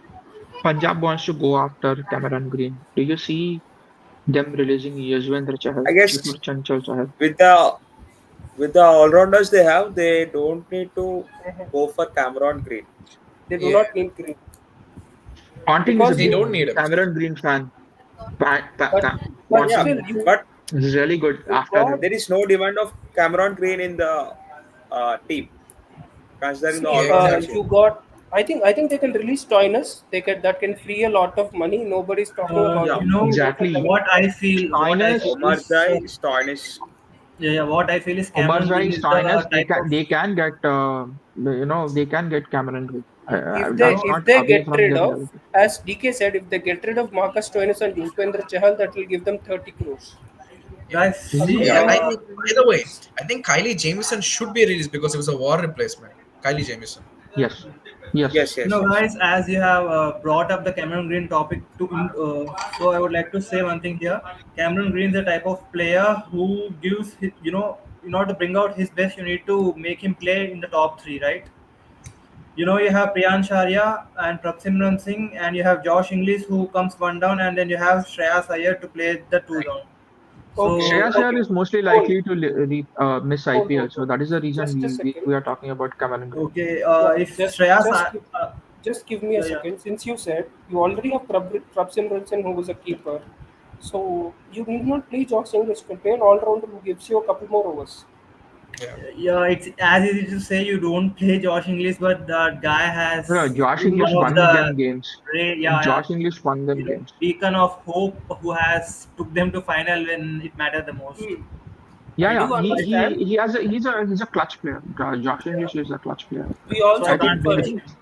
Punjab wants to go after Cameron Green, do you see them releasing Yuzvendra I Chahal before guess Chanchal Chahal? with the all rounders they have, they don't need to Mhm. go for Cameron Green. They do Yeah. not need green Ponting is a because They big don't need him. Cameron Green fan. but but Yeah, still Ponting but is really good you after got there him. is no demand of Cameron Green in the team, considering the see all Yeah, rounders exactly. here. you got I think they can release Toynus. That can free a lot of money. Nobody's talking about Yeah, it. You know Exactly. what I Stoinis, feel Omar is Jai, Stoinis. yeah, yeah, what I feel is Omar Cameron Green Zai, is the Stoinis, type of they can get they can get Cameron Green. If you they know That's if not they away get from rid their of, reality. as DK said, if they get rid of Marcus Toynus and Yuzvendra Chahal, that will give them 30 crores. Yeah. guys Easy. see Yeah. Yeah. By the way, I think Kylie Jamieson should be released because it was a war replacement. Kylie Jamieson. Yes. Yes. Yes, yes, yes. guys, as you have brought up the Cameron Green topic so I would like to say one thing here. Cameron Green is the type of player who gives in order to bring out his best you need to make him play in the top three, right? You have Priyan Sharia and Prabsimran Singh, and you have Josh Inglis who comes one down, and then you have Shreyas Iyer to play the two down. Okay, So Shreyas Iyer okay. is mostly Hold, likely to miss IPL, so hold. that is the reason Just a we second. we are talking about Cameron Green. okay, Yeah, if Shreyas, just give me a yeah, yeah. second. Since you said you already have Prabsin Wilson, who was a keeper, so you need not play Josh English. You can play an all-rounder who gives you a couple more overs. Yeah. Yeah, it's as easy to say you don't play Josh English, but that guy No, has Josh been English one of won the them games. yeah, yeah, Josh English won them games. beacon of hope who has took them to final when it mattered the most. Hmm. Yeah, I yeah. do understand. He's a clutch player. Josh English is a clutch player. We So also I I bid can't think for really I him. think say.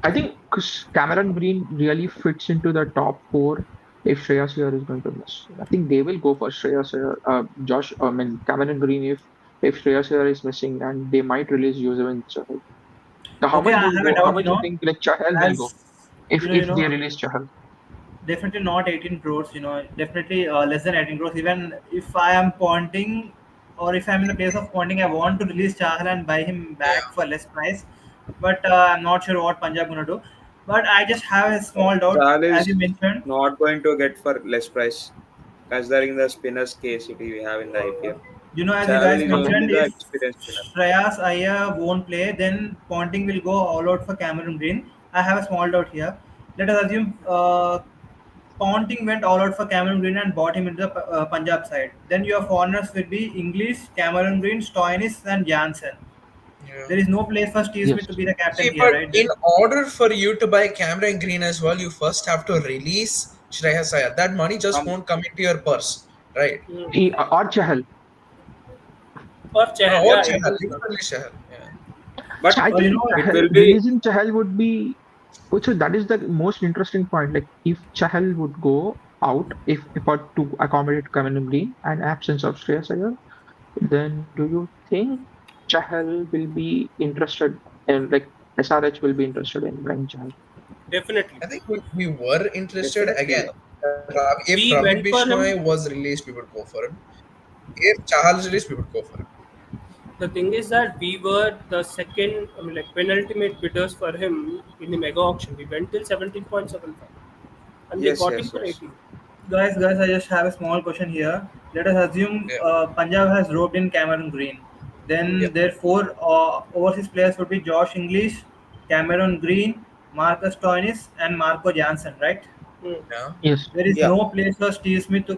I think 'cause Cameron Green really fits into the top four if Shreyas Iyer is going to miss. I think they will go for Shreyas Iyer, I mean Cameron Green if Shreyas Iyer is missing, and they might release Yuzvendra Chahal. Now, how Okay, much I do you have a go? How doubt. much you think like Chahal will go As if they release Chahal? definitely not 18 crores. Definitely less than 18 crores. Even if I am pointing, or if I'm in the place of pointing, I want to release Chahal and buy him back Yeah. for less price. But I'm not sure what Punjab gonna do. But I just have a small doubt, Chahal as you is mentioned. not going to get for less price, considering the spinner scarcity we have in the IPL. As you Chahal guys is only mentioned, the if experienced spinner. Shreyas Iyer won't play, then Ponting will go all out for Cameron Green. I have a small doubt here. Let us assume Ponting went all out for Cameron Green and bought him into the Punjab side. Then your foreigners will be English, Cameron Green, Stoinis, and Jansen. Yeah. There is no place for Steve Yes. Smith to be the captain See, here, but right? in order for you to buy Cameron Green as well, you first have to release Shreyas Iyer. That money just Um, won't come into your purse, right? Hmm. Or Chahal. Or Chahal, Or yeah, Chahal. it You is. can release Chahal. Yeah. So but I You think know, it Chahal, will be releasing Chahal would be so that is the most interesting point. Like if Chahal would go out, if to accommodate Cameron Green and absence of Shreyas Iyer, then do you think Chahal will be interested in like SRH will be interested in buying Chahal? Definitely. I think we were interested definitely again. yeah. If We Ravi went for Bishnoi him. was released, we would go for him. If Chahal is released, we would go for him. The thing is that we were the second, I mean, like penultimate bidders for him in the mega auction. We went till 17.75, and we Yes, got him yes, for yes. 18. guys, I just have a small question here. Let us assume Yeah. Punjab has roped in Cameron Green. Yeah. Then their four overseas players would be Josh English, Cameron Green, Marcus Stoinis, and Marco Jansen, right? Hmm. Yeah. Yes. There is Yeah, no place for Steve Smith to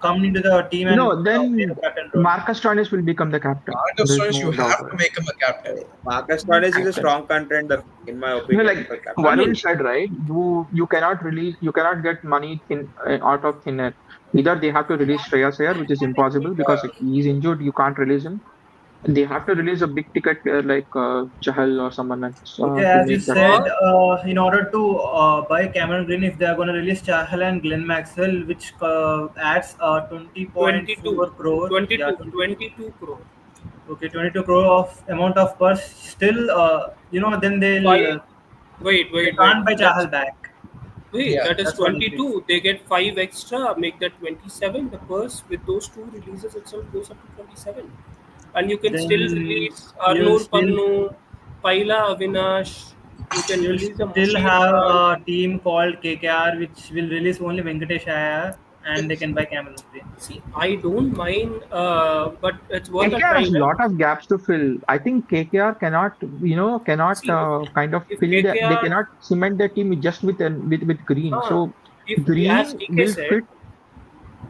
come into the team and No, play then the captain role. Marcus Stoinis will become the captain. Marcus There's Stones, you no doubt have on to it. make him a captain. Marcus Stoinis is a Captain. strong contender, in my You know, opinion, like for captain. I Varun mean, said, right? You cannot release, you cannot get money in out of thin air. Either they have to release Shreyas Iyer, which is impossible because if he's injured, you can't release him. They have to release a big ticket player like Chahal or someone else Okay, to as you make that said, team. or in order to buy Cameron Green, if they are going to release Chahal and Glenn Maxwell, which adds 20.4 22, crore, yeah, 22, 20, 22 crore. okay, 22 crore of amount of purse. Still, then Five. Wait, they wait, wait. can't buy That's Chahal back. Wait, Yeah. that is That's what it is. 22. They get 5 extra, make that 27. The purse with those two releases itself goes up to 27. And you can still Then release you'll Arnoor still Pannu, Paila Avinash. You can you'll release a still Mushir have Khan. a team called KKR, which will release only Venkatesh Iyer, and they can buy Cameron Green. See, I don't mind, but it's worth a KKR try, has a man. lot of gaps to fill. I think KKR cannot, cannot See, kind of if fill the, they KKR, cannot cement their team just with Green. uh, So if as Green DK will said, fit.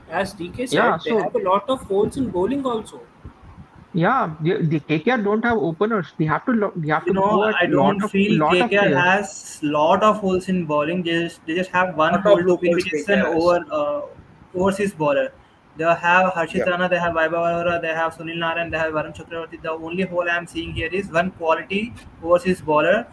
as DK Yeah, said, they so have a lot of holes in bowling also. yeah, the KKR don't have openers. They have to go at I don't feel lot of KKR players. has lot of holes in bowling. They just have one Lot of hole to fill, loopholes which is an KKR has. overseas bowler. They have Harshit Yeah, Rana, they have Vaibhav Arora, they have Sunil Narayan, they have Varun Chakravarti. The only hole I am seeing here is one quality overseas bowler.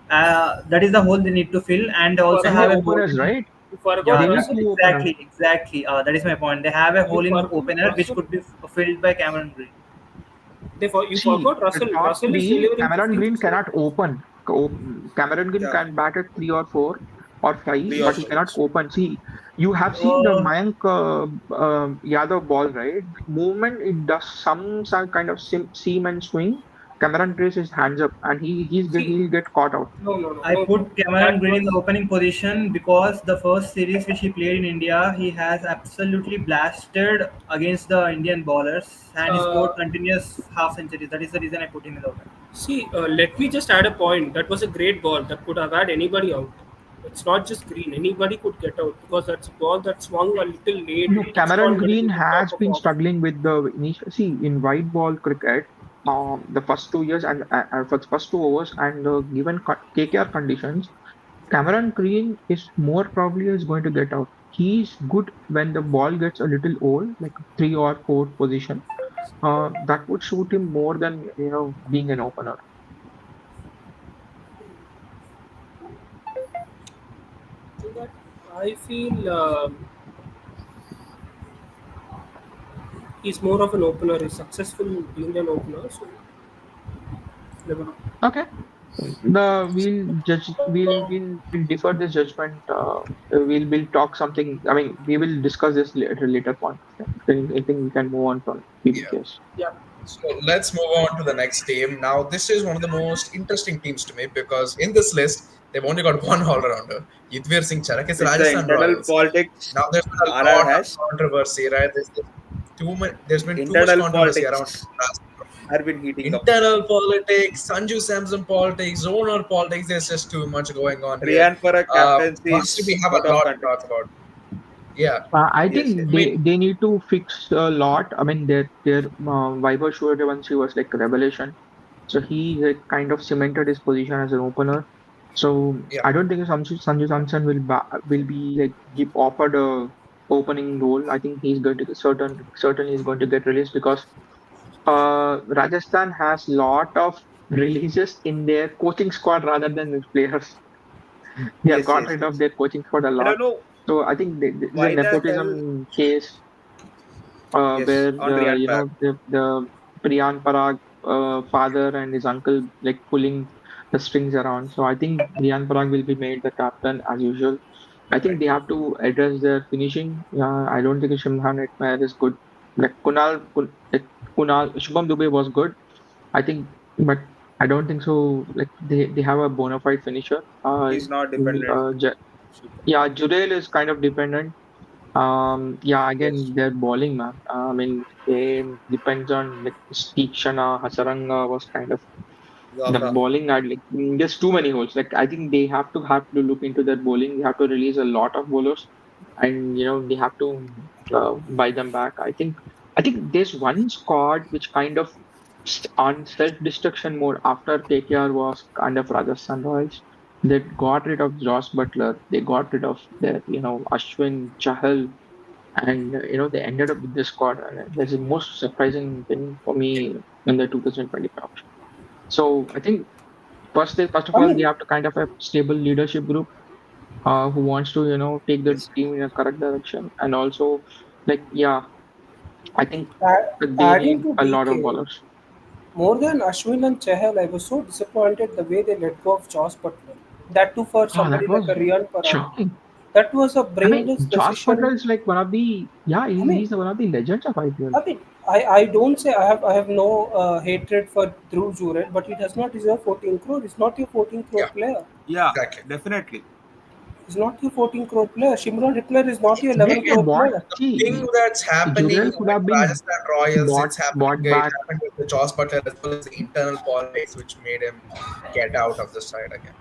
That is the hole they need to fill, and they You also And the have forgot, a hole openers, in. right? you forgot Yeah, They need yeah, Russell. two openers. exactly. That is my point. They have a You hole in forgot opener which Russell. could be filled by Cameron Green. You See, forgot the Russell. top Russell is three, delivering Cameron 15, Green 16. cannot open. Cameron Green yeah, can bat at 3 or 4 or 5, 3 or but he 4. cannot open. See, you have seen the Uh, Mayank Yadav ball, right? Movement, it does some kind of seam and swing. Cameron Grace his hands up, and See, he'll get caught out. no, no, no, I no, no. put Cameron That Green in the was opening position because the first series which he played in India, he has absolutely blasted against the Indian bowlers and he scored uh, continuous half centuries. That is the reason I put him in the opening. see. Let me just add a point. That was a great ball that could have had anybody out. It's not just Green. Anybody could get out because that's a ball that swung a little late. No, It touched Cameron on a little Green bit top has of been off. struggling with the initial. See, in white ball cricket, the first 2 years and for the first 2 overs and given KKR conditions, Cameron Green is more probably is going to get out. He's good when the ball gets a little old, like 3 or 4 position. That would suit him more than being an opener. But I feel he's more of an opener. He's successful being an opener. So never know. Okay. We'll defer this judgment. We'll talk something. I mean, we will discuss this later point. I think we can move on from Yeah. PBKs. Yeah. So let's move on to the next team. Now, this is one of the most interesting teams to me because in this list, they've only got one all-rounder, Yudhvir Singh Charak. It's With the Rajasthan internal Royals. politics Now, there's been a RR lot of has, controversy, right? There's been too much internal controversy around politics have been heating up. internal politics, Sanju Samson politics, owner politics. There's just too much going on here. Rian for a captaincy Honestly, we is have out a of lot to talk context. about. Yeah, I Yes, think I yes. mean, they need to fix a lot. I mean, their Vaibhav Suryavanshi was like a revelation. So he like, kind of cemented his position as an opener. So yeah, I don't think Sanju Samson will be like offered a opening role. I think he's going to certainly is going to get released because Rajasthan has lot of releases in their coaching squad rather than the players. They have Yes, got yes, rid of yes. their coaching squad a I lot. don't know So I think there's a why the hell. nepotism case Yes, where on Rian Park. the Priyan Parag father and his uncle like pulling the strings around. So I think Priyan Parag will be made the captain as usual. I think right. they have to address their finishing. I don't think Shimhan Etmayer is good. Like Kunal Shubham Dubey was good. I think, but I don't think so. Like they have a bona fide finisher. He's not dependent. Yeah, Jurel is kind of dependent. Yeah, Yes. again, they're bowling, man. I mean, it depends on like Steve Shana, Hasaranga was kind of. The Zafra. bowling had like just too many holes. Like I think they have to look into their bowling. They have to release a lot of bowlers, and they have to buy them back. I think there's one squad which kind of on self-destruction mode after KKR was kind of Rajasthan Royals. They got rid of Josh Butler. They got rid of their Ashwin Chahal, and they ended up with this squad. And that's the most surprising thing for me in the 2025. So I think first of I all, they mean, have to kind of have stable leadership group who wants to take the Yes. team in a correct direction, and also like I think they adding need to a lot of DK, bowlers. more than Ashwin and Chahal, I was so disappointed the way they let go of Josh Butler. That too for Oh, that somebody like was a Rian Parag. shocking. That was a I mean, brainless Josh Butler decision. is like one of the I mean, he's one of the legends of IPL. I mean, I don't say I have no hatred for Dhruv Jurel, but he does not deserve 14 crore. He's not your 14 crore Yeah, player. Yeah, exactly. definitely. He's not your 14 crore player. Shimron Hitler is not your They 11 could have crore bought. player. The thing See, that's happening Jurel could with have been Rajasthan Royals, bought it's happening. bought It back. happened with the Joss Butler as well as the internal politics, which made him get out of the side again.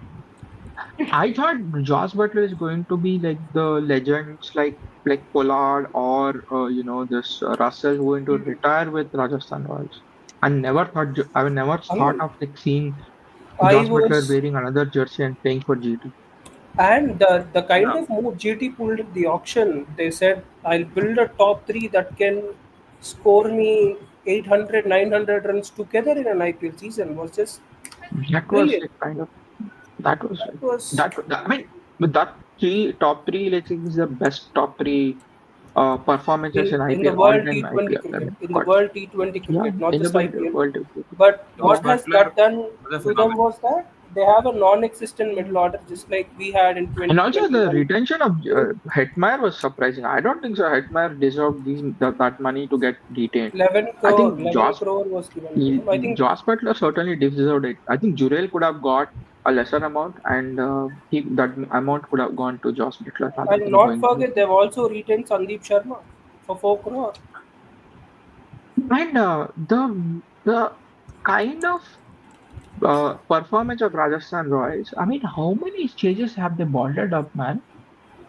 I thought Josh Butler is going to be like the legends like Pollard or this Russell who going to retire with Rajasthan Royals. I never I thought mean, of like seeing I Josh Butler was, wearing another jersey and playing for GT. and the kind Yeah, of move GT pulled at the auction, they said, I'll build a top three that can score me 800, 900 runs together in an IPL season was just That was brilliant. like kind of that was That like was I mean with that top three, let's say is the best top three performances in in the IPL all world time T20 IPL. I cricket, mean, in the God, world T20 yeah, cricket, not in the just IPL. world. But Josh what Yeah. has Butler that done was a to them phenomenon. was that they have a non-existent middle order, just like we had in And also the 2021. retention of Hetmeyer was surprising. I don't think so. Hetmeyer deserved that money to get retained. 11 I crore, think 11 crore was given to him. I think Josh Butler certainly deserved it. I think Jurel could have got a lesser amount, and that amount could have gone to Josh Butler rather I'll than not going to. forget they've also retained Sandeep Sharma for 4 crore. And the kind of performance of Rajasthan Royals. I mean, how many stages have they balled up, man?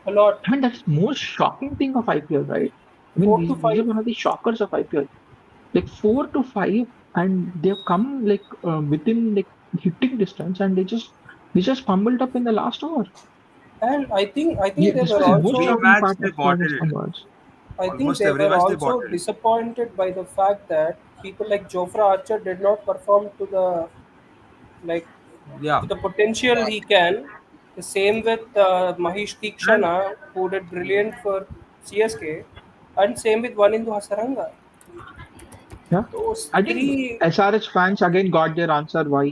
A lot. I mean, that's most shocking thing of IPL, right? I mean, 4 to these are 5. one of the shockers of IPL. Like 4 to 5, and they've come like within like hitting distance, and they just fumbled up in the last over. And I think Yeah, they this were was the most Every also shocking match part they of bottled. Rajasthan Royals. I think Almost they every were match they also bottled. disappointed by the fact that people like Jofra Archer did not perform to the like Yeah, to the potential he can. The same with Mahesh and Tikshana, who did brilliant for CSK, and same with Vanindu Hasaranga. Yeah, Those I think three, SRH fans again got their answer why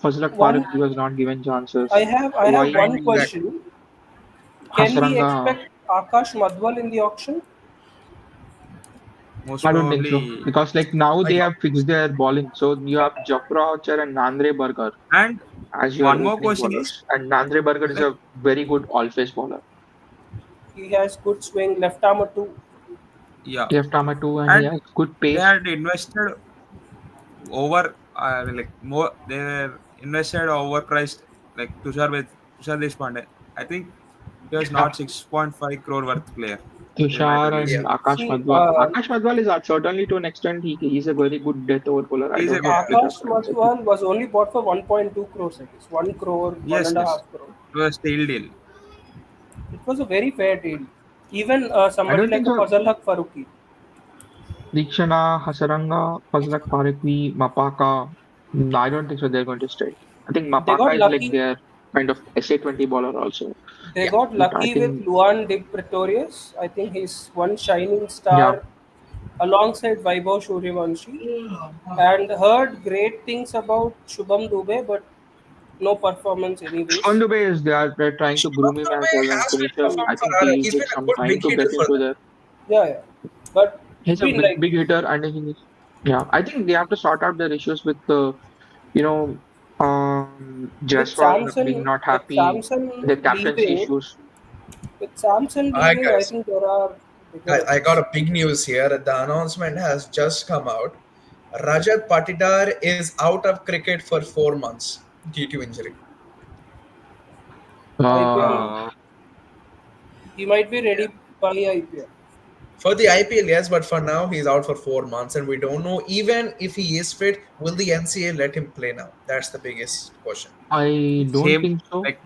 Fazlak one Farooqui was not given chances. I have Why one Exactly. question. Can we Hasaranga. expect Akash Madwal in the auction? most I don't think so probably. because like now I they don't have think fixed so. their bowling. So you have Jafra Archer and Nandre Burger And as your one more opening question is bowlers, and Nandre Burger is like, a very good all-phase bowler. He has good swing, left arm too. yeah, Left arm too, and he and has good they pace. had invested over like more. They were invested overpriced like Tushar Deshpande. I think he was Yeah, not 6.5 crore worth player. They might Tushar have Yeah. and listed. Akash See, Madwal. Akash Madwal is certainly to an extent he's a very good death over bowler. I He's a don't good know if player. Tushar Akash Padal is a good. Madwal was only bought for 1.2 crores, I guess. 1 crore, one Yes, and a yes. half crore. It was a steal deal. It was a very fair deal. Even I somebody don't like think a so. Fazal Haq Faruqi, Deekshana, Hasaranga, Fazlak Farooqui, Mapaka. I don't think so. They're going to stay. I think they got Mapaka is like lucky. their kind of SA20 bowler also. They Yeah. got But I lucky with think, Luan de Pretorius. I think he's one shining yeah, star alongside Vaibhav Suryavanshi. And heard great things about Shubham Dubey, but no performance Shwan anyways. Dubey is they're trying to Shubham groom him as Dubey an has been finisher. I performed for think RR. he He's been takes a some good time big to hitter get for into them. the. Yeah, yeah. But He's it's a been like big hitter, and yeah, I think they have to sort out their issues with the, you know, with Jaiswal being Samson not with happy, Samson the captaincy leaving issues. with Samson All right, leaving, I guys. think there are bigger I got issues. a big news here. The announcement has just come out. Rajat Patidar is out of cricket for 4 months due to injury. IPL, Uh, he might be Yeah. ready by IPL. For the IPL, yes, but for now he's out for 4 months, and we don't know even if he is fit. Will the NCA let him play now? That's the biggest question. I don't same, think so. like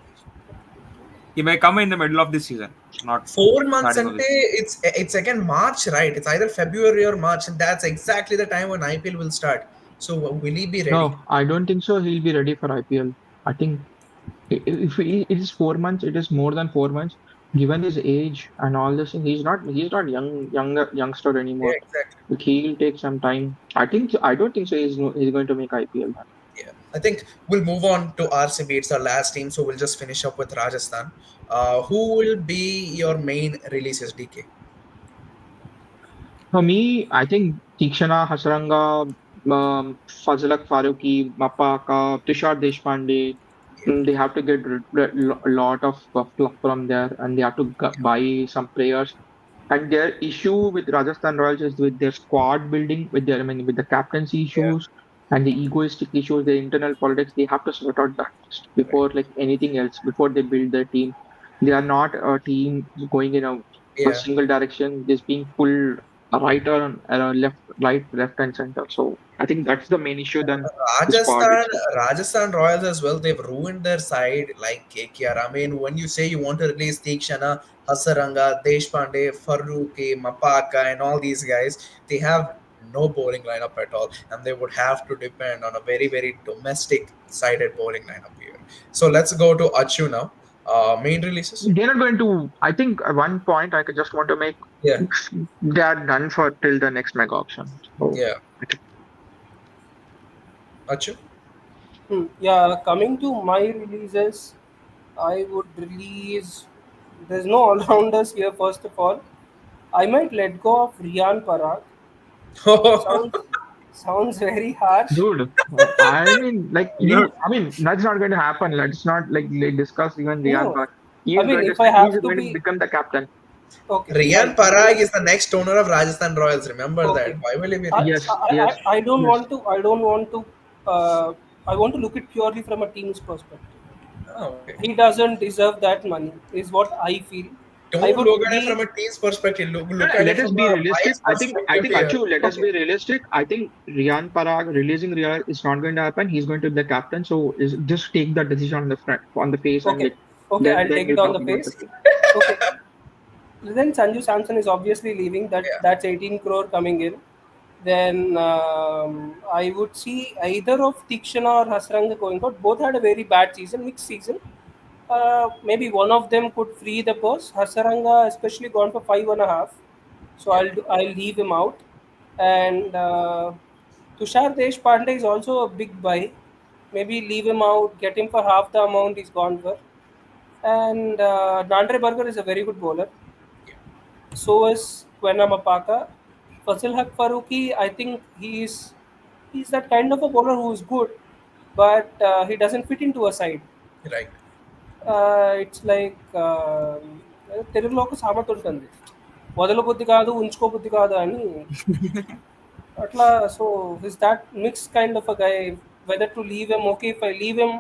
he may come in the middle of this season, not 4 months starting of ante this season. it's again March, right? It's either February or March, and that's exactly the time when IPL will start. So will he be ready? No, I don't think so. He'll be ready for IPL. I think if it is 4 months, it is more than 4 months. Given his age and all this, he's not youngster Yeah, anymore. exactly. Like he'll take some time. I don't think so. He's going to make IPL. Yeah, I think we'll move on to RCB. It's our last team, so we'll just finish up with Rajasthan. Who will be your main releases, DK? For me, I think Tikshana, Hasaranga, Fazlak Faruqi, Mapaka, Tushar Deshpande, Yeah, they have to get a lot of fluff from there, and they have to buy some players. And their issue with Rajasthan Royals is with their squad building, I mean, with the captaincy yeah, issues and the egoistic issues, the internal politics. They have to sort out that first right. before like anything else. Before they build their team, they are not a team going in a Yeah. single direction. Just being pulled right or left, right, left, and center. So I think that's the main issue than the squad Rajasthan, itself. Rajasthan Royals as well. They've ruined their side like KKR. I mean, when you say you want to release Tikshana, Hasaranga, Deshpande, Farooqi, Mapaka, and all these guys, they have no bowling lineup at all, and they would have to depend on a very, very domestic sided bowling lineup here. So let's go to Achu now. Main releases. They're not going to. I think at one point I could just want to make. Yeah, They are done for till the next mega auction. So yeah. Achu. Yeah, coming to my releases, I would release. There's no all rounders here, first of all. I might let go of Rian Parag. Sounds sounds very harsh. dude, I mean, like Dude, I mean, that's not going to happen. Let's not like discuss even Riyan No, Park. He I is mean, going to if I he is have to going to be become the captain. okay, Riyan fine. Parag is the next owner of Rajasthan Royals. Remember that. Okay, Why will he be I, released? Yes, yes, I don't yes. want to. I don't want to. I want to look it purely from a team's perspective. Ah, okay. He doesn't deserve that money, is what I feel. I Don't would look at it from leave. a team's perspective. No, Look no, at it let from us be a realistic. biased I think perspective here. Achu, let us Okay, be realistic. I think Riyan Parag releasing Riyan is not going to happen. He's going to be the captain. So just take that decision on the front, on the face, and okay, like okay. then I'll then take you it on talk the about the face. thing. Okay. Then Sanju Samson is obviously leaving. Yeah, That's 18 crore coming in. Then I would see either of Tikshana or Hasranga going out. Both had a very bad season, mixed season. Maybe one of them could free the purse. Hasaranga especially gone for 5.5, so yeah, I'll leave him out. And Tushar Deshpande is also a big buy. Maybe leave him out, get him for half the amount he's gone for. And Nandre Burger is a very good bowler. yeah. So is Quena Mapaka. Fazil Haq Faruqi, I think he's that kind of a bowler who is good, but he doesn't fit into a side. Right. It's like తెలుగులో ఒక సామెత ఉంటుంది, వదల బుద్ధి కాదు ఉంచుకో బుద్ధి కాదు అని. Atla, so is that mixed kind of a guy. Whether to leave him, okay, if I leave him,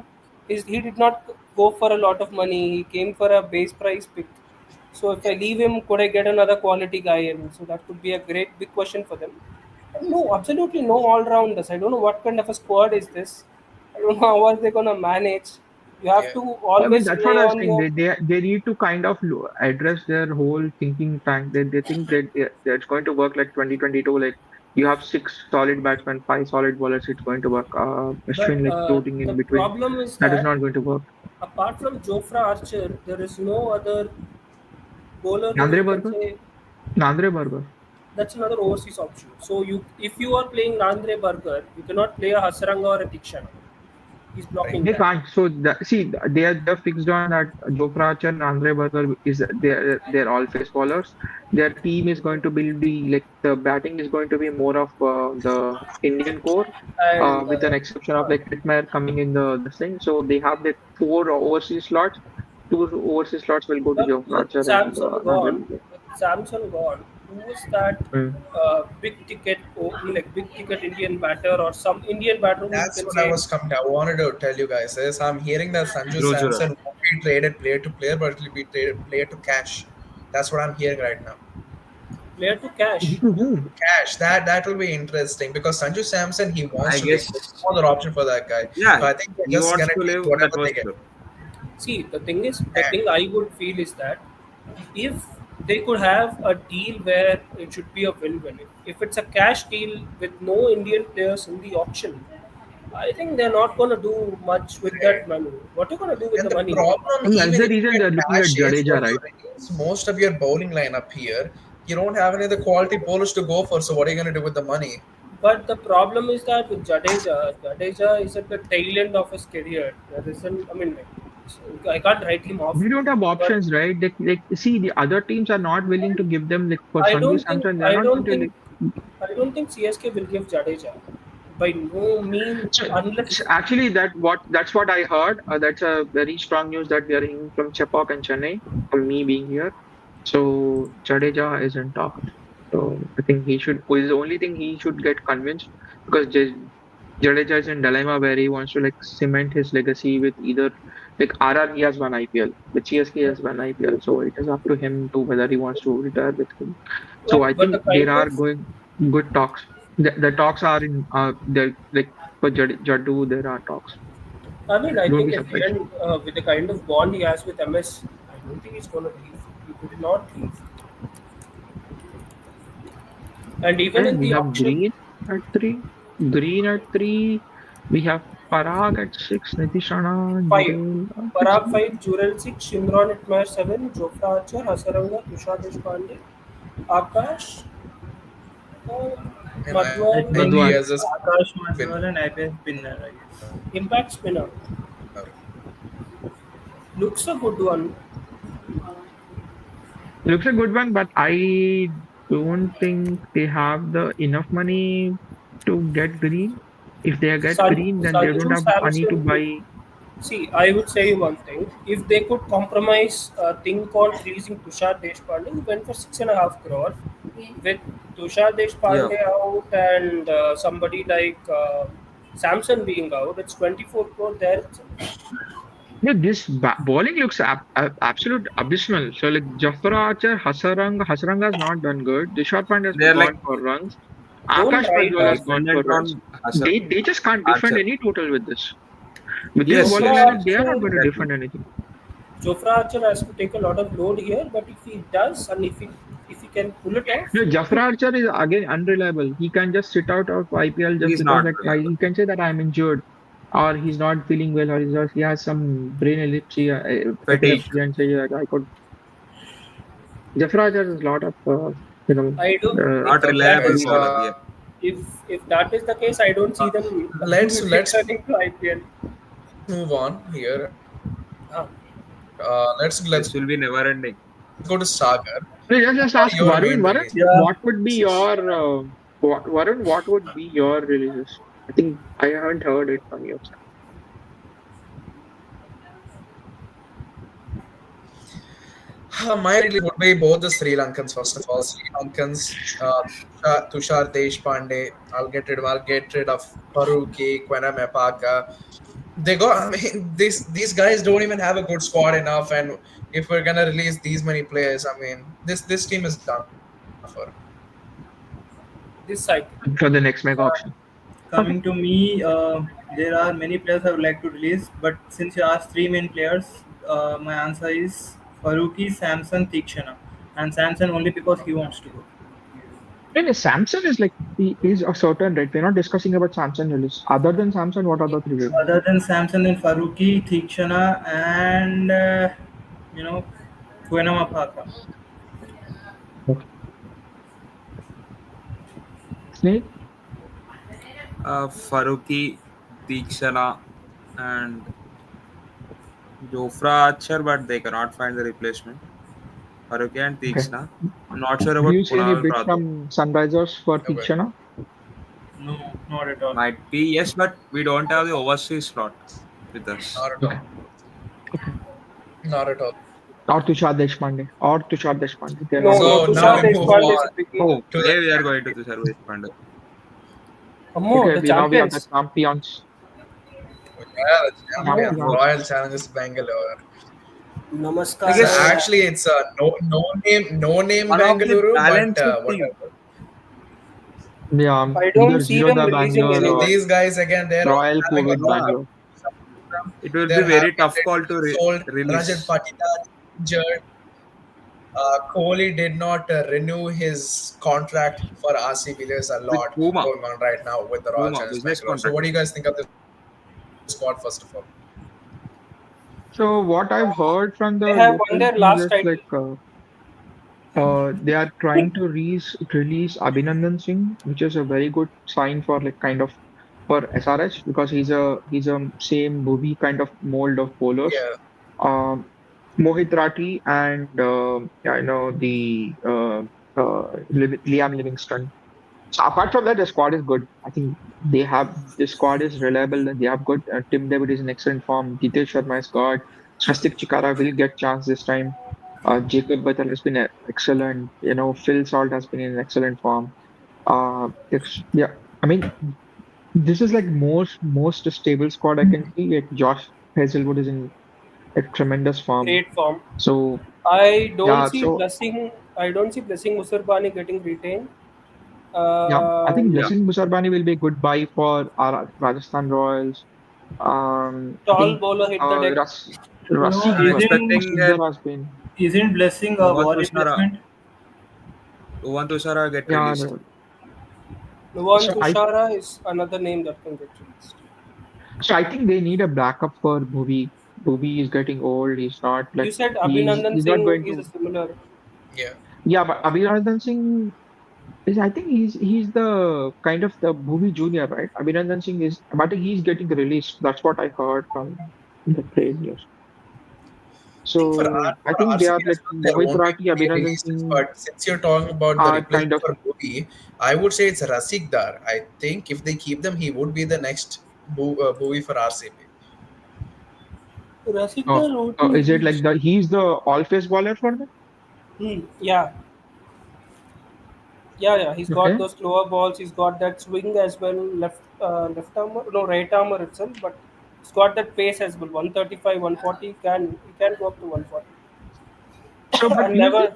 he did not go for a lot of money. He came for a base price pick. So if I Yeah, leave him, could I get another quality guy in? So that could be a great big question for them. No, absolutely no all rounders. I don't know what kind of a squad is this. I don't know how are they gonna manage. You have yeah, to I mean, always that's rely what I was on saying. your They need to kind of address their whole thinking tank. They think that it's going to work like 2022. Like you have six solid batsmen, five solid bowlers. It's going to work. but Ashwin like floating the in between. problem is That is that not going to work. apart from Jofra Archer, there is no other bowler who Nandre you can Burger, say Nandre Burger. that's another overseas option. So if you are playing Nandre Burger, you cannot play a Hasaranga or a Tikshana. He's right. blocking They that. can't. So see, they're fixed on that. Jofra Archer and Andre Burger is they're all face bowlers. Their team is going to be like the batting is going to be more of the Indian core, And with an exception of like Whitmer coming in the thing. So they have the four overseas slots. Two overseas slots will go to but Jofra Archer and Andre Burger. With Samson gone, who is that Mm. big ticket like big ticket Indian batter or some Indian batter who you That's can what I say. was coming to. I wanted to tell you guys is I'm hearing that Sanju Dhruv Jurhar. Samson won't be traded player to player, but it'll be traded player to cash. That's what I'm hearing right now. Player to cash. Cash. That will be interesting because Sanju Samson he wants I to leave. There's guess, no other option for that guy. So yeah, I think they're he just wants gonna to take live. That whatever was they get. sure. See, the thing is, the Cash. thing I would feel is that if they could have a deal where it should be a win-win. If it's a cash deal with no Indian players in the auction, I think they're not going to do much with that money. What are you going to do with And the the money? problem, And that's even the if you reason get they're looking at cash, is Jadeja, when right? you release most of your bowling lineup here, you don't have any of the quality bowlers to go for. So what are you gonna do with the money? But the problem is that with Jadeja is at the tail end of his career. There isn't, I mean, like, I can't write him off. We don't have But options, right? Like see, the other teams are not willing to give them like for I Sanju don't think, Samson. They're I not going don't to think, like. I don't think CSK will give Jadeja. By no means, So unless actually, that's what I heard. That's a very strong news that we are hearing from Chepak and Chennai, from me being here. So Jadeja is in talks. So I think he should. Is the only thing he should get convinced because Jadeja is in dilemma where he wants to like cement his legacy with either like RR. He has won IPL, but CSK has won IPL. So it is up to him to whether he wants to retire with him. So I but the think there kind are of going good talks. The talks are in they're like for Jaddu, there are talks. I mean, I Don't be think at the surprised. end, with the kind of bond he has with MS, I don't think he's going to leave. He could not leave. And even And in we the have auction, Green at three. Green at three. We have Parag at six. Nitishana, five. Jurel. It's Parag 5, Jurel 6, Shimron at Meyer 7, Jofra Archer, Hasaranga, Tushar Deshpande, Akash, uh, In my I Madhwan, mind, think he Madhwan. has a it's Akash spin. Madhwal and IPS spinner, I guess. Impact Spinner. Looks a good one. Looks a good one, but I don't think they have the enough money to get Green. If they get Green, then they don't Sanju have money to Samson would. buy. See, I would say one thing. If they could compromise a thing called releasing Tushar Deshpande, who went for 6.5 crore, with Tushar Yeah, Deshpande out and somebody like Samson being out, it's 24 crore there itself. Yeah, this bowling looks absolute abysmal. So like Jafra Archer, Hasaranga has not done good. Dishar Pandey has they're like gone for runs. Don't Akash write Pajwal has off gone for dependent runs. on Hassan They just can't defend Archer. any total with this. With this Yes, bowling yes, lineup, yes, they are not Archer. going to exactly. defend anything. Jofra Archer has to take a lot of load here, but if he does and if he can pull it off, No, Jafra Archer is again unreliable. He can just sit out of IPL just He's because not like reliable. he can say that I'm injured, or he's not feeling well, or he has some brain Fatigue. epilepsy, and say that I could. Jafra Archer is a lot of I do. If Not Okay, that reliable guys. is bowler. Yeah. if that is the case, I don't see them Let's returning to IPL. move on here. Ah, Let's This will be never ending. go to Sagar. No, just What are ask your Varun. main Varun, releases? Yeah, what would be your Varun? What would be your releases? I think I haven't heard it from you. My release would be both the Sri Lankans. First of all, Sri Lankans, Tushar Deshpande. I'll get rid of Paruki, Quena Mepaka. They go. I mean, these guys don't even have a good squad enough. And if we're gonna release these many players, I mean, this team is done for. this cycle. For the next mega auction. Okay. coming to me, there are many players I would like to release, but since you asked three main players, my answer is Faruqi, Samson, Tikshana, and Samson only because he wants to go. Then Samson is like he is a certain right. We're not discussing about Samson release. Other than Samson, what are the three releases? Other than Samson, then Faruqi, Tikshana, and you know, Kuenama Paka. Okay. Snake. Faruqi, Deekshana, and Jofra Archer, but they cannot find the replacement. Faruqi and Okay. Deekshana. I'm not sure Do about you see any Kunal bid Rathod. from Sunrisers for Okay, Tikshana? No, not at all. Might be yes, but we don't have the overseas slot with us. not at Okay. all. Okay. Not at all. Or Tushar Deshpande. Or Tushar Deshpande. They're No, not no, going So to now Tushar we Tikshana. move Deshpande is on a biggie. Oh, to the today we are going to the service fund. Ammo, Okay, the we have the champions. champions. Yeah, the Ammo, champions, bro. Champions. Royal Challengers Bangalore. I Namaskar. So guess actually, it's a no name one of the Bangalore, but balanced team. whatever. Yeah, I don't either see them Zerodha releasing Bangalore See, or anyone. these guys again, they're all Royal having a COVID lot of Yeah, Bangalore. some of them. it will be They're very having tough their call to team sold. Rajat release. Patidar injured. Kohli did not renew his contract for RCB. There's a With lot Puma, going on right now with the Royal Puma Challengers business Bangalore. So, contract. what do you guys think of this squad, first of all? So what I've heard from They the have won local their teams last is title. they are trying to release Abhinandan Singh, which is a very good sign for like kind of for SRH because he's a same movie kind of mold of bowlers. Yeah, Um, Mohit Rathi and yeah, Liam Livingston. So apart from that, the squad is good. I think the squad is reliable and they have good. Tim David is in excellent form. Jitesh Sharma is good. Swastik Chikara will get chance this time. Jacob Butler has been excellent. Phil Salt has been in excellent form. Yeah, I mean, this is like most stable squad I can see. Like Josh Hazelwood is in a tremendous form. Great form. So I don't yeah, see so Blessing. I don't see Blessing Musarbani getting retained. yeah, I think Yeah, Blessing Musarbani will be a good buy for our Rajasthan Royals. I Tall think bowler hit the deck. No, I'm Rasik expecting Rasik has been isn't Blessing a Bhuvan war Tushara, replacement? Bhuvan Tushara get yeah. released. Nuwan So I Tushara is another name that can get released. so I think they need a backup for Bhuvi. Bhuvi is getting old. He's not You like said he's Abhinandan he's not Singh going is a to. similar. yeah. Yeah, but Abhinandan Singh is I think he's the kind of the Bhuvi junior, right? Abhinandan Singh is, but he's getting released. That's what I heard from the trade news. I think for So I think they are RCB as like well, there Mohit won't be Rathi, many Abhinandan releases. Singh But since you're talking about the are kind replacement of. for Bhuvi, I would say it's Rasik Dar. I think if they keep them, he would be the next Bhuvi for RCB. Rasikdar Is it like Roti. he's the all-face bowler for them? Yeah, yeah. He's got Okay. those slower balls. He's got that swing as well. Left armor, no, right armor itself, but he's got that pace as well. 135, 140. He can go up to 140. So, but And never.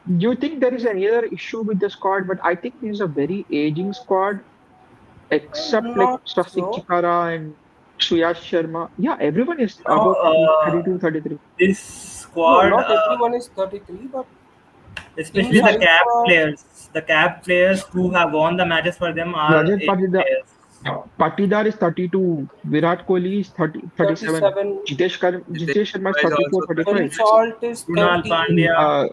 you think there is any other issue with the squad? But I think it's a very aging squad, except like Not Swastik so. Chikara and Suyash Sharma. Yeah, everyone is No, about 32, 33. this No, squad, not everyone is 33, but in especially Yes, Saifa, the cap players who have won the matches for them are Rajat aging players. Patidar is 32. Virat Kohli is 37. 37. Jitesh Jitesh Sharma is Sharma is 34, also Phil 35. 30. Salt is Kunal 30. Pandya, Uh,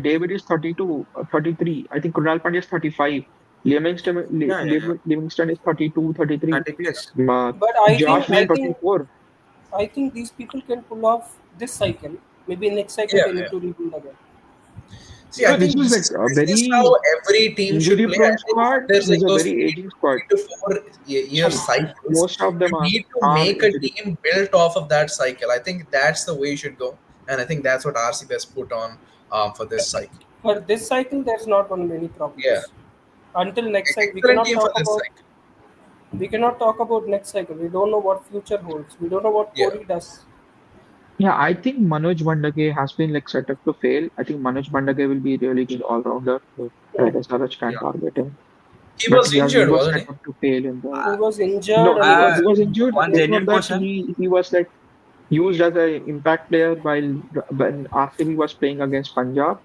David is 32, 33. I think Kunal Pandya is 35. Yeah, yeah, yeah. Livingston is 32, 33. 30 plus. Uh, But I think Josh is I Swapnil, think 34. I think these people can pull off this cycle. Maybe next cycle yeah, they need yeah. to rebuild again. See, I This think is this like is a this is how very every team should injury play. I prone think squad. there's This is like a those very aging squad. 3 to 4 year So cycles. most of You them need to are make a injury. team built off of that cycle. I think that's the way you should go, and I think that's what RCB has put on for this cycle. For this cycle, there's not going to be any Yeah, problems. Until next cycle, excellent team for this cycle. we cannot talk about next cycle. We don't know what future holds. We don't know what Yeah, Kohli does. Yeah, I think Manoj Mandage has been like set up to fail. I think Manoj Mandage will be a really good all-rounder. So Red SRH can Yeah. target him. he But was he injured, was wasn't set he? up to fail in the. He Uh, was injured No, and he he uh, was was injured injured. one Before genuine that, question. he was like used as an impact player while when RCB was playing against Punjab.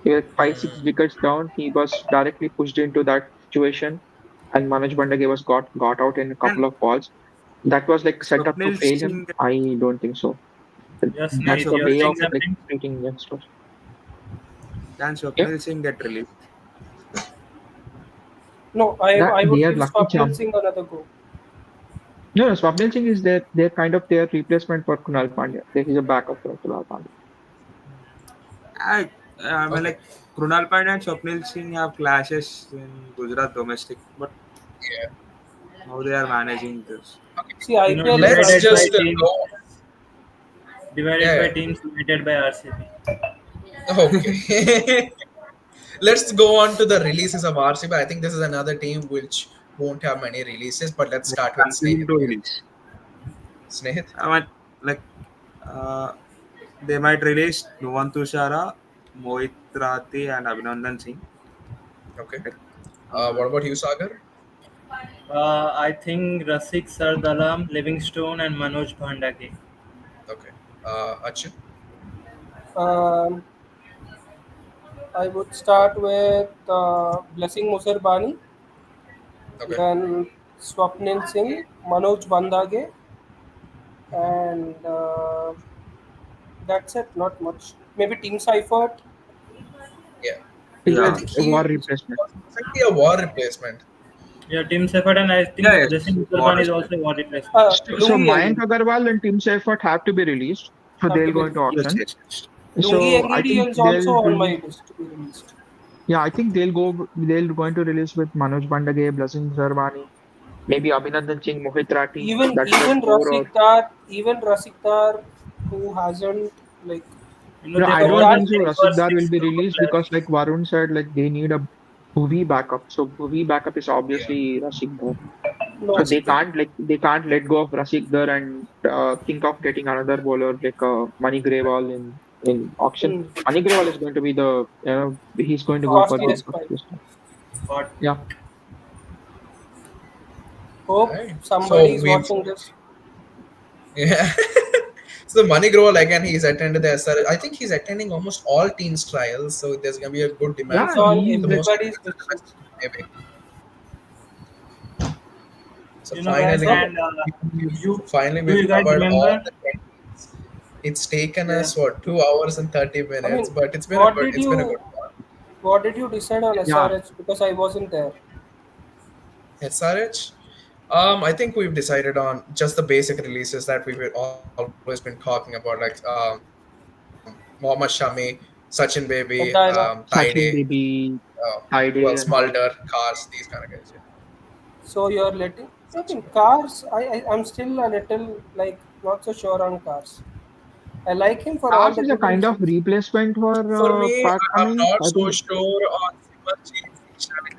He was 5, 6 wickets down. He was directly pushed into that situation, and Manoj Bandage was got out in a Can couple of balls. That was like set up to Swapnil fail him. Singh I don't think so. yes, can That's Smith, the you're way Swapnil saying of Singh like something. treating youngsters. can Yeah, Swapnil Singh get released? no. I they would are give lucky Swapnil charm. Singh another go. No, Swapnil Singh is their kind of their replacement for Kunal Pandya. He's a backup for Kunal Pandya. I mean, Okay. like Krunal Pandya and Swapnil Singh have clashes in Gujarat domestic, but Yeah. how they are managing this? Okay. See, You know, IPL is Let's divided by just unpredictable. teams, go. divided Yeah. by teams, united by RCB. Yeah. Okay. Let's go on to the releases of RCB. I think this is another team which won't have many releases, but let's start with Continuing Snehit. to What do you think? release. Snehit? I mean, like, uh, they might release Nuwan Tushara, Mohit Rathi, and Abhinandan Singh. Okay. Like, What uh, about you, Sagar? I think Rasik Sardalam, Livingstone, and Manoj Bhandage. Okay. Achin? Um, I would start with Blessing Muserbani, Okay. then Swapnil Singh, Manoj Bandage, and that's it. Not much. Maybe Team Seifert. Yeah. He's I like yeah, think a he war was replacement. perfectly a war replacement. Yeah, Team Seifert, and I yeah, think yes, Blessing war Muserbani is respect. also a war replacement. So Lungi Mayank Engedi Agarwal and Team Seifert have to be released. So have to they'll be go into released. Yes, auction. yes, yes. Lungi So I Engedi think is also they'll on my release. list to be released. Yeah, I think they'll going to release with Manoj Bandage, Blessing Zarbani, maybe Abhinandan Singh, Mohit Rathi. Even That's like even four or Rasikdar, even Rasikdar, who hasn't like no, They I like don't probably that. think so. sent for Rasikdar will six be crore released plus. because like Varun said, like they need a Bhuvi backup. So Bhuvi backup is Yeah. obviously Rasikdar. So No, Rasikdar. they can't let go of Rasikdar and think of getting another bowler like Mani Grewal in auction. hmm, Mani Grewal is going to be the he's going to go for the costliest Cost, first buy. place. but Yeah, All Hope right. somebody So is we've watching this. yeah. So Money Grow again, he's attended the SR. I think he's attending almost all teams trials. So there's gonna be a good demand yeah, He's for on he's the most everybody's expensive wish list. domestic maybe. So guys, finally, So and you finally do we've you guys covered all remember? the 10 teams. It's taken Yeah. us what 2 hours and 30 minutes, I mean, but it's been a what good. did It's been a you good one. what did you decide on yeah. SRH? Because I wasn't there. SRH. I think we've decided on just the basic releases that we've always been talking about, like Mohammad Shami, Sachin Baby, Taide, Medina. Sachin Baby, who else? Tide and Mulder, all. Cars, these kind of guys. Yeah. So you're letting. I Sachin mean, Baby. cars. I'm still a little like not so sure on cars. I like him for all Cars the is a good kind of reasons. replacement for For me, Pat I'm Cummins. not I so think sure on Simarjeet Singh Sharma.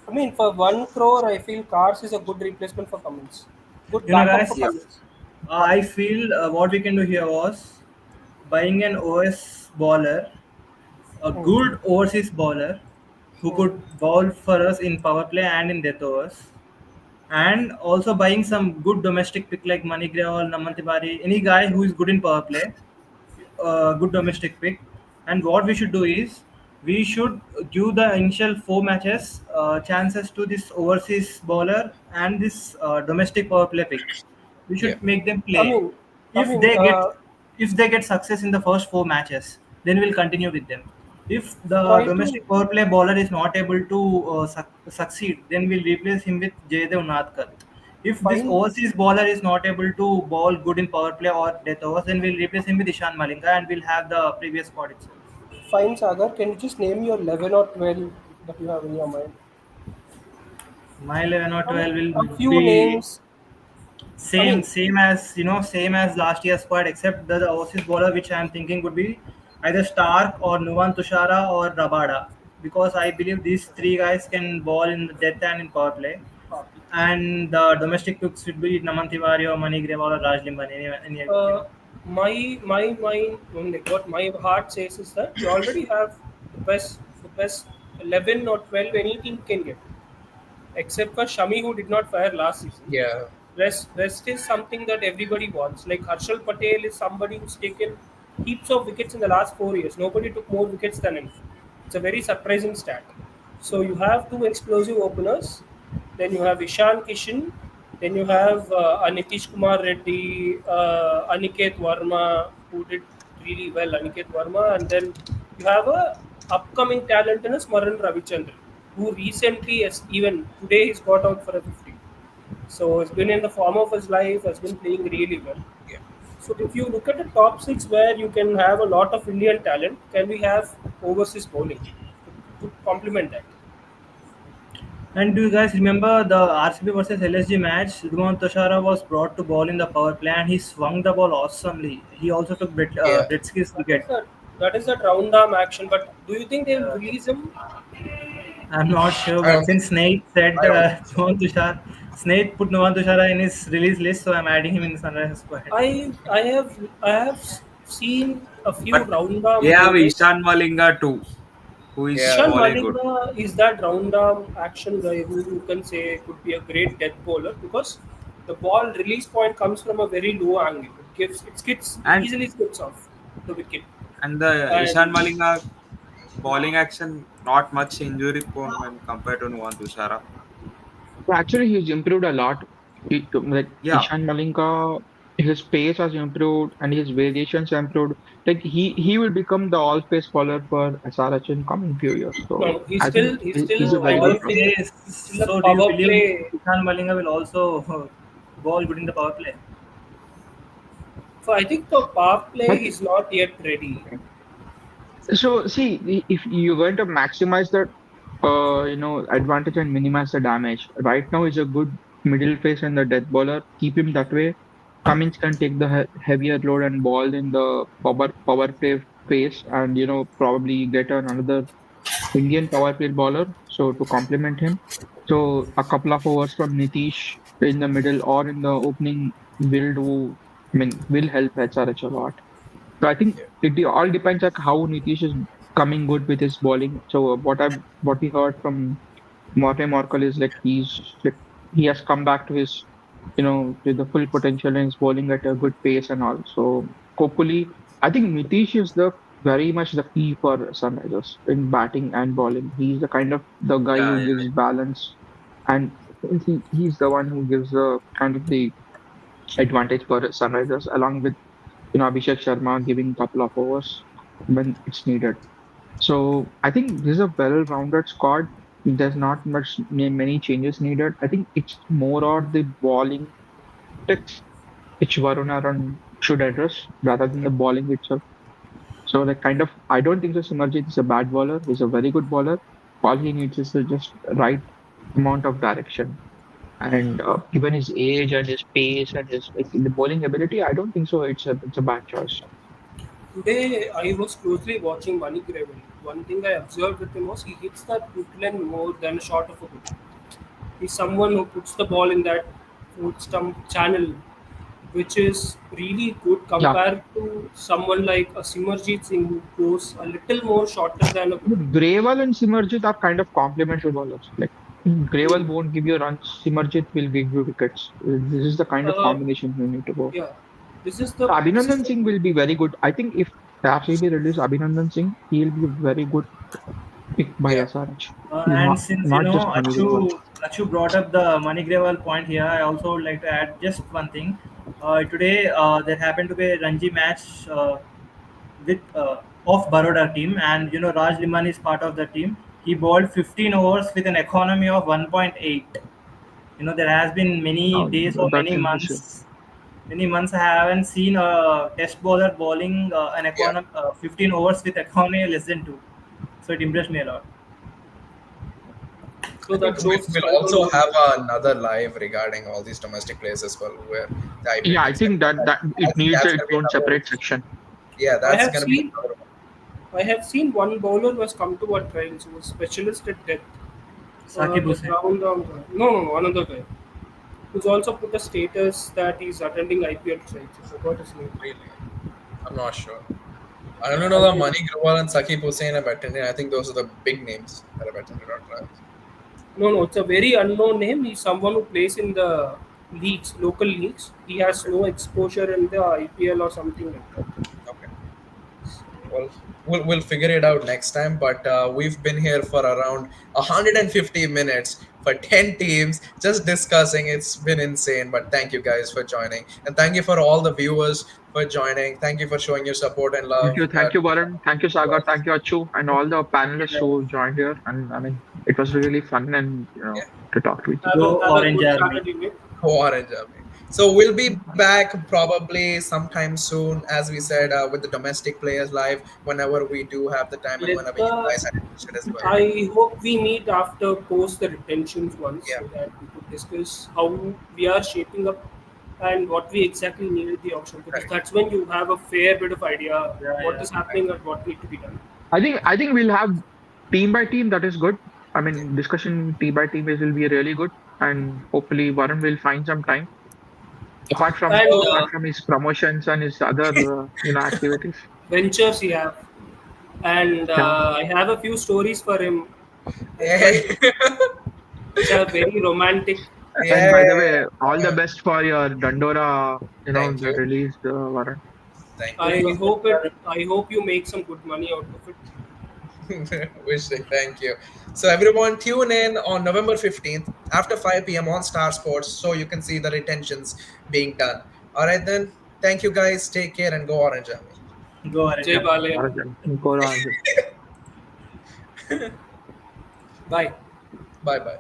I mean, for 1 crore, I feel cars is a good replacement for Cummins. Good backup for Guys, Yeah, Cummins. I feel what we can do here was buying an OS bowler, a Hmm. good overseas bowler who Hmm. could bowl for us in power play and in death overs, and also buying some good domestic pick like Mani Grewal, Naman Tiwari, any guy who is good in power play, good domestic pick. And what we should do is we should give the initial 4 matches chances to this overseas bowler and this domestic power play pick. We Yeah. should make them I play. mean, I If mean, they get if they get success in the first 4 matches, then we'll continue with them. If the try to domestic power play bowler is not able to succeed, then we'll replace him with Jaydev Nadkar. If this find overseas bowler is not able to bowl good in power play or death overs, then we'll replace him with Ishan Malinga and we'll have the previous squad itself. find Sagar. Can you just name your 11 or 12 that you have in your mind? My 11 or I mean, 12 will a few be names. I same mean, same as same as last year's squad, except the overseas bowler which I am thinking would be either Stark or Nuwan Tushara or Rabada, because I believe these three guys can bowl in the death and in power play. And the domestic picks should be Naman Tiwari or Mani Grewal or Raj Limban, any. uh, like what my heart says is that you already have the best 11 or 12 any team can get, except for Shami who did not fire last season. Yeah. Rest is something that everybody wants. Like Harshal Patel is somebody who's taken heaps of wickets in the last 4 years. Nobody took more wickets than him. It's a very surprising stat. So you have two explosive openers. Then you have Ishan Kishan. Then you have Anitish Kumar Reddy, Aniket Verma, who did really well. Aniket Verma, and then you have a upcoming talent in Smaran Ravichandran, who recently, has, even today, he's got out for a 50. So he's been in the form of his life, has been playing really well. Yeah. So if you look at the top six where you can have a lot of Indian talent, can we have overseas bowling to complement that? And do you guys remember the RCB versus LSG match? Dhruvan Toshara was brought to bowl in the power play and he swung the ball awesomely. He also took Yeah. Britsky's Like I wicket. said, That is that round arm action. But do you think they will Yeah. release him? I'm not sure, I don't but think since so. Snake said I don't. Nuwan Tushar, Snake put Nuwan Tushara in his release list, so I'm adding him in Sunrise squad. I have seen a few But round they arm have bowlers. Ishan Malinga too, who is Yeah, Ishan bowling good. Malinga is that round arm action guy who you can say could be a great death bowler because the ball release point comes from a very low angle. It skids And easily skids off the wicket. the Ishan And Malinga bowling action not much injury prone when compared to Nuwan Tushara. So actually, he's improved a lot. Like Yeah, Ishan Malinka, his pace has improved and his variations improved. Like he will become the all-pace bowler for SRH in coming few years. So no, he's I think still he's he's a still So very all good prospect. pace. pace. He's still a So do you power believe play. Ishan Malinga will also bowl good in the power play? So I think the power play But is not yet ready. so see, if you're going to maximize the advantage and minimize the damage, right now is a good middle phase and the death bowler. Keep him that way. Cummins can take the heavier load and ball in the power play phase, and probably get another Indian power play bowler. So to complement him, so a couple of overs from Nitish in the middle or in the opening will do. I mean, will help HRH a lot. So I think Yeah. it all depends like how Nitish is coming good with his bowling. So what we heard from Morten Morkel is like he has come back to his to the full potential and is bowling at a good pace and all. So hopefully, I think Nitish is the very much the key for Sunrisers in batting and bowling. He's the kind of the guy Yeah, who gives balance, and he's the one who gives the kind of the advantage for Sunrisers along with Abhishek Sharma giving a couple of overs when it's needed. So I think this is a well-rounded squad. There's not many changes needed. I think it's more or the bowling tactics which Varun Aaron should address rather than the bowling itself. So like kind of I don't think so Simarjit is a bad bowler. He's a very good bowler. All he needs is to just right amount of direction. And given his age and his pace and his like, the bowling ability, I don't think so. It's a bad choice. Today, I was closely watching Money Gravel. One thing I observed with him was he hits that woodland more than a shot of a hook. He's someone who puts the ball in that foot stump channel, which is really good Yeah, compared to someone like a Simarjit Singh who goes a little more shorter than a hook. Grewal and Simarjit are kind of complementary bowlers. Like Grewal won't give you runs, Simarjit will give you wickets. This is the kind of Uh, combination you need to go. yeah, this is Abhinandan the Singh will be very good. I think if RCB release Abhinandan Singh, he'll be a very good pick by yeah. SRH. And since Not just Manu Grewal. Achu brought up the Moneygravel point here, I also would like to add just one thing. Today there happened to be a Ranji match with of Baroda team, and Raj Liman is part of the team. He bowled 15 overs with an economy of 1.8. There has been many Uh, days or that's impressive. many months I haven't seen a test bowler bowling an Yeah. economy 15 overs with economy less than 2. So it impressed me a lot. so I think that shows his we'll control also over the have game. another live regarding all these domestic players as well, where the IPL Yeah, I teams can. think that I it think needs that's its gonna be own another. separate section. Yeah, I that's have gonna be seen another one. I have seen one bowler who has come to our trials who was specialist at death. Sakib That Hussain. round down guy. No, another guy. Who's also put a status that he's attending IPL trials. I forgot his name. Really, I'm not sure. I don't know I the will. Mani Grewal and Sakib Hussain have attended. I think those are the big names that have attended our trials. No, it's a very unknown name. He's someone who plays in the leagues, local leagues. He has Okay, no exposure in the IPL or something like that. okay. Well, we'll figure it out next time. But we've been here for around 150 minutes for 10 teams just discussing. It's been insane. But thank you guys for joining, and thank you for all the viewers for joining. Thank you for showing your support and love. Thank you, Varun. Thank you, To Sagar. us. Thank you, Achu, and all the panelists who joined here. And I mean, it was really fun and Yeah. to talk to each other. Go Have a Orange good Army. Saturday, mate. Orange Army. So we'll be back probably sometime soon, as we said, with the domestic players live whenever we do have the time and Let whenever you the guys are interested as well. I hope we meet after post the retentions once Yeah, so that we could discuss how we are shaping up and what we exactly need at the auction, because Right. that's when you have a fair bit of idea Yeah, what yeah. is happening and what need to be done. I think we'll have team by team. That is good. I mean, discussion team by team is will be really good, and hopefully Varun will find some time And apart from his promotions and his other activities. ventures he have, and Yeah. I have a few stories for him as Yeah. well, which are very romantic. And by Yeah. the way, all the best for your Dandora, Thank the you. release, Varun. Thank you. Good luck with that. I hope you make some good money out of it. Wishing. Thank you. So everyone, tune in on November 15th after 5 p.m. on Star Sports so you can see the retentions being done. All right then. Thank you guys. Take care and go Orange Army. Go ahead, Jay Jam. Bale, Arjun. Go on. bye. Bye bye.